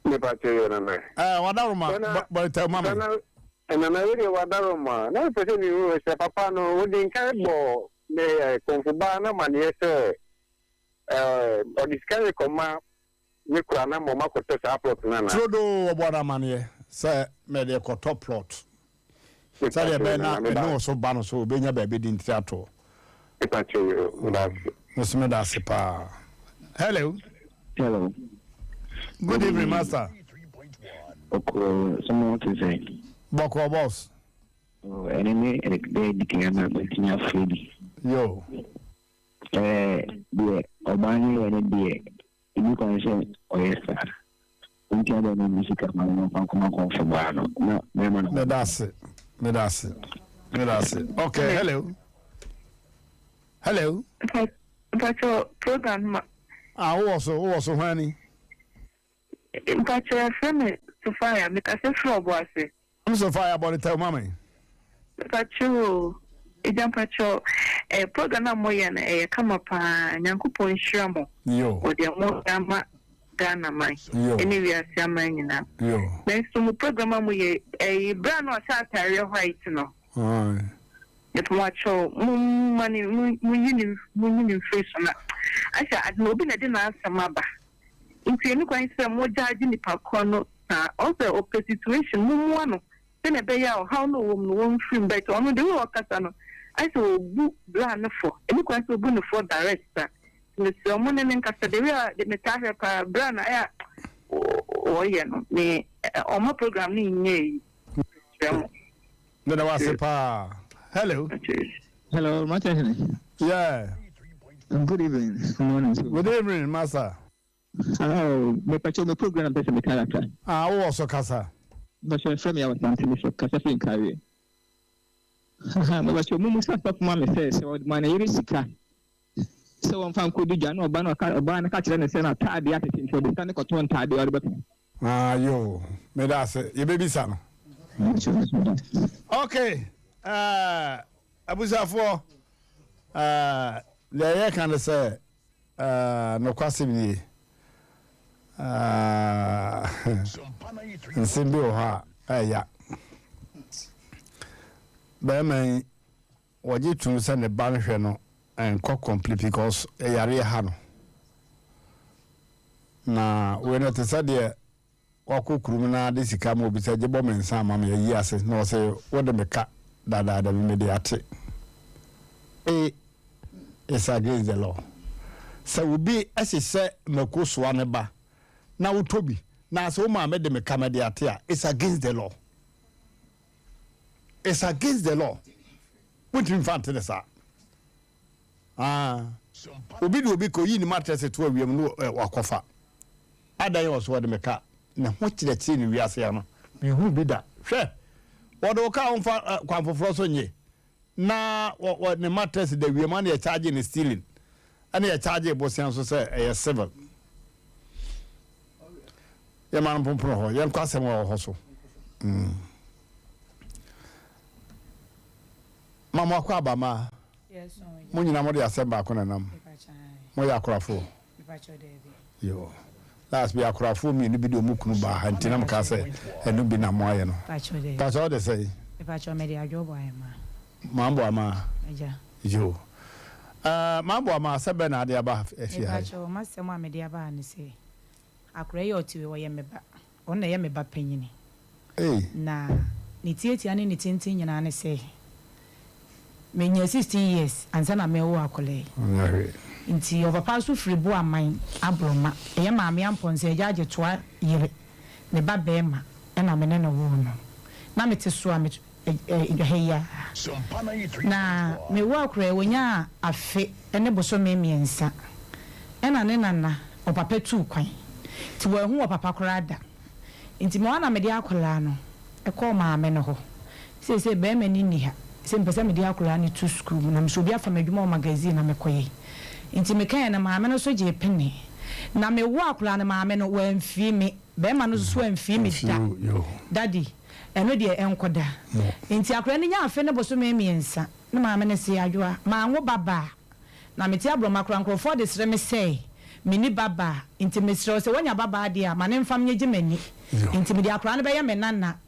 ni pa tia na wadaruma but tell mame na really wadaruma na pese ni wo se papa no wo din ka bo me konfuba na manie se odiskare koma ni kura na mo makoto sa plot na trodo obora manie se me de ko top plot say e be na no so ba no so obenya ba be din theater Ipacho, Musime da sepa. Hello. Good evening, master. Okay, someone to say. Boko boss. Oh, enemy, they declare continue free. Yo. The Obani and the you can say, oh yes, sir. Unti ada na music ma no kuma konfirma no. No, me that's it. Okay, hello. But your program. Who also, honey? But your friend to fire because it's for boys. I'm so fire about it, tell mommy. But you, a program moyen a come up and Yankupon Shramo. Yo, or the more Ghana mine. Anyway, I'm saying now. Yo, next to the program, we a brand or satire white no. It watch money, winning face on that. I said, I'd no been a dinner answer maba. If you look at some more judging the parkour, also open situation, no one. Then a bay out how no woman won't film better on the work. I saw book bland for any question of boon for director. Miss Someone and Casadera, the Metara brand, or me, on my program in then I was a pa. Hello, Mmrantehene. Yeah. Good evening. Good morning. Good evening, master. Oh, me pacho me program pesa me character. Who also casa? But your friend ya wasantini so kasa fin kare. Me pacho mu musa papa mama say so man yiri sika. So on fan ko di jano ba na ka kire ne say na taade ya tete nto de tan ko ton taade o de beto. Yo, me da say ye baby san. Okay. Abusafo le kan say no kwasibie nsimbi o ha ya ba man waje tunu say ne ban hwe no en complete because yare ha no na we no tesa de wakukuru na de sika mo bi se je bo mensa ma me yi ase no say wo de meka da me de ate it's against the law. So we be as he said makoso ne ba na utobi na so ma me de me kamade ate a it's against the law. It's against the law. What in front of sa obi ko yi ni matters to awiem no wakofa adan was what de meka na ho kire ti ni wiase ya no me hu bi da hwe wodo ka onfa kwanfoforo so nye na what the matters the we man they charging is stealing and they charge bosian so say a civil ya man pompro ho ya kwasem ho so Mama kwa bama. Yes, Mo nyina mo de asemba ko nanam. Mo ya akorafo. Yo. Last be akorafo mi ni bi de omukunu ba hantina m ka se enu bi na mo aye no. Ta so de say. Pacho me de ajobo aye ma. Mambo ama. Eja. Yo. Mambo ama sebe na ade aba efia. Pacho masemo amede aba ni se. Akure ye otiwe wo ye meba. Ona ye meba panyini. Na ni tietia ne ni tintin nyina ne se. Me nye 16 years ansa na me wo akole. Nti o papa so free bo aman abroma. Eye maame amponse eja toa yire. Ne ba bema e na me ne no wo no. Na me te so a me heya. Na me wo akore wonya afe ene boso me miensa. E na ne nana o papa tu kwan. Ti wo hu o papa korada. Nti me wana me de akola no. E ko maame no ho. Se be me ni ha. Se mpesa me de akola ni to school na me so bia fa madwuma o magazine na me koye. Nti me kan na maame no so je pene. Na me wo akola na maame no wa mfie me. Be ma no so mfie me da. Daddy, eno de enkoda. Nti akola ni nya afe ne boso me miensa. Na maame ne se adwoa. Ma anwo baba. Na me ti abroma akora nkrofo de sere me sei. Mini baba. Nti me sere se wonya baba de a ma ne mfam nye gimani. Nti me de akola ne be ye me nana.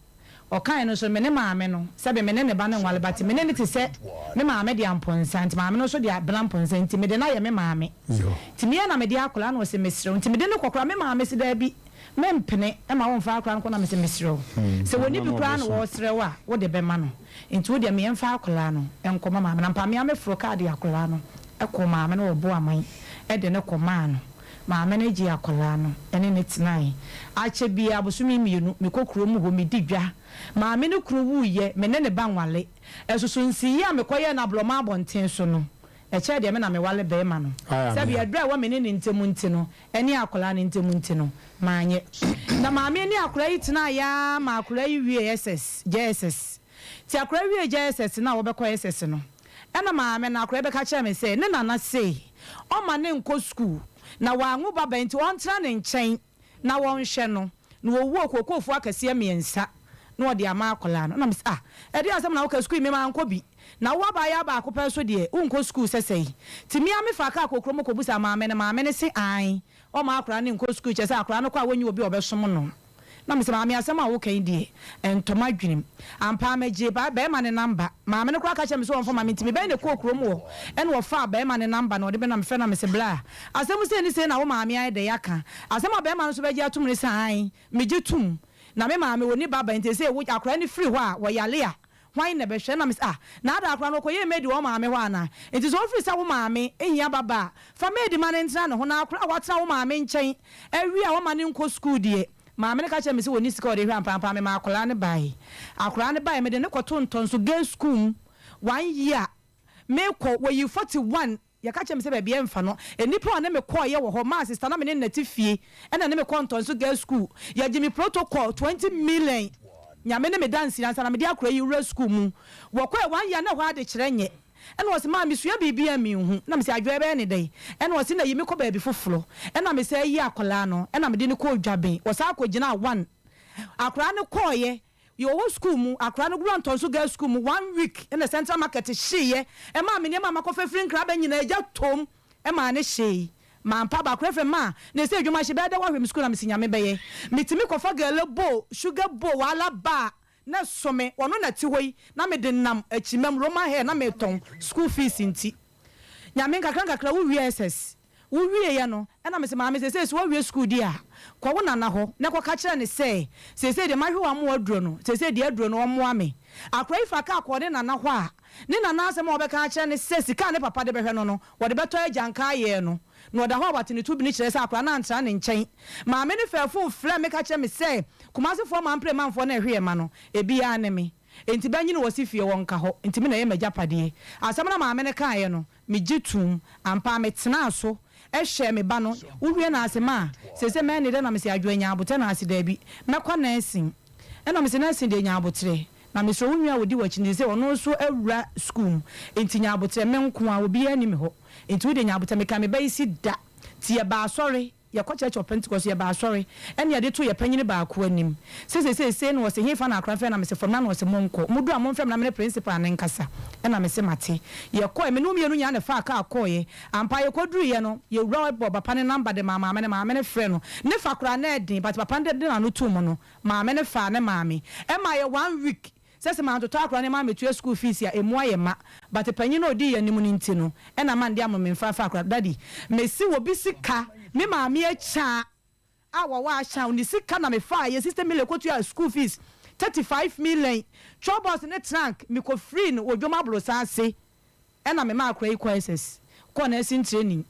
Okan no so me ne maame no sabe me ne ba ne nwale bati me ne te se me maame de amponsa nti maame no so de abla amponsa nti me de na ye me maame nti me na me de akola no se mesiro nti me de ne kokora me maame se da bi me mpene e ma won fa akola no na me se mesiro se woni bi kora no wo sere wa wo de be ma no nti wo de me mfa akola no enkoma maame na mpa me amefro ka de akola no e ko maame no wo bo aman e de ne koma no maame ne ji akola no ene ne tinai ache bia bosumi mienu me kokuro mu ho me digwa maame ne kuro wuye me ne ba nwale esusu nsi ya me koye na bloma abonten so no e che de me na me wale be ma no sabi adra wa me ne ntemu nti no ene akola ne ntemu nti no maanye na maame ne akola yi tina ya ma akola yi wie JSS ti akola wie JSS na wo be koye SS no ena maame na akola be ka che me say ne nana say o ma ne nko school na wangu baba nti won tra ne nchen na won hwe no na wo wu okokofu akase miensa na odi ama akola no na me e dey asem na wo ka school me ma anko bi na wo ba ya ba akopɛ so de unko school sesei ti mi ame fa ka akokro mo kobusa maame ne se an o ma akora ne nko school chese akora no kwa wonyi obi obesom no na me se maame asem a wo kan die entoma dwenim ampa magye ba ma ne number maame ne kwa ka che me so won fa maame ti me be ne kokro mo ene wo fa ba ma ne number na odi be na me fe na me se bla asem se ni se na wo maame ai de yaka asem ba ma no so be gye atum ne se an me gye tum na me maame woni baba nte se wo akora ne free ho a wo yale a hwan na be hwe na me na ada akora no koye medi wo maame ho ana nti so free sa wo maame ehia baba fa medi ma ne ntra ne ho na akora watra wo maame nchen ewi a wo ma ne nko school die maame ne ka che me se woni sika o de hwe ampampa me ma akora ne bai me de ne koto ntonso gay school 1 year me ko wo yi 41 ya ka che me se be bia mfa no enipa na me ko ye wo ho ma sister na me ne natifie ena ne me ko ntonso gay school ya gi me protocol 20 million nyame ne me dance na sana me dia akora yi ura school mu wo ko 1 year na ho ade kire nye ena wo se ma me sua bibia mi hu na me se adwo ebe ne dai ena wo se na yi me ko ba bi foforo ena me se yi akola no ena me de ne ko dwaben wo sa akogina 1 akora ne ko ye yo wo school mu akora no grant onso girl school mu 1 week in the central market hye e ma me ne ma makofa free nkra ba nyina eja tom e ma ne hye ma mpa ba kora fe ma ne se adwuma hye be da wa hwem school na me sinya me beye mitimi kofa girl bo sugar bo wala ba na some wono na ti hoi na me de nam achimam roma hair na me ton school fees nti nyame kakra wo SS wo wie ya no na me se ma me se wo wie school dia kwa wo nana ho na kwa ka kire ne se de ma hwe wa mo aduro no se de aduro no mo ame akwa ifa ka akwa ne nana ho a ne nana asem wo be ka kire ne se sika ne papa de be hwe no wo de beto agyanka ye no no da ho abate ne tubi ne kire se akwa na antra ne nchen ma me ne fefo fle me ka kire me se kumase fo ma mpre manfo na hwe ma no ebi ya ne me enti banyi ne wosifie won ka ho enti me na ye majapade asem na ma me ne ka ye no me gitum ampa me tena so ehye me ba no uwie na asema sese me ne de na me se adwanya abote na asida bi mekwa na asin e na me se na asin de nya abotre na me so unwa wodi wachi ne se ono so awura school enti nya abotre me nko a obi ani me ho enti wo de nya abotre me ka me ba isi da tie ba sorry ya kwa church of Pentecost ya ba sorry ene ya de to ya panyini ba ko anim se no se hefa na akra fe na me se forma na se monko mudu a monfem na me principal ne nkasa ena me se mate ya ko me no mienu nya ne fa ka akoye ampa ye koduru ye no ye wura bo papa ne number de mama ne frɛ no ne fa kra na edin but papa de na no to mu no mama ne fa ne mami e ma ye 1 week sese man to talk run ma metua school fees ya emu aye ma but panyin no di ya nimu nti no e na man dia mo me fa akra daddy mesi wo bi sika me ma me acha awo wa acha ni sika na me fa ye system me le kotua school fees 35 million troubles ne trunk me ko free no odwoma bro sanse e na me ma akra equations ko na sin training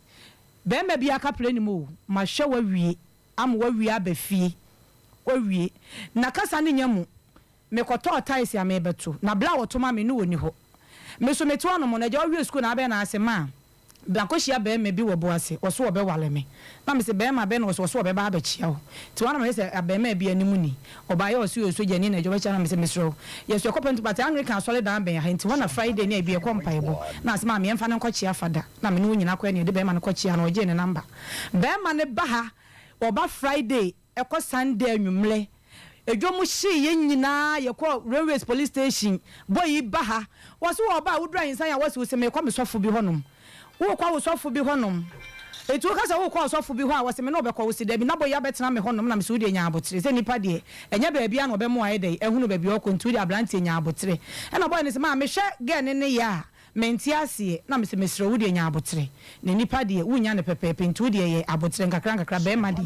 be ma bi aka play ni mo ma hwe wa wie am wa wie abafie wa wie na kasa ne nyamu me koto ties ya me beto na bla wotoma me no woni ho me so meto no mo na ja wi school na be na ase ma blanko hia be me bi wo bo ase wo so wo be wale me na me se be ma be no so wo be ba ba chia ho ti wana me se abe ma bi animu ni oba ye osu osu jani na jo be chia na me se mesro yes yo kopent but Anglican solid down be ha nti wana Friday na bi e kompa ebo na ase ma me mfa ne nko chia fada na me no nyina kwa ne de be ma ne ko chia na oje ne number be ma ne ba ha oba Friday e ko Sunday anwumle edwomu shi ye nyina ye ko railways police station boy ba ha wo so wo ba wo dran san ya wo se me ko me sofo bi honom wo kwa wo sofo bi honom etu ka sa wo kwa sofo bi ho a wo se me no be kwa wo se da bi na boy ya betena me honom na me so de nya abotre se nipa de enya ba bia no be mo aye de ehunu ba bi o ko ntu de ablante nya abotre e na boy ne se ma me hwe ge ne ya menti ase na me se mesro wo de nya abotre ne nipa de wunya ne pepepe ntu de ye abotre nkakra be ma de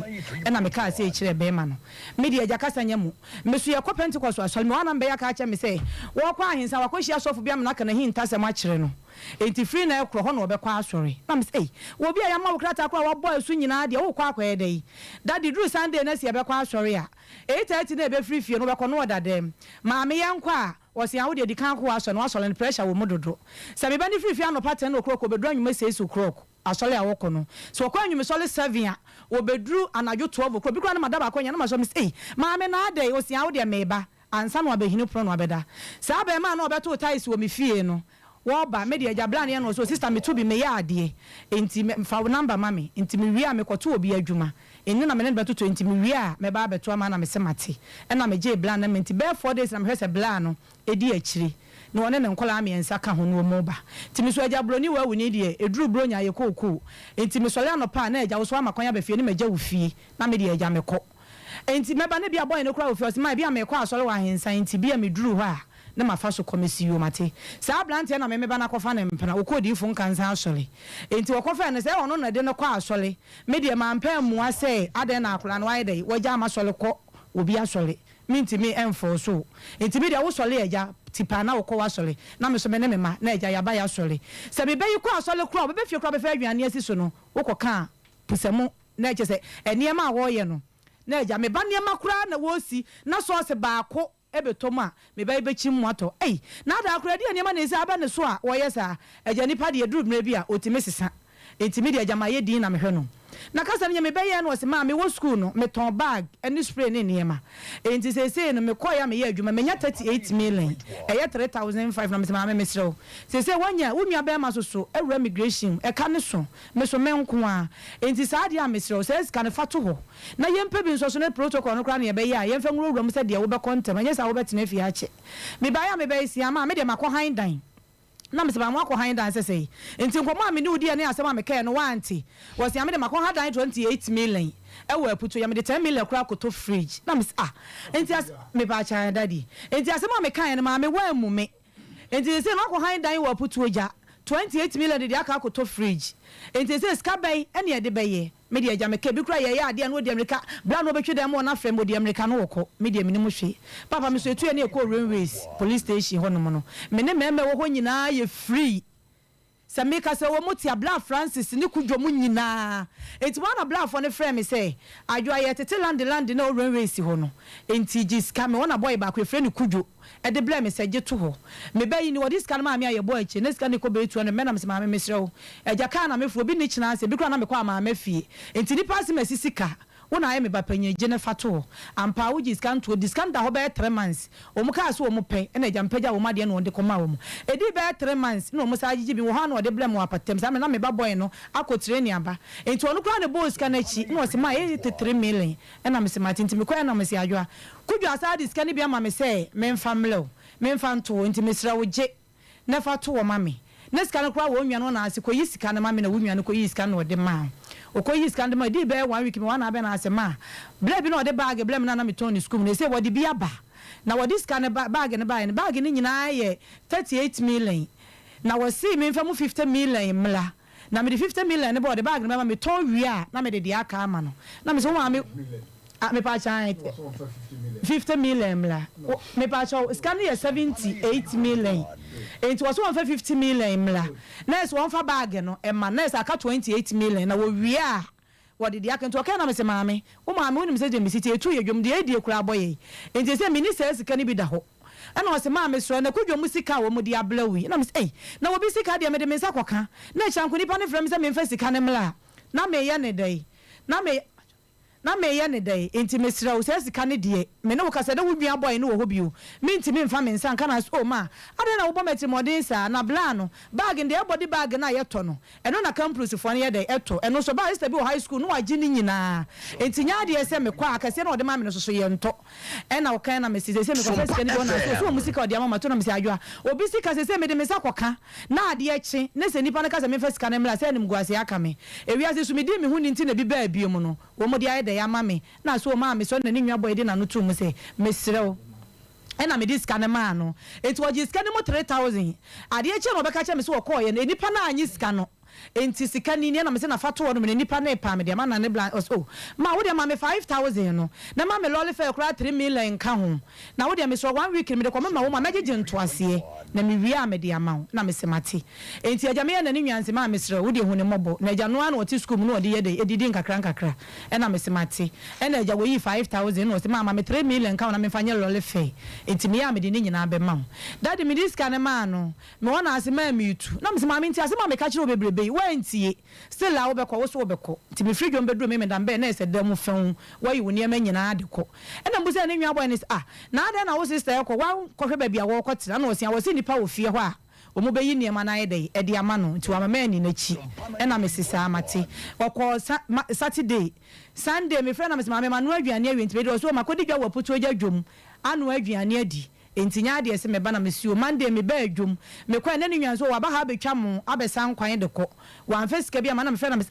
e na me ka ase kire be ma no me de agya kasa nya mu me so ye ko Pentecost asol me wana be ya ka ache me se wo kwa ahinsa wa ko hia sofo bia me na kana hinta se ma kire no enti free na ekro ho no be kwa asori na me se wo bia ya ma wo krata kwa wo boy su nyina de wo kwa akwa ye dai daddy drew Sunday na se be kwa asori a 8:30 na be free fie no be ko no odadem ma me yankwa wasi ya wode di kan ko aso no aso le pressure wo mododo se me ba ni free no pattern no kroko bedru anwuma 6 kroko asole a woko no so kwa anwuma sole 7 a wo bedru anajo 12 kroko bi kwa na madaba akonya na maso me say ma me na ade wasi ya wode meba ansa no abehinu pro no abeda sa ba ma na obeto ties wo me fie no wo ba me de agya bla ne no so sister me to bi me ya ade enti fa number mami enti me wi a me koto obi adwuma enu na me ne beto 20 me wi a me ba beto ama na me se mate e na me je bla na me enti be 4 days na me hwese bla no edi akiri no one ne nkola amiensa ka ho no mo ba enti me so agya broni wa wuni de eduru bronya ye kokoo enti me so le anopa na agya wo so amakonya be fie ne me gya wo fie na me de agya me ko enti me ba ne bia boy ne kura wo fie o se ma bia me ko asole wa hensa enti bia me duru ho a na mafaso komisi yo mate sa blante na me ba na kofa na mpena wo kodi fu nkansa asole enti wo kofa ne se wono na de ne kwa asole me de ma mpa mu ase ade na akula no ayi de wagya amasole ko obi asole minti me enfo so enti me de wo sole eja tipa na wo ko asole na me so me ne me ma na eja ya ba ya asole se be yi ko asole kro be fie kro be fa aduane asi so no wo ko ka pusemu na eche se eniema wo ye no na eja me ba niema kra na wo si na so se ba ko ebetoma me ba ibechi mwato na da akura di aniema na esi aba ne so a wo yesa eja nipa de eduru mre bi a otime sesa entimi de eja maye din na me hwe no na kasa ne me be ye no se ma me wo school no me ton bag any spray ne niema enti sese no me koya me ye adwuma me nya 38 million eye 3005 na me se ma me mesrew sese wanya unua be ma so so ewura migration e ka ne so me so me nko a enti sa dia mesrew se ska ne fato ho na yempe bi nso so ne protocol no kra ne be ye a yemfe nwurawura mu se de wo be kontem anya sa wo betene fi ache me ba ya me be sia ma me de makọ handan na me se ba mo akọ handan sese enti nkomo a me ne udi ne asema me kai no wanti wo sia me de makọ handan 28 million ewo aputo ya me de 10 million kra koto fridge na me enti me ba cha daddy enti asema me kai no ma me wa mu me enti se no akọ handan wo aputo ja 28 million de aka koto fridge enti se ska bay ene de baye me de agya me ka bi kra ye ya ade no de America bla no betwe dem mo na frem de America no woko me de minimu hwe papa me so etu ye ne ko railways police station ho no mo no me ne meme wo ho nyina ye free samika se wo mutia bla Francis ni kudwo mu nyina enti wana bla fo ne frem me say adwo ye tete land na railways ho no enti jiska me wana boy ba ko frem ni kudwo e de bla me se geto ho me bayi ni wodi ska na ma me aye boy che ne ska ne ko betu no me na me se ma me mesrew eja ka na me fu obi ni china se bi kra na me kwa ma ma fie enti ni pass me sisika wona aye me ba panye gye ne fato ampa wo discount to discount da ho be 3 months o mu ka so o mu pe na jampagya wo made no de koma wo mu edi be 3 months na o mu sa agye bi wo ha na o de blem wo apatem sa me na me ba boy no akotre ni aba enti onu kra ne boss ka na chi na o se ma 83 million na me se ma tinti me kwa na me se adwa kudwa sa discount ni bi ama me se me mfa mlo me mfa nto enti me sra wo gye na fato wo ma me na sika no kra wo nwa no na ase ko yi sika na ma me na wo nwa no ko yi sika no de ma ko yi sika ma di be 1 week me wana be na ase ma ble bi no de bag ble me na me ton ni school na say wo de bi aba na wo dis sika bag ni nyina ye 38 million na wo see me mfa mu 50 million mla na me de 50 million ne bo de bag na me ton wi a na me de dia aka ama no na me so ma me pa chan 50 million mla me pa cho scan here 78 million enti was 150 million mla next one for bag no e ma next aka 28 million na wo wi a wo de dia kan to ka na me se maame wo maame wo nim se je me siti etu ye dwom de edie kura boye enti se mini se sika ni bi da ho ana wo se maame so na kudwom sika wo mu de ablawi na me se na wo bi sika de me de me sa koka na chanko nipa ne frem se me mfa sika ne mla na me ye ne dai na me ye ne dai enti mesra wo sika ne de me ne wo kasa de wo dua boy ne wo ho bio me enti me mfa me nsa nka na so ma ade na wo bo meti modin sa na bla no bag de e body bag na ye to no eno na campus fo ne ye de eto eno so ba sister bi wo high school no wagi ni nyina enti nya de se me kwa akase na wo de ma me no so ye nto e na wo kan na me se me kwa sika ne do na so musika wo de ama to na me se adwa obi sika se me de me sa koka na ade echi ne se nipa ne kasa me fa sika ne mla se ne mguase aka me ewia se so me di me hu ni nti na bi ba bio mu no wo mo de aye ya mame na so mame so na ni nwa boy de na no tu mu se mesrew e na me dis scan ma no enti wo gi scan mo 3000 ade e che no be ka che me so ko ye na nipa na anyi scan no enti sika ni na me se na fato wo no me nipa na pa me de ma na ne blan oh ma wo de ma me 5000 no na ma me lole fe kra 3 million ka ho na wo de me so 1 week me de ko ma wo ma megye nto ase na me wi a me de ama na me se mate enti agya me na ni nwanse ma me sere wo de hu ne mobo na agya no an wo ti school mu no de ye de edidi nkakra e na me se mate e na agya wo yi 5000 no se ma me 3 million ka na me fanye lole fe enti me ya me de ni nyina be ma daddy me dis kan ma no me wona ase ma me tu na me se ma me nti ase ma me ka kire obebrebe wentie still a wo be ko wo so wo be ko ti me fridge be duro me dambe na ese dam fun wa yi woni ema nyina de ko e na mbuze na nwa boy ni na ade na wo sister ko wa ko hwe ba bia wo ko tira na wo sia wo si nipa wo fie ho a o mu be yi niema na ede e de ama no nti wa mama ni na chi e na me sisa amate wo ko Saturday Sunday me friend na me mama no aduane awi nti be do so makodi dwa wo putu ogya dwom anu aduane adi enti nya de se me ba na me siu Monday me ba adwum me kwa na ni nwan so wa ba ha betwa mo abesan kwan de ko wan fa sika bia ma na me friend na me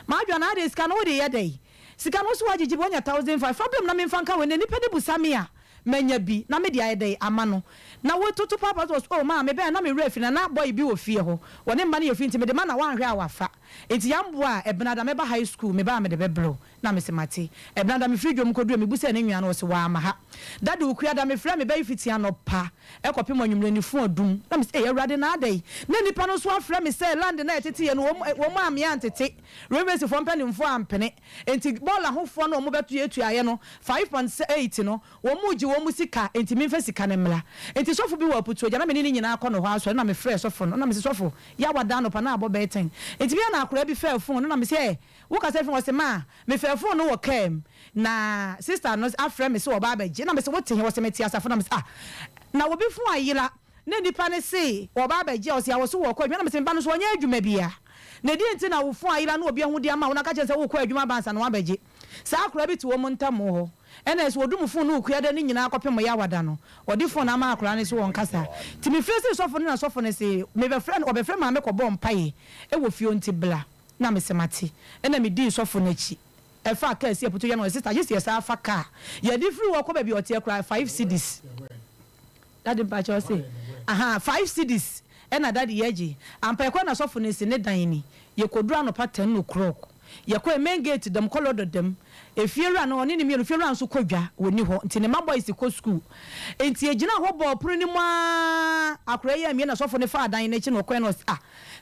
ma adwa na de sika no de ye dai sika no so wagigi bonya 1500 problem na me mfa nka we ne nipa de busamia menya bi na me de aye dai ama no na wo tutu papa was oh ma me be na me ref na boy bi wo fie ho woni mma na ye fi nti me de ma na wan hwe a wafa enti yambo a ebnada me ba high school me ba me de bebro na me se mate ebnada me fridge mo koduro me busa na nwa na wo se wa ama ha dade ukua da me fra me ba fitia no pa e kopi mo nwumre ni fu adum na me se e awrade na adai na nipa no so afra me se land na etete ye no wo mo am ya ntete revesi fo mpani mfo ampene enti bola hofo no mo beto ye tuaye no 5.8 no wo mo gi wo mo sika enti me fa sika ne mla enti sofo bi wo aputu oja na me ni nyina akọ no ho aso na me fresh sofo no na me se sofo ya wada no pa na abo beten enti bia na akora bi fa phone no na me se wo ka se phone wo se ma me fa phone no wo kem na sister no afra me se wo ba baje na me se wo te he wo se me ti asafo na me se na wo bi fu ayira na nipa ne se wo ba baje o se ya wo so wo ko na me se ba no so onya adwuma bia na di enti na wo fu ayira na obi hu dia ma wo na ka che se wo ko adwuma bansa na wa baje sa akora bi ti wo montamo ho ena so odum phone no kuya da ni nyina akopem ya wada no odi phone na ma akora ne so won kasa ti me frese so phone na so phone se me be friend obe friend ma me ko bom paye e wo fio nti bla na me se mate ena me di so phone achi e fa ka esi aputo ya no sister just yes afa ka ya di free wo ko ba bi otie kra 5 cedis that the batch say 5 cedis ena daddy yeji ampa ko na so phone se ne dan ni ye kodura no pattern no krok ye ko main gate dem kolodo dem efiera no oni ni mi efiera nso kodwa woni ho nti ne maboys ko school enti egina ho bo pro ni ma akora ya mi na sofo ne fa adan na chi no ko no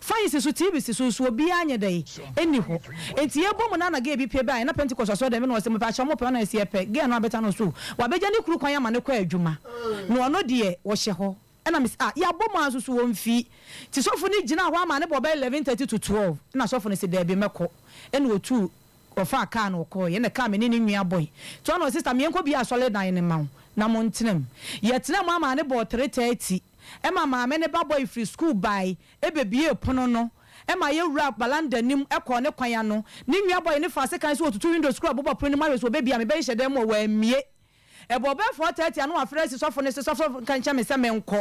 fine so tv so obi anye dai eni ho enti ye bom na ge bi pe bai na pentecost so dem no se me pa cha mo pe na ese pe ge no abeta no so wa beja ni kuru kwan ya ma ne kwa adwuma no ono de wo hye ho ena mis ya bom aso so wo mfi ti sofo ni gina ho ama ne bo 11:30 to 12 na sofo ne se da bi meko ena otu ofa car no ko ye na car me ni nua boy to no sister me enko bi asole dan ne ma na mo ntenem ye tena mo ama ne bo 330 e ma me ne ba boy free school by e bebie pono no e ma ye wrap balanda nim e ko ne kwan no ni nua boy ne fa second so otutu window school abobo pro ni ma so bebia me be hye dem mo wa mie e bo be 430 anu afre si sofo ne si sofo kan cha me se me nko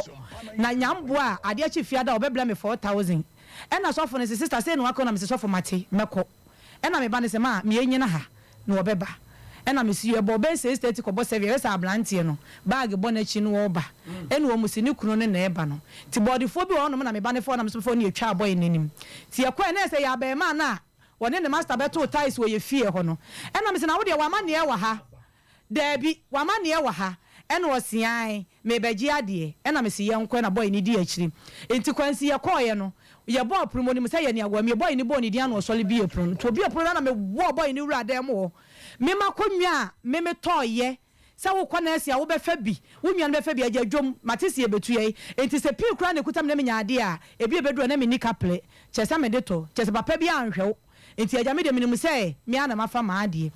na nyambo a ade achi fiada obebla me 4000 e na sofo ne sister say no akọ na me sofo mate meko e na me ba ne se ma me enyina ha na obeba e na me si e bo be 630 ko bo service sa ablantie no bag bo na chi no oba e no mu si ni kunu ne na eba no ti body fo bi ono na me ba ne fo na me sofo ne etwa boy nanim ti ekwa na se ya be ma na woni ne master beto ties wo ye fie ho no e na me se na wo de wa ma ne e wa ha Debi wamane e wa ha ene osian me beji ade ena me si ye nkwe na boy ni di akiri enti kwansi ye koye no ye bo promo ni me say ye ne agwa me boy ni bo ni di an osole bi epro to bi epro na me wo boy ni wura dem wo me makonwa me toye sa wo kwana sia wo be fa bi wo nwa no be fa bi agya dwom matisi ye betu ye enti se pi kura ne kutam na me nya ade a ebi ebedu na me ni kaple chesa me deto chesa papa bi anhwe enti agya me de me say me ana mafa ma ade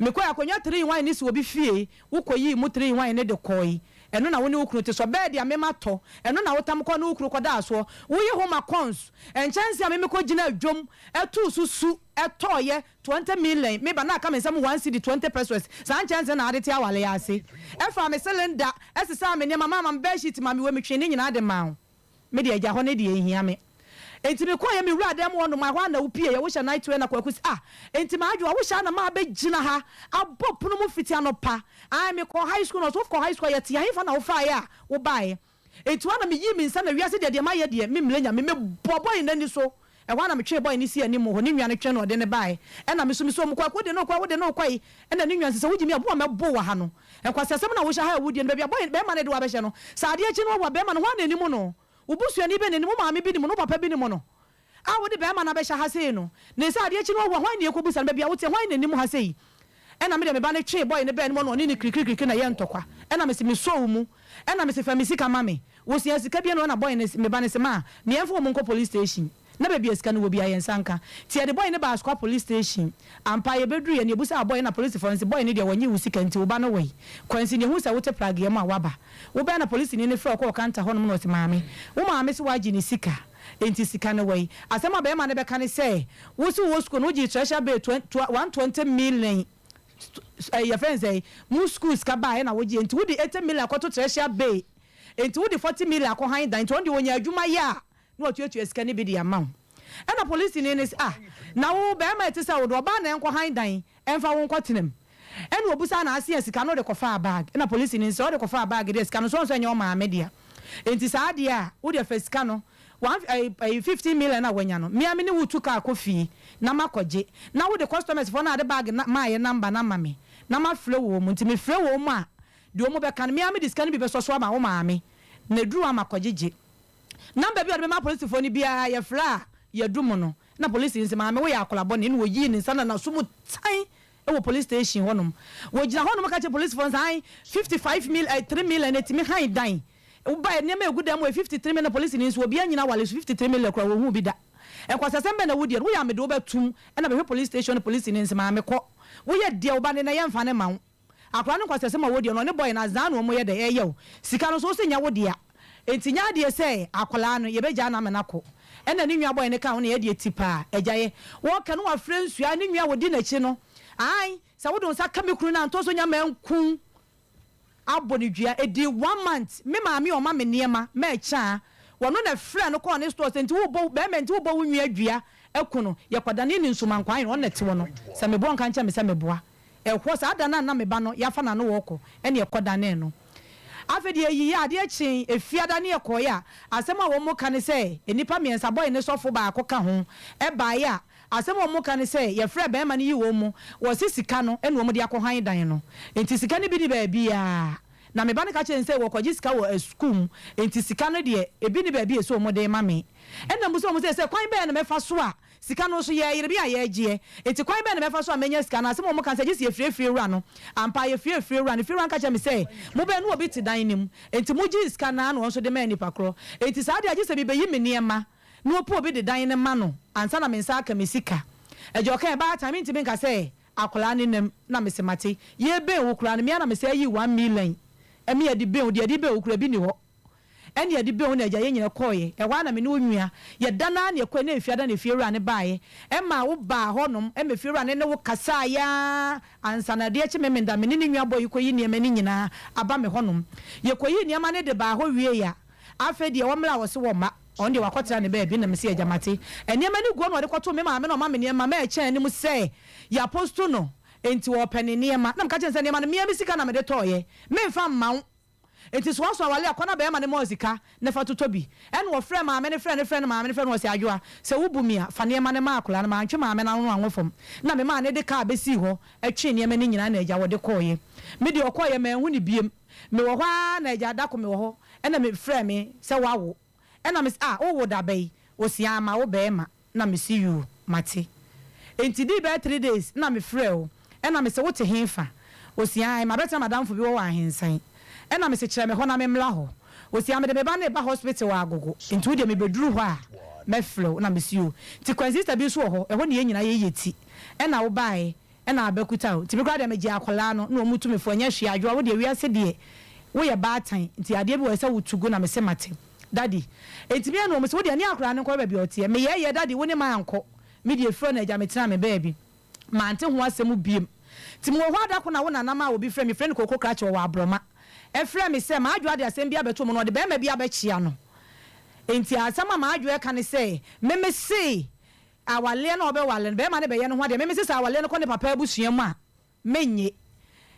me ko akonya 3 wine ni so obi fie wo koyi mu 3 wine ne de koi eno na wo ne wukru te so bed ya me mato eno na wotam ko na wukru ko da so wo yi homa cons enchanse a me ko gina adwom etu susu etoye 20 million me ba na aka me sam 1 cedi 20 pesos san chance na ade ti awale ya ase e fa me cylinder esesa me ne mama be sheet ma me we me twe ne nyina de ma me de agya ho ne de ehia me enti me koye me wura dem wono ma hwa na wo pie ye wo hya night we na kwakusi enti ma adwo wo hya na ma be gina ha abopunu mu fiti anopa me ko high school no so ko high school ye ti ahifa na wo fa ya wo bae enti wana me yi me nsa na wiase de ma ye de me mlenya me boboy na ni so e wana me twe boy ni si ani mo ho ni nwa ne twe no de ne bae e na me so mo kwa de no kwai e na ni nwa nse se wugimi abo me bo wa ha no e kwase asem na wo hya ha wudi no be boy be ma ne de wa be hye no sa ade achi no wa be ma no hwa na ni mu no ubusu ani be ne mu maame bi ni mu no papa bi ni mu no wo de be ma na be hya ha sei no ne sa ade achi no wa hwan ne ekobusa no be bia wo te hwan ne ni mu ha sei e na me de me ba ne twe boy ne be ne mu no ni krikri na ye ntokwa e na me se me so mu e na me se fa me sika mame wo sia sika bia no na boy ne me ba ne se ma me enfo mu nko police station na be bia sika no wo bia ye nsanka ti de boy ne ba askwa police station ampa ye bedru ye ne busa boy na police for boy ne de wonyi wo sika nti wo ba no wei kwansi ne hu sa wo te plug ye mu awaba wo be na police ne fro ko kanta ho no no ti maame wo maame se waji ne sika enti sika no wei asema be ma ne be kan se wo su wo school no ji treasure be 120 million your friends say mu schools ka ba na wo ji enti wo di 80 million akoto treasure be enti wo di 40 million akọ han dan enti wo di wonya adwuma ya no otuetu sika ne bi di amount na police ni na wo be ma eti sa wo do ba na enko han dan emfa wo nko tenem ena obusa na ase sika no de kofa bag na police ni so de kofa bag de sika no so nya o ma media enti sa ade a wo de fa sika no 15 million na wanya no me amene wutu ka kofi na makoje na wo de customers for na de bag na ma ye number na mame na ma flow wo mu nti me flow wo mu a de wo mu be kan me ame de sika no bi be so so ma wo maame na duru amakojeje number bi o de ma police for ni bia ye fla ye dumu no na police nse maame wo ya akolabo ne wo yi ni sana na so mu tan e wo police station honum wo gina honum ka che police for nsan 55 million 3 million etimi han dan uba ne me egudam 53 million police ni nso obi anyina wale 53 million kra wo hu bi da e kwasa sembe na wodi wo ya me de wo betum e na be police station police ni nse maame ko wo ye de wo ba ne na ye mfa ne ma akra ne kwasa sembe wodi no ne boy na zan no mo ye de ye ye sika no so se nya wodi a entinya de se akola no ye be ja na me na ko e na ni nwa boy ne ka ho ne ye de tipa ejaye wo ka no wa friends ya ni nwa wodi na chi no ai sa wo don sa kamekuru na nto so nya mankun abonidua edi 1 month me maami o ma me niema me cha wono na frɛ no ko ne store senti wo bo be menti wo bo wunua adua ekuno ye kwadane ni nsuma nkwan no na te wono sa me bo nka ncha me sa me boa ehwo sa ada na me ba no ya fa na no wo ko ene ye kwadane no afedi eyi ade achi efiada ne ekoya asem a wo mo kan se enipa miensa boy ne sofo ba akoka ho e ba ya asem wo mo kan se ye frɛ be ma ne yi wo mo wo sisika no ene wo mo de akohan dan no enti sika ne bi di ba bia na me ba ne ka chen se wo kwaji sika wo school enti sika no de ebi ni ba bia so mo de ma me ena mo so mo se kwan be na me fa so a sika no so ye yire bia ye gie enti kwan be na me fa so a menya sika na asem wo mo kan se gisi ye free wura no ampa ye free wura no free wura ka che me se mo be no obi ti dan nim enti mo gi sika na no so de ma nipa kro enti sa de agise bi be yi me niema no opo obi de dan ne ma no ansa na me nsa aka me sika ejo kan ba ta me nti me nka se akola ne nam na me se mate ye be wo kura ne me na me se yi 1 million emi ye di be wo wo kura bi ni ho eni ye di be wo na agya ye nyina koye e wa na me ne onwua ye dana na ekwa na efiada na efiewura ne baaye e ma wo ba honom e me fiewura ne wo kasa ya ansana de echi me menda me ne nwua boy koyi ne me ne nyina aba me honom ye koyi ne ma ne de ba ho wie ya afa de wo mra wo se wo ma on de wakotra ne baabi na me se agyamate ene ma ne guo no de koto me ma me no ma me ne ma e chen ne mu se ya posto no enti wo pene ne ma na mka chen se ne ma no me sika na me de toye me mfa mma enti so aso awale akona be ma ne mo sika ne fa totobi ene wo frɛ ma me ne frɛ ne ma me ne frɛ no se adwoa se wo bumia fa ne ma ne ma akola na ma ntwe ma me na no anwofom na me ma ne de ka besi ho atwe ne ma ne nyina na agya wo de koye me de okoye ma hu ne biem me wo hwa na agya da ko me wo ho ene me frɛ me se wawo ena me o wo da bai o si ama wo be ma na me see you mate enti di be 3 days na me frɛ o ena me se wo te henfa o si ai ma beta madam fo bi wo ahensan ena me se kyerɛ me ho na me mla ho o si ama de me ba na ba hospital wa agogo enti wo de me beduru ho a me flow na me see you ti kwansister bi so ho e ho ne nyina ye yeti ena wo bae ena abakuta o ti me kwa de me gye akola no na o mutu me fo nya hwe adwo wo de wiase de wo ye baatan enti ade bi wo se wo tugo na me se mate daddy etimi anu me so de ani akura ne ko ba bi otie me ye daddy woni ma anko me de fro na agya me tena me baby ma ante ho asem biem ti mo ho adako na wo na ma obi frɛ me frɛ ne kokoko krache wo abroma e frɛ me se ma adwo ade asem bia beto mo no de be ma bia be chia no enti asama ma adwo e ka ne se me se awale na obe wale be ma ne be ye no ho de me se awale no ko ne papa abusua mu a menye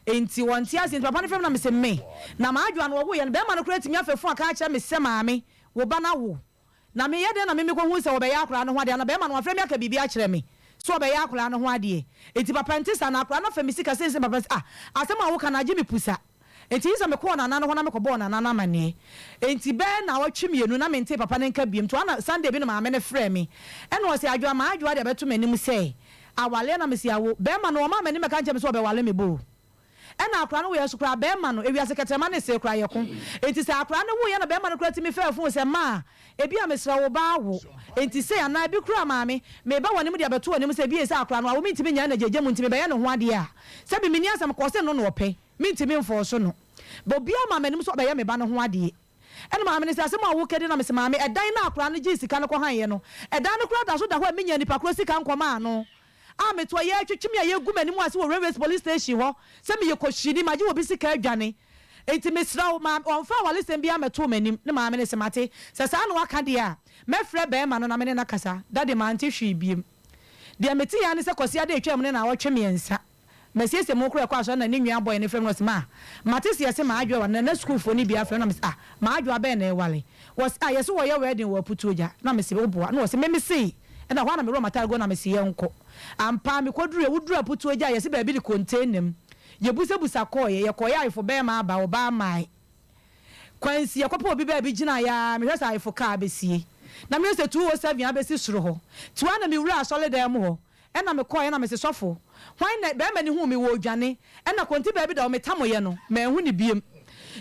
enti wonti ase papa ne frɛ na me se me na ma adwo no wo ye no be ma no kura timi afefu aka acha me se maame wo ba na wo na me ye de na me ko hu se wo be ya akora no ho de na be ma no afrɛ me aka bibi a kyerɛ me so be ya akora no ho ade enti papa ntisa na akora na fa me sika se papa asema wo kana gye me pusa enti isa me ko na na no ho na me ko bo na na mane enti be na wo twemienu na me nte papa ne nka biem to na Sunday bi no maame ne frɛ me ene wo se adwo ma adwo de beto manim se awale na me se awo be ma no ma mani me ka nche me so be wale me bo ena akra no wo yesu kra be ma no ewia sekretema ne se kra ye ko enti se akra no wo ye na be ma no kra ti me fa fu se ma ebi a mesra wo ba wo enti se ana bi kra maame me ba woni mu de abeto woni mu se bi se akra no wo mi ntimi nya na jeje mu ntimi be ye no ho ade a se bi mini asam ko se no no ope mi ntimi mfo so no bo bia maame nim so be ye me ba no ho ade ena maame ne se asem a wo kede na me se maame edan na akra no ji sika no ko han ye no edan no kra da so da ho a menya nipa kro sika nkoma no me to ye twetwemi a ye gu mani mu ase wo railway police station ho se me ye kohyini maji wo bi sika adwane enti mesra ma onfa wale sem bia meto manim ne ma me ne semate se sa no aka de a me frɛ be ma no na me ne nakasa dade ma ante hwe biem de meti ya ne se kosi ade twem ne na wo twem yensa me sese mo kura kwa so na ne nwia boy ne frɛ no se ma mate se yese ma adwe wa na school fo ni bia frɛ na me ma adwe abe na e wale was yese wo ye wedding wo putuja na me se oboa na wo se me se na hwa na me ro matal go na me se yenko ampa me koduru ewuduru aputu oja yesi ba bi di containem ye busa koye ye koye ifo be ma ba oba mai kwansi ye kopo obi ba bi gina ya me hwesa ifo ka besie na me se 207 abesi suro ho tuwa na me wura solid am ho na me koye na me se sofo hwan na be ma ni hu me wo dwane na konti ba bi da o metamoye no ma hu ni biem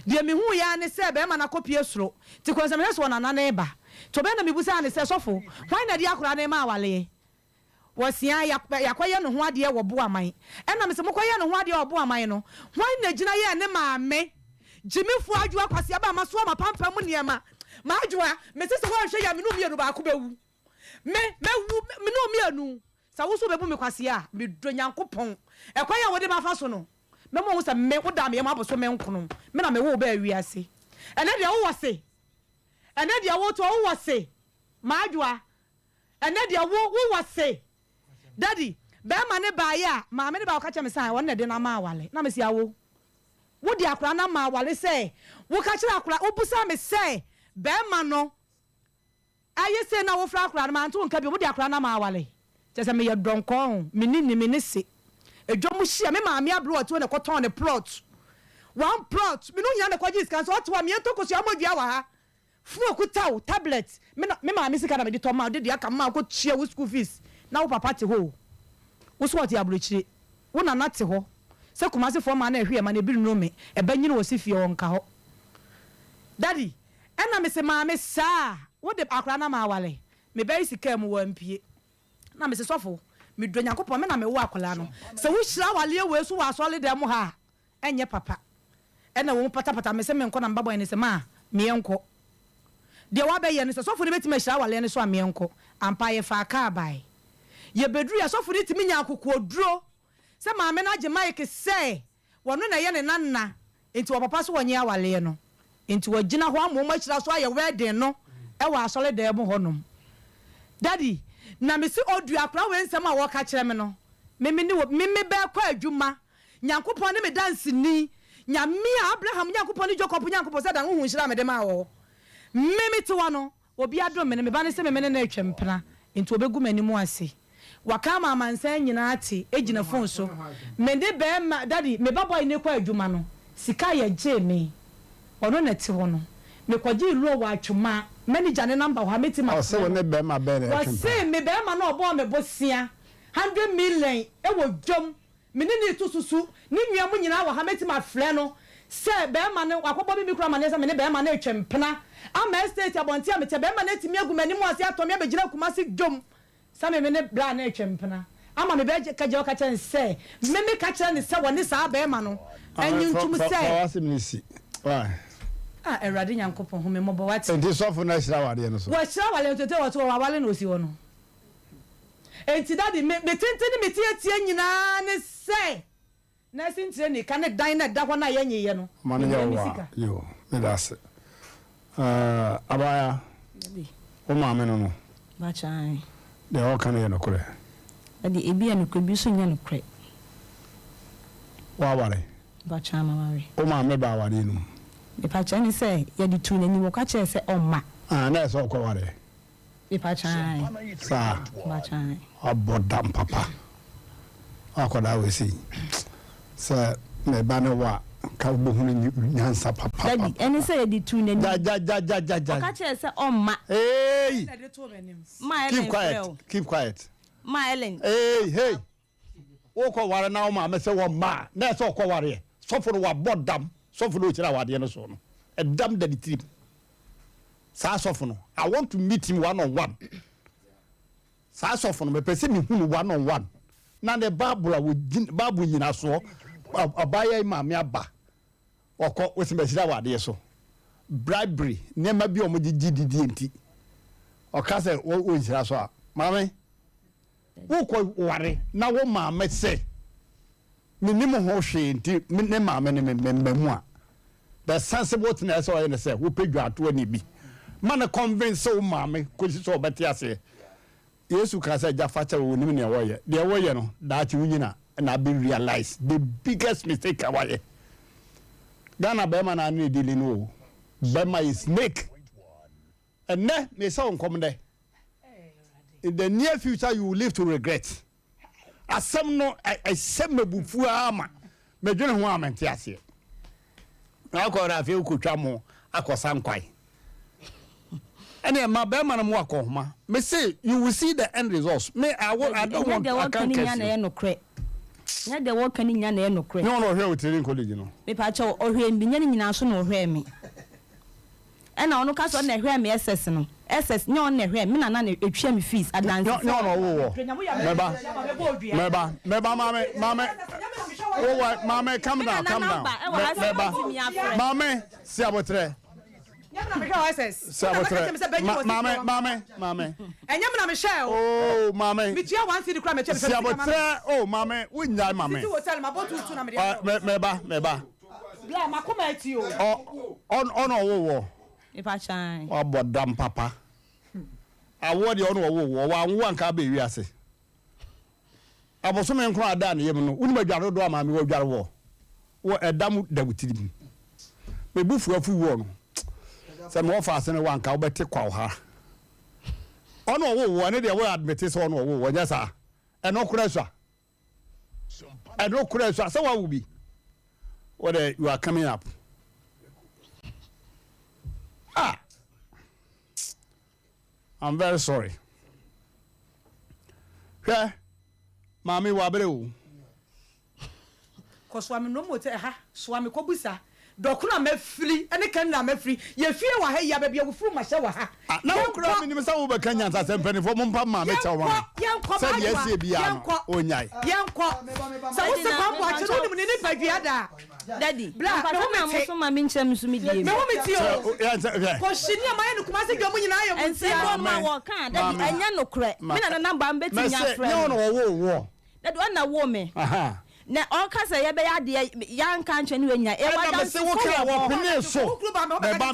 de me hu ya ne se be ma na kopie suro ti kwansa me hwesa na na ba to be na me busa ne se sofo hwan na di akora na ma wale wosia yakoye no ho ade wo bo aman ena me se mokoye no ho ade wo bo aman no hwan na gina ye ne maame jimifu adwo akwase aba maso ma pampa mu niema ma adwoa me se ho hwe ya me no mienu ba ko bewu me no mienu sa wo so bebu me kwase a me do nyankopon ekwan ya wo de ma fa so no me mo wo se me wo da me ma boso me nkono me na me wo ba awiase ene de wo wose ene de wo to wo wose ma adwoa ene de wo wose daddy be ma ne ba ya ma me ne ba ka che me san won na de na ma wale na me si awo wo di akura na ma wale se wo ka kira akura wo busa me se be ma no aye se na wo fra akura na ma nto nka bi wo di akura na ma wale che se me ye donkon me ni me se edwo mu hia me ma me abro to ne koton ne plot one plot me no nya ne kwaji scan so to me to kosi amodua wa ha fu okuta tablet me ma me sika na me di to ma de aka ma ko chia wo school fees na wo papa te ho wo so ati abrochire wo na te ho se kumase fo ma na ehwe ma na ebi no me e ba nyine wo se fie won ka ho daddy ena me se ma me sa wo de akra na ma wale me ba sika mu wa mpie na me se sofo me do Nyankopon me na me wo akola no se wo hyira wale we so wa asole dem ha enye papa ena wo pata me se me nko na mbabo ne se ma me enko de wa be ye ne se sofo ne betima hyira wale ne so a me enko ampa ye fa ka bai ye bedru ya sofo ne timi nya akoko duro se ma me na age mike se wono na ye ne nanna enti wo papa so wonye awale no enti wo gina ho amoma hyira so aye wedding no e wa asole dem honom daddy na me si odu akra we nsem a wo ka kire me no me be kwa adwuma Nyankopon ne me dance ni nyame Abraham Nyankopon Jacob Nyankopon se da ho hyira me dem a wo me te wa no obi adom me ba ne se me ne na atwempena enti obegu mani mu ase waka ma mansan nyina ate ejina phone so me de be ma daddy me baboy ne kwa adwuma no sika ye je me ono na te wo no me kwaji lo wa atwuma manager ne number wa meti ma se woni be ma be wa se me be ma na obo me bosia 100 million e wo dwom me ni to susu ni nwia mu nyina wa ha meti ma frɛ no se be ma ne akobɔ bi mikro ma ne se me ne be ma na atwempena ama estate abonti a me te be ma na timi agumani mu ase ato me abegina kumasi dwom sa me ne bra na atwempena ama me be ka je o ka chen se me ka kire ne se woni sa be ma no anyi ntum se Erade Nyankopon hu me mobo wati. Enti sofo na hyira wade no so. Wa hyira wale tete wato wa wale no si wo no. Enti daddy me tenteni me tie nyina ne se. Na sintire ni kan dan na da ho na ye nyeye no. Mane ya yo me das. Abaya. O ma me no. Ba chan. De o kan ye no kure. Daddy ebi an ko bi so nya no kure. Wa ware. Ba chan ma ware. O ma me ba ware no. Ipacha ni say ya di tu nani wo ka che say omma na so ko ware ipacha sa bacha abodam papa akoda we see sa me ba ne wa ka bo hu nyansa papa daddy any say ya di tu nani ja ka che say omma hey keep quiet ma Ellen hey wo ko ware na o ma me say wo ma na so ko ware so for wa bodam so for no chira wade no so no a dam da trip sa so for no I want to meet him one on one sa so for no me pese me hu one on one na the bible nyina so abaya ma me aba okọ wesi me chira wade so bribery nema bi o mo gidi enti oka se o chira so a mame wo ko ware na wo ma me se minimo ho hwe enti ne ma me ne memmu a the sensible thing is all say who pay you ato ani bi man convince o ma me ko si so beti ase Yesu ka say jafacha wo nim ne wo ye de wo ye no da chi wunyina na be realize the biggest mistake awaye Ghana be man na no dealing no be my snake and ne me say on come there in the near future you will live to regret asem no asem mebufu ama medwene ho amenti ase na akora afi ukutwa mo akosa nkwai ene ma be man mo akohoma me say you will see the end results me I don't want to can nya na ye no kre nya de wo kan nya na ye no kre no hwe otiri college no me pa cha ohwe mbi nya nyina so no hwe me ena ono ka so na hwe me SS no SS nya on na hwe me na na etwa me fees adance no wo meba mame calm down mame si abotre mame enyam na me share oh mame me tia 1 cedi kra me si abotre oh mame wunya mame hotel ma botu tu na me meba bla makoma eti o on wo ipa chan abodam papa awodi on wo wa nwo anka be wi ase abosome nkro ada na yem no uni madwaro do ama me wo dwaro wo edam dagutiri me bufu afu wo no se me ofa ase ne wanka wo beti kwa ha ono wo ne de wo admit se ono wo nya sa eno kura so se wa wo bi what you are coming up I'm very sorry. Yeah. Mami wa bere o. Ko swami no mote ha, swami ko busa. dokuna mefiri ene kan na mefiri ye fie wa ha ya ba bia wo furu ma hye wa ha na wo kura minim sa wo be kan nyansa sempani fo mpa ma me cha wa sa de asie bia no onyai yenko sa wo se kwa kwa che no ni ni padua da daddy bla me wo ma so ma me nkyem so me die me wo me ti o ko shini ama ye no kuma se gwa mu nyina ye mu ense ko ma wo kan daddy anya no kure me na number am beti nya frɛ me no wo daddy ona wo me aha na all kasa ye be ya de yan kan twani wenya e wa dan se wo ka wo pene so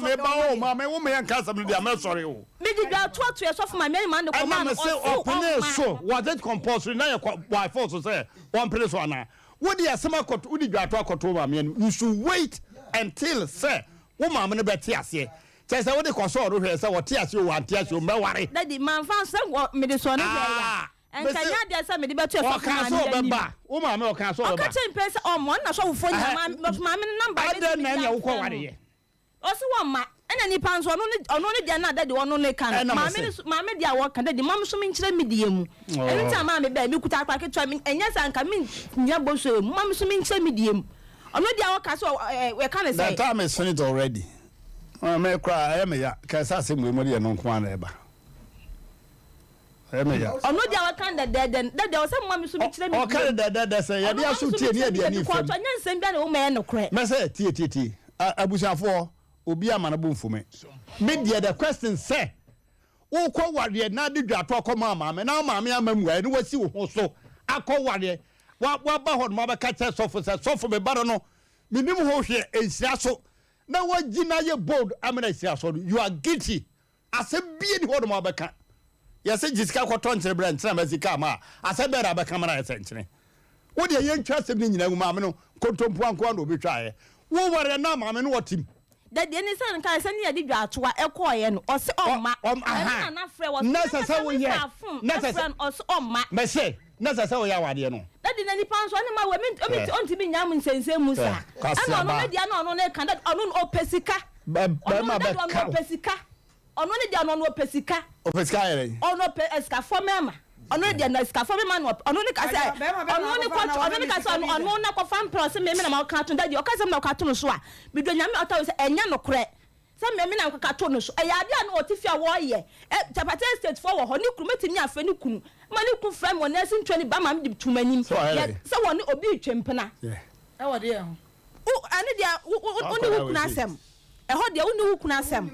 me ba o ma me wo me yan kasa me dia me sorry o me di gba to e so for my man no ko man o se o pene so was it compulsory na ye why force so say one pene so ana wo di asema koto wo di gba to akoto ma me you should wait until say wo ma me no be te ase say say wo di ko so ro hwe say wo te ase o ante ase o me ware daddy man fan say me di so na ya enkanya dia say me di betu e so kan so be ba wo ma me o kan so be ba o ka chen pese o mo na so wo fo nya ma me number be na nya wo ko ware ye o si wo ma ena ni pan so ono ne dia na daddy ono ne kan ma me dia wo kan daddy mam so me nkyere me die mu every time ma me ba me kuta akwa ke twa me enya san ka me nya bo so mu mam so me nkyere me die mu ono dia wo ka so we kan say that time is finished already me cry me ya ka sa se mu de no nko ana eba ono dia wa kan de o se mama so mi kire mi o kan de say ya dia so tie ne dia ni fam ko to nya nsem bia na wo me no kre me say tie abusiafo obi amana bo mfume me dia the question say wo ko ware na de dwato akoma maame na maame amamu ai ne wasi wo ho so akoware wa ba ho no ba ka che sofo be baro no minim ho hwe ensira so na wagina ye bold amena ensira so you are guilty ase bie ni ho no ba ka yase jisika kwato nkyere bra nkyere mazika ma ase bera ba kamera yase nkyere wo de ye ntwa sem ni nyina maame no kontompo anko na obetwa ye wo ware na maame no wotim daddy ni san kan san ya di dwatoa ekoye no o se omma na na frɛ wo na sasa wo ye na sasa o se omma me se na sasa wo ya wade no daddy na ni pan so ne ma we mi ontimi nyam nsense mu sa ana no media na ono ne kan daddy ono opesika ba ma ba ka opesika ono ne dia no opesika opesika yere ono pe eska fomema ono dia na eska fomema no ono ne ka say ono ne ka say ono na ko fam pro se me na ma ka to daddy o ka say na ka to no so a bido nyame otawo say enya no kre se me na ka to no so e ya dia na otifia wo ye Tapate state for wo ho ni kunu metimi afa ni kunu ma ni ku frame wo na sin twani ba ma me tumanim se wo ni obi twempena e wo de ho ane dia wo ni kunu asem ho dia wo ni kunu asem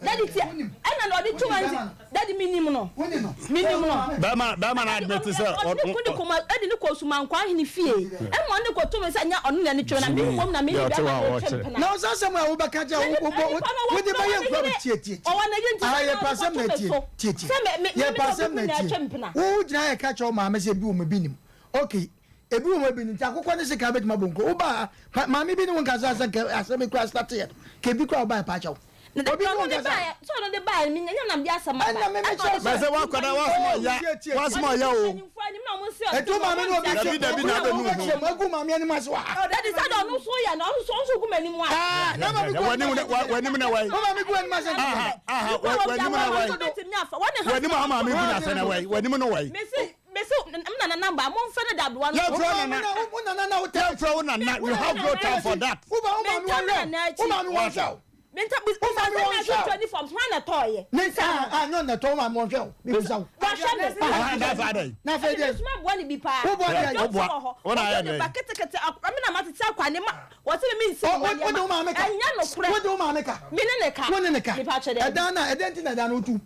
daddy ti ena no de 20 daddy minimum no ba ma na admit say kunu kuma edi ni ko suma nkwa hini fie mo ni ko to me say nya onu na ni twena mi mom na mi ni ba twempena na o sasem a wo ba ka ja wo de ba ye nkwa tie o wa na yenti ye pasem na tie ye pasem na tie wo gina ye ka cha o ma me se bi wo me binim okay ebi wo bi nti akokɔ ne se ka betima bonko wo ba ma me bi ne won ka sa asem kura start ye ke bi kura ba pa cha wo obi no de ba so no de ba mi nyam na bia sama ba me se wa kwada wa smo ya o eto ma me no bi David na be nu magu ma me ani ma so ah daddy say do no so ya na so gu mani mu ah na ma me gu wani na wai ma me gu ani ma se wani na wai wani ma me gu na se na wai wani na wai Mese na number mo mfana da bwa no na you have no time for that Menta bis na 20 forms na toye. Nsa no na to ma mo hwe. Bi sa. Wa hwe me. Na fa na fa dey. Sma bwa ni bi pa. Wo na ya dey. Ba kete ami na matete akwa ne ma. Wo se me nsi. Wo do ma meka. Anya no kure. Wo do ma meka. Me ne ka. Wo ne ka. Bi pa chede. Edan na eden ti na dan otu.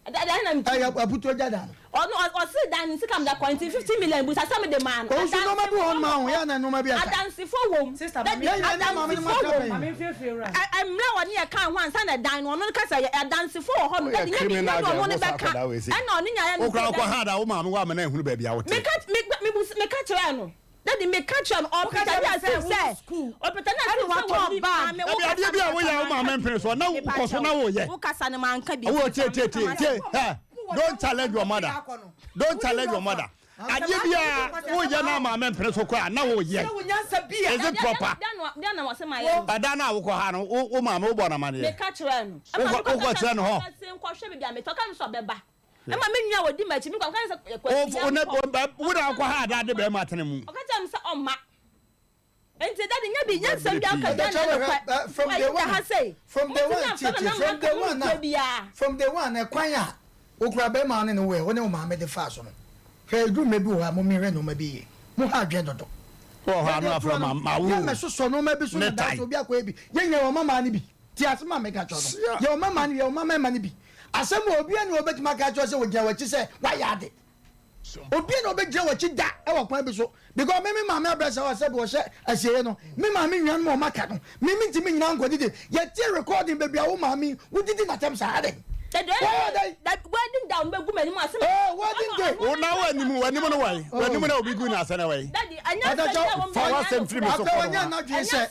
Edan na mi. Ay abuto jada. O se dan si kam da quantity 50 million bu sa me de man. O so no ma bi on ma ho ya na no ma bi aka. Adansi fo wom. Adansi fo wom. I'm now on here can one son dan no ka say adansi fo ho no de nya no no ne beka. E no ne nya ya no. O kra ko ha da wo ma me wa me na ehunu ba bia wo te. Me ka kire no. Daddy me catch on all peta ya say o peta na say wo ba me wo ka bia wo ya wo ma me mpere so na wo ko so na wo ye wo kasa ne man ka bi wo tie don't challenge your mother aje bia wo ye na ma me mpere so kwa na wo ye is it proper dan na wo se ma ye dan na wo ko ha no wo ma me wo bo na ma ne me catch no wo ko tire no ho se nko hwe bia me to ka no so beba e ma me nwa wodi ma chi me kwa se wo na ko ha da de be ma tene mu o ka tell me say o ma Enti daddy nya bi nya nsem bi aka from the one kwanya okura be ma ne we woni o ma me de fa so no hwe du me bi wo ha mo mi re no ma bi mo ha dwen dodo ha no afra ma wo ya me so no ma bi so na da so bi akwa bi ye wo mama ne bi ti asema me ka cho no ye wo mama ne ye wo mama ne bi asema obi ene obetima ka cho se wo gya wachi se wa ya de obi ene obegya wachi da e wo kwan bi so because me mama abrasa wa se bo she asiye no me mama nwan mo maka no me ntimi nyina nkodi de ye ti recording baby a wo mama wo didi na tem sa ade that wedding down be gumani ma se wedding day o na wanimu no wai wanimu na obi gu na ase na wai daddy anya se for what same free me so for anya na dwen se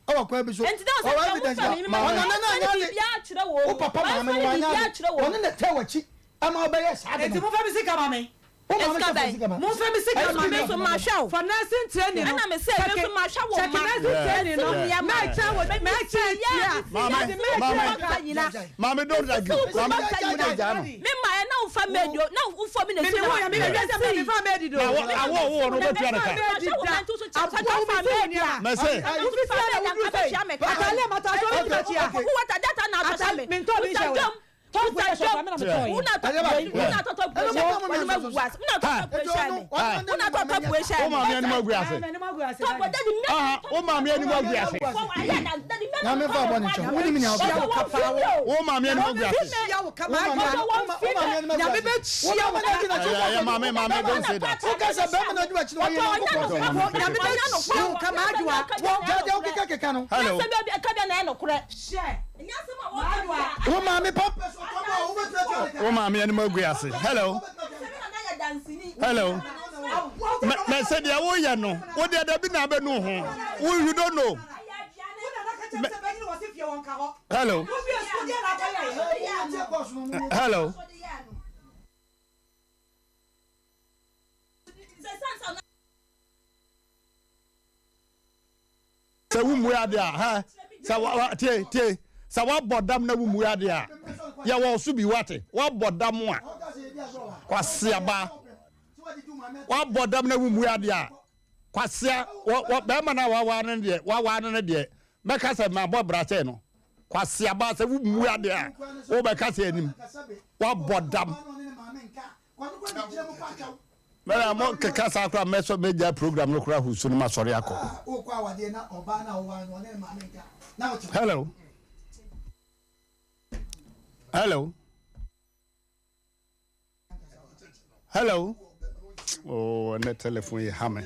awa kwa bi so o evidence o papa mama no anya woni na te wachi ama obeye sa de enti mo fa mi sika mama mo fa mi sika mama so ma show for nursing training ana me say me so ma show wo ma training no ma cha wo ma mama don't like you mama me ma na u fa medio na u fa mi na se wo ya me fa medio do awo no betu ana ka me say atale mata so ni chia what data na atale me to bi shawo Mama and Moguasi. Hello. Hello. Me said ya wo ya no. What the other been abe no ho. You don't know. Hello. Hello. Sa wu mu ya dia ha. Sa wa tie. Sa wa bodam na wu mu ya dia. Ya wo so bi wate. Wa bodam a. Kwasia ba. Wa bodam na wu mu ya dia. Kwasia wo be ma na wa ne de. Wa ne de. Me ka se ma bo brate no. Kwasia ba se wu mu ya dia. Wo be ka se anim. Wa bodam. Mera mo ke ka sa akra me so media program no kura husu no ma sori akọ. Hello. Hello. Hello. Oh, net telephone you hammer.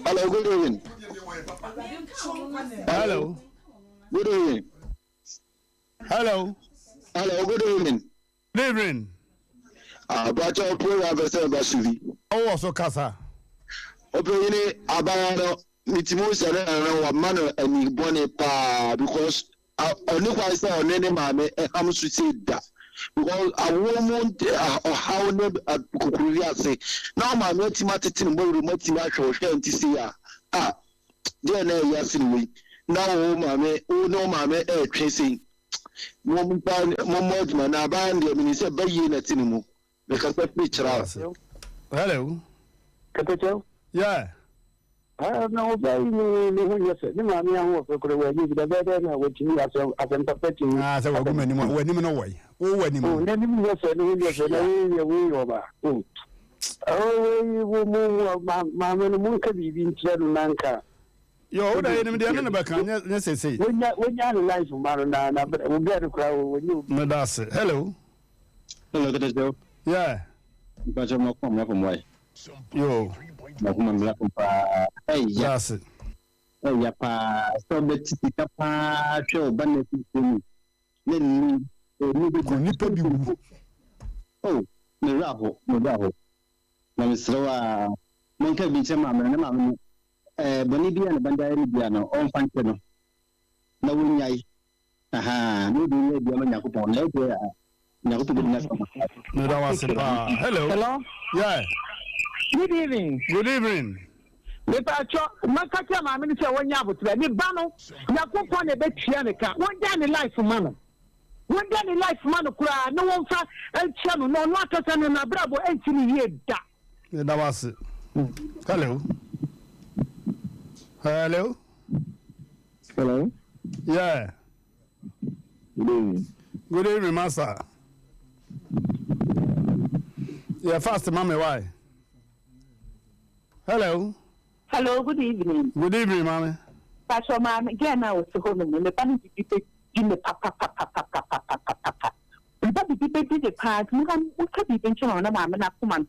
Hello, good evening. Hello. Good evening. Hello. Hello, good evening. Good evening. But your program is Basuvi. Oh, so Casa. Opinion about Mitimu said, I man and Bonnie pa because only why I say on any mammy, I'm to say that. Because I won't how never at Kukuria say, now my multimatin more multimatic show to see ya. Dear, yes, anyway. Now, mammy, oh no, mammy, tracing. Woman, man, I banned the minister by unit anymore because that picture. Hello. Capital? Yeah. I don't know very when you said, Mammy, I work for the better, which you as I'm perfecting. As a woman, when you know why. Oh, when you then you said, oh, Mamma, the moon could be in Lanka. You're the enemy, the enemy, let's say. When you're alive from Marana, but we'll get a crowd when you. Hello. Hello, get us go. Yeah. But I'm not coming from way. Yo. Hey, yes. Hey, yapa. So the Tapa show benefit to me. Then you oh, no, Mamisra, Monka Beach, Mamma, Bonibia and Bandariano, on Pantano. No, we aha, maybe Yakupo, Hello. Hello. Yeah. Good evening. Good evening. Makacha, my minister, when you have to be Bano, Yakupo, a bit Chianica, one day in life for Mano. When they life man kura no one fa channel no akasa na brabo entini ye da. That was it. Hello. Hello. Hello. Yeah. Good evening. Good evening, master. Yeah, fast, mommy. Why? Hello. Hello. Good evening. Good evening, mommy. Pastor, ma'am. Again, I was home and the panic people in the papa. But the people did the part. We can be pension on a man and a woman.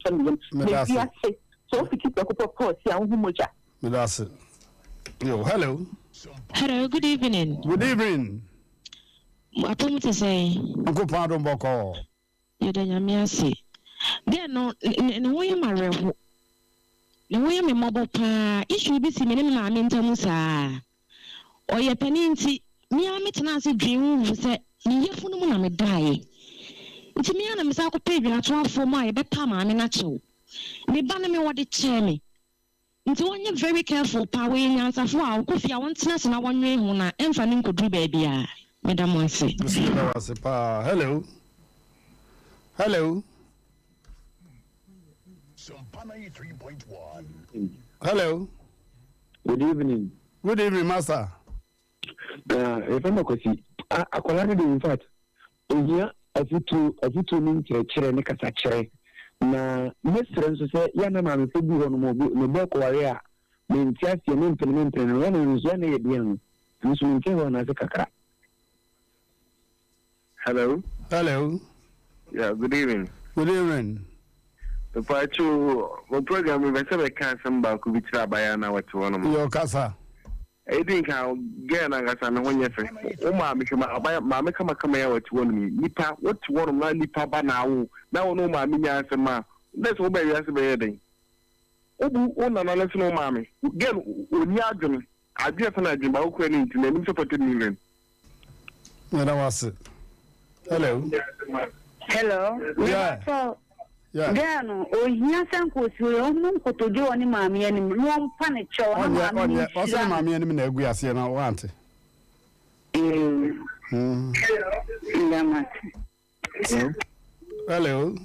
So if you keep a couple of posts, young Muja. That's it. Yo, hello. Hello, good evening. Good evening. What am I to say? Uncle Pardon Boko. You don't have me say. There no, no, you my rev. No, way my mobile pa. It should be similar to my Tamusa. Or your peninty. Me, I met an answer dream who said, you for no one die. It's me and I'm so paid you for my better man in a show. Me banner me what it chair me. It's one you're very careful, power in answer for our coffee. I want to know one way when I am finding could do baby. Madam, I say. Hello. Hello. Sompa 93.1. Hello. Good evening. Good evening, master. If I'm not going to I could in fact, here, as you two mean to a chair, Nicasa chair. Na Mr. say, Yana Mammy, no book warrior, mean just your implement and running is one again. And so you can as a caca. Hello. Hello. Yeah, good evening. Good evening. The part two program we were cancer back with Rabayana what one of your casa. I think I'll get an answer when you say, oh, mamma, mamma, come here with one Nipa, what one of my Nipa now? Now, no, mammy, answer ma. Let's obey us a day. Oh, let's know, mammy. Again, when you are doing, I just imagine about Ukraine to name supported million. That was it. Hello. Hello. Yeah. Yeah. Gano, o hiasan ko si o mun ko to jo ni maami ani no pane cho na maami. O se maami ani na egu ase na want. Hello.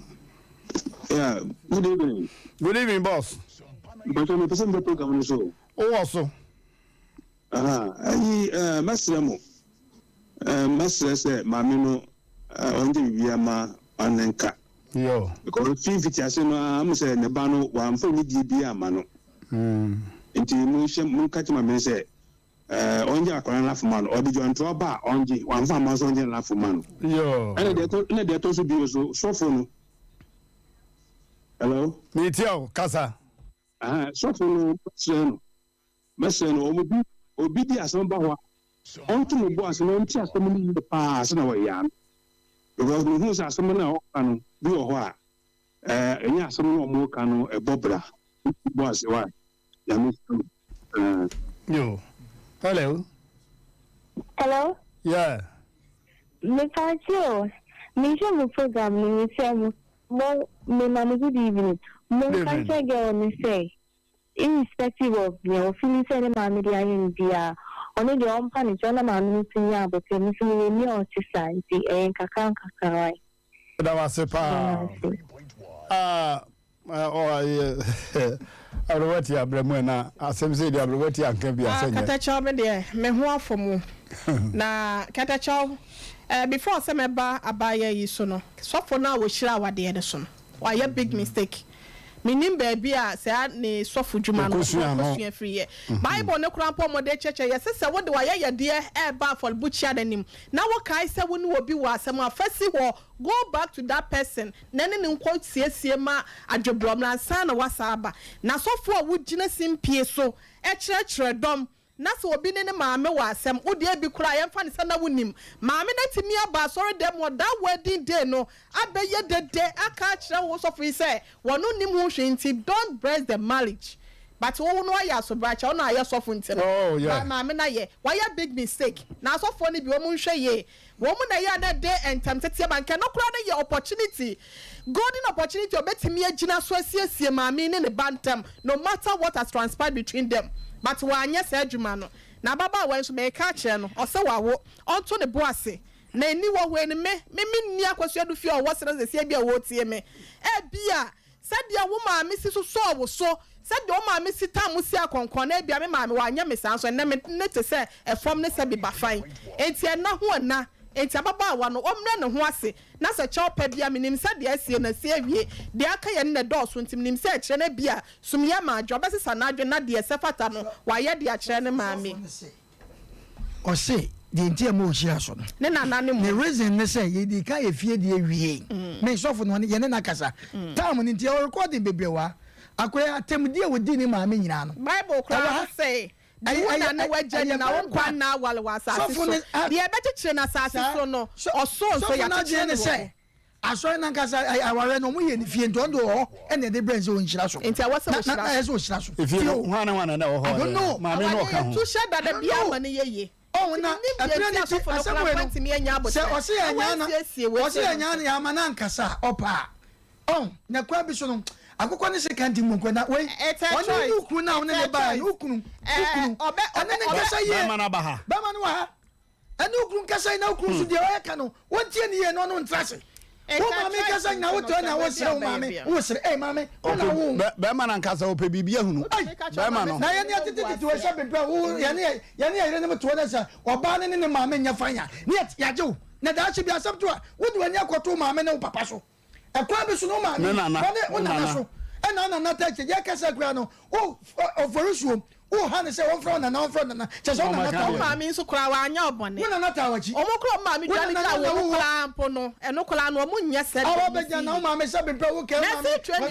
Yeah, good evening. Good evening, boss. But I'm a person of the program so. Oh, also. Masramo. Masra say mamino on the Viama Anenka. Yo. Because fifty no am say ne ba no wa mfa ni di bia ma no. Nti mu hye mu ka tima me say onje akora na fuma no odi jonto ba onje wa mfa ma so onje na fuma no. Yo. Ene de to so bi so fo no. Hello. Me tio kasa. So fo no mesre no obi di aso ba ho. Onto mo bo aso no nti aso mo ni pa aso na wa ya. Because we who say some na okano bi o ho a enya some no mo kanu e bobra boss why ya me yo hello yeah me party me show the program me say mo me good evening mo can say girl me say irrespective of your feeling say the man media in dia only the on pan jona man tin ya but me say me on society en kakan kakai that was a pa Arwati abremu na asem say the arwati anka bia senya katacho me de me ho afomu na katacho before say me ba abaya yi so no sofo na wo hira wade de so no why big mistake minim baby a say ne sofo djuma no kosua free ye bible ne kura pom de cheche ye se wo de why ye de ba for buchia danim na wo kai se wo ni obi wo asem afasi wo go back to that person na ne nko siesie ma adwobrom na san na wasaba na sofo a wo gina simpie so kire dom na so obi ne maame wo asem wo de bi kura ye mfa ne sana wonim maame na timi aba sorry dem wo that wedding day no abeye dede aka kire wo sofo say wono nim ho hwenti don't break the marriage but wo no ya so bracha no aye sofo ntino oh yeah maame na ye why big mistake na sofo ni bi wo mu hwe ye wo mu na ya na day and time tetie banka no kura na ye opportunity golden opportunity obetimi agina so asiesie maame ne bantam no matter what has transpired between them but wanye se adwuma no na baba wan so me ka kire no o se wawo onto ne boase na ni wo hwe ne me ni akwasu adu fi o wo sere se bia wo tie me bia sadia wo ma me si so wo so sadia wo ma me si tam si akonkon na bia me ma me wa nya me san so na me ne te se efom ne se bi ba fan enti na ho na enti ababa wa no omre ne ho ase na se chew pa bia me nim sadia asie na sie wie de aka ye ne dɔɔso ntim nim se kire na bia sumya ma adwo bɛsesa na adwo na de se fata no wa ye de akire ne ma me o se the entire mo shira so ne na ne mo the reason ne say ye di ka ye fie de wie me so for no ye ne na kasa time ni ntia recording bebrewa akora atemdi e wodi ni ma me nyina no bible kra say na na wagye na wo kwa na wale wasase so de ebetechire na asase so no oso so ya techire ne say aso na kasa aware no mo ye ni fie ntondo ho ene de brain so nhyira so enti awase wo hyira so hyira so if you hwana na ho ma me no ka ho tu sheda da bia ma ne yeye oh na apprenti asemwe se osi anya na ya mana nkasa opa oh na kwa bi so no akoko ne second mu ko na we oni ukru na oni ne ba ukru ana ne kasa ye ba mana ba ha ba manu ha ani ukru kasa na ukru so de o ka no wontie ne ye no no ntrase wo mame kasa na wo to na wo sere wo mame wo sere mame wo na wo ba mana nkasa ope bibia hunu ba ma no na ye ne atete to sha bebra wo ye ne ne to na sa oba ne ne mame nya fanya ne ya je na da chi bi asam to wo de wani akoto mame ne wo papa so ekwa bi so no mame wo na so na ta che ya kasa kwa no o oforusuo o ha ne se won fra na che so na ta wo mame nso kura wa anya obone wo na ta wachi o mo kura mame dwa ni ka wo kura mpo no eno kura no mo nya se awo be ja na wo mame se be pra wo ke mame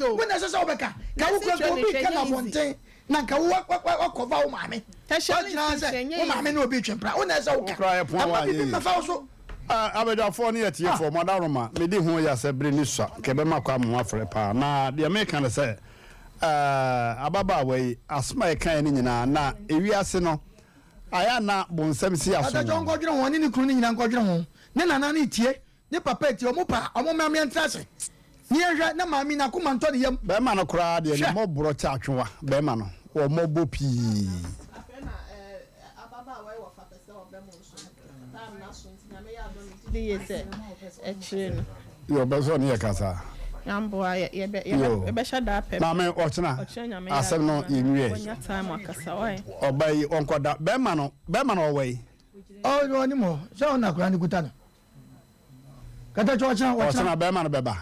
wo na se se obeka ka wo kura ko bi ka na bonten na ka wo akova wo mame ta she wo mame na obi twempra wo na se wo ka ama bi ma fa so abedafo ne yetie fo modaroma me di ho ya se bre ni swa ke be makwa mo afre pa na de me kan se ababa wei asma e kan ni nyina na ewiase no aya na bonsam si aso adajo ngodwere ho ni kru ni nyina ngodwere ho ne nana na tie ne papa tie omo pa omo ma me ntrase ni ehwe na mami na kuma nto de yam be ma no kra de ne mo bro cha atwewa be ma no o mo bo pi ababa wei wo fa pese wo be mo nso tam na so ntina me ya do ni di yese e chire no yo be so ni e kasa yambo ye be shada pe mama ochina asem no yenwie onya time akasa wai obai onkoda be ma no owai oh no ni mo so na kura ni kuta no kata ochina be ma no be ba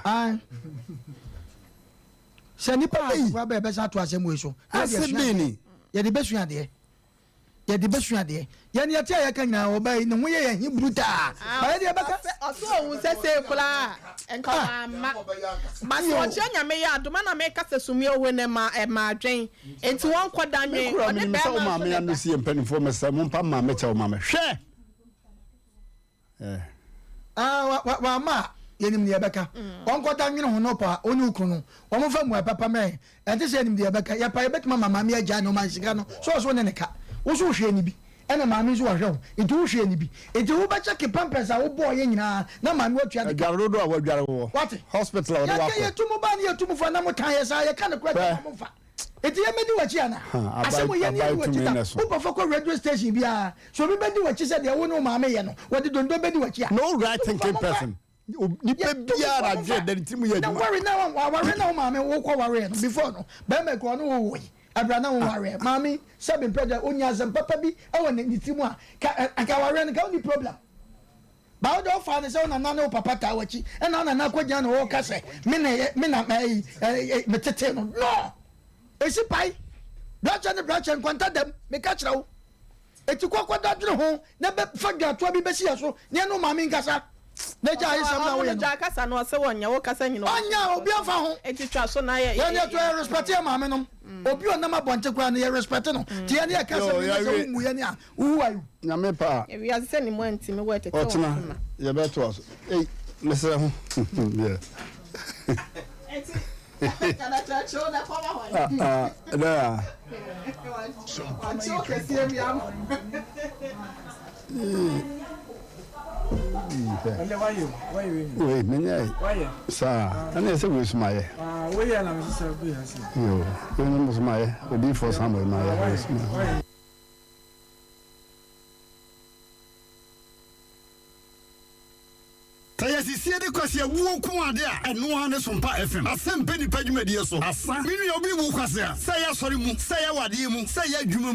se ni pa kwa be sa to asem we so asebini ye de besu ade ye ni ati ya kan na obai ne ho ye hi bruta ba de baka oso ohun sese kula enka ma so oche nyame ya adoma na me kasa sumi owe ne ma adwen enti won kwada nwen ode be ma me anu si empanifo me sa mumpa ma me cha ma me hwe wa ma yenim ne beka won kwada nwen ho no pa oni ukunu won fa mu papa me enti se yenim ne beka ya pa betima mama me agya no man sika no so ne ka wo so hwe ni bi ena maami so wahwe ho enti wo hwe ni bi enti wo ba check pampers a wo boy nyina na maami wo tua de garodo a wo dware wo hospital a wo wa ya tumu ba ni ya tumu fa na mo kan ya sa ya kan ko ta mo fa enti ya medi wachi ana asemo ye ni wachi ta wo ba fa ko radio station bia so bi bedi wachi se de wo no maami ye no wo de dondo bedi wachi a no right thinking person ni pe bia na je de timu ye na worry na maami wo ko worry before no ba me ko no wo wo abrana wo ware mami sabe president onya zam papa bi e won ni timu a ka ware no ka oni problem ba wo do fa ne se wona na no papa ta wachi e na na kwagya no wo ka se me na me tete no esi pai bracha kwanta dem me ka kira wo eti kwakwa dwere ho na be faga to bi be sia so ne no mami nkasa na ja yi sam na wo ja kasa no se wonya wo kasa nyino onya obi afa ho eti twa so na ye ne to respect ya mami no obi on na ma bonte kwa no ye respect no ti ye ne kasa mi se mu ye ne a wu ayu nyame pa e wi ase ni mo anti me wo tete otuna ye be to so lese ho yeah eti kana cha cho na kwa ho da cho ke si mi am oui, mais ça, on est sûr que c'est maïe. Oui, elle a mis ça bien. Yo, on est maïe. Au dit faut ça maïe. yɛsisie de kwase wuo ko ade a ɛno a ne Sompa FM Asem Mpe Nipa dwumadie so asa menu obi wu kwase a sɛ yɛ sɔre mu sɛ yɛ wade mu sɛ yɛ adwuma mu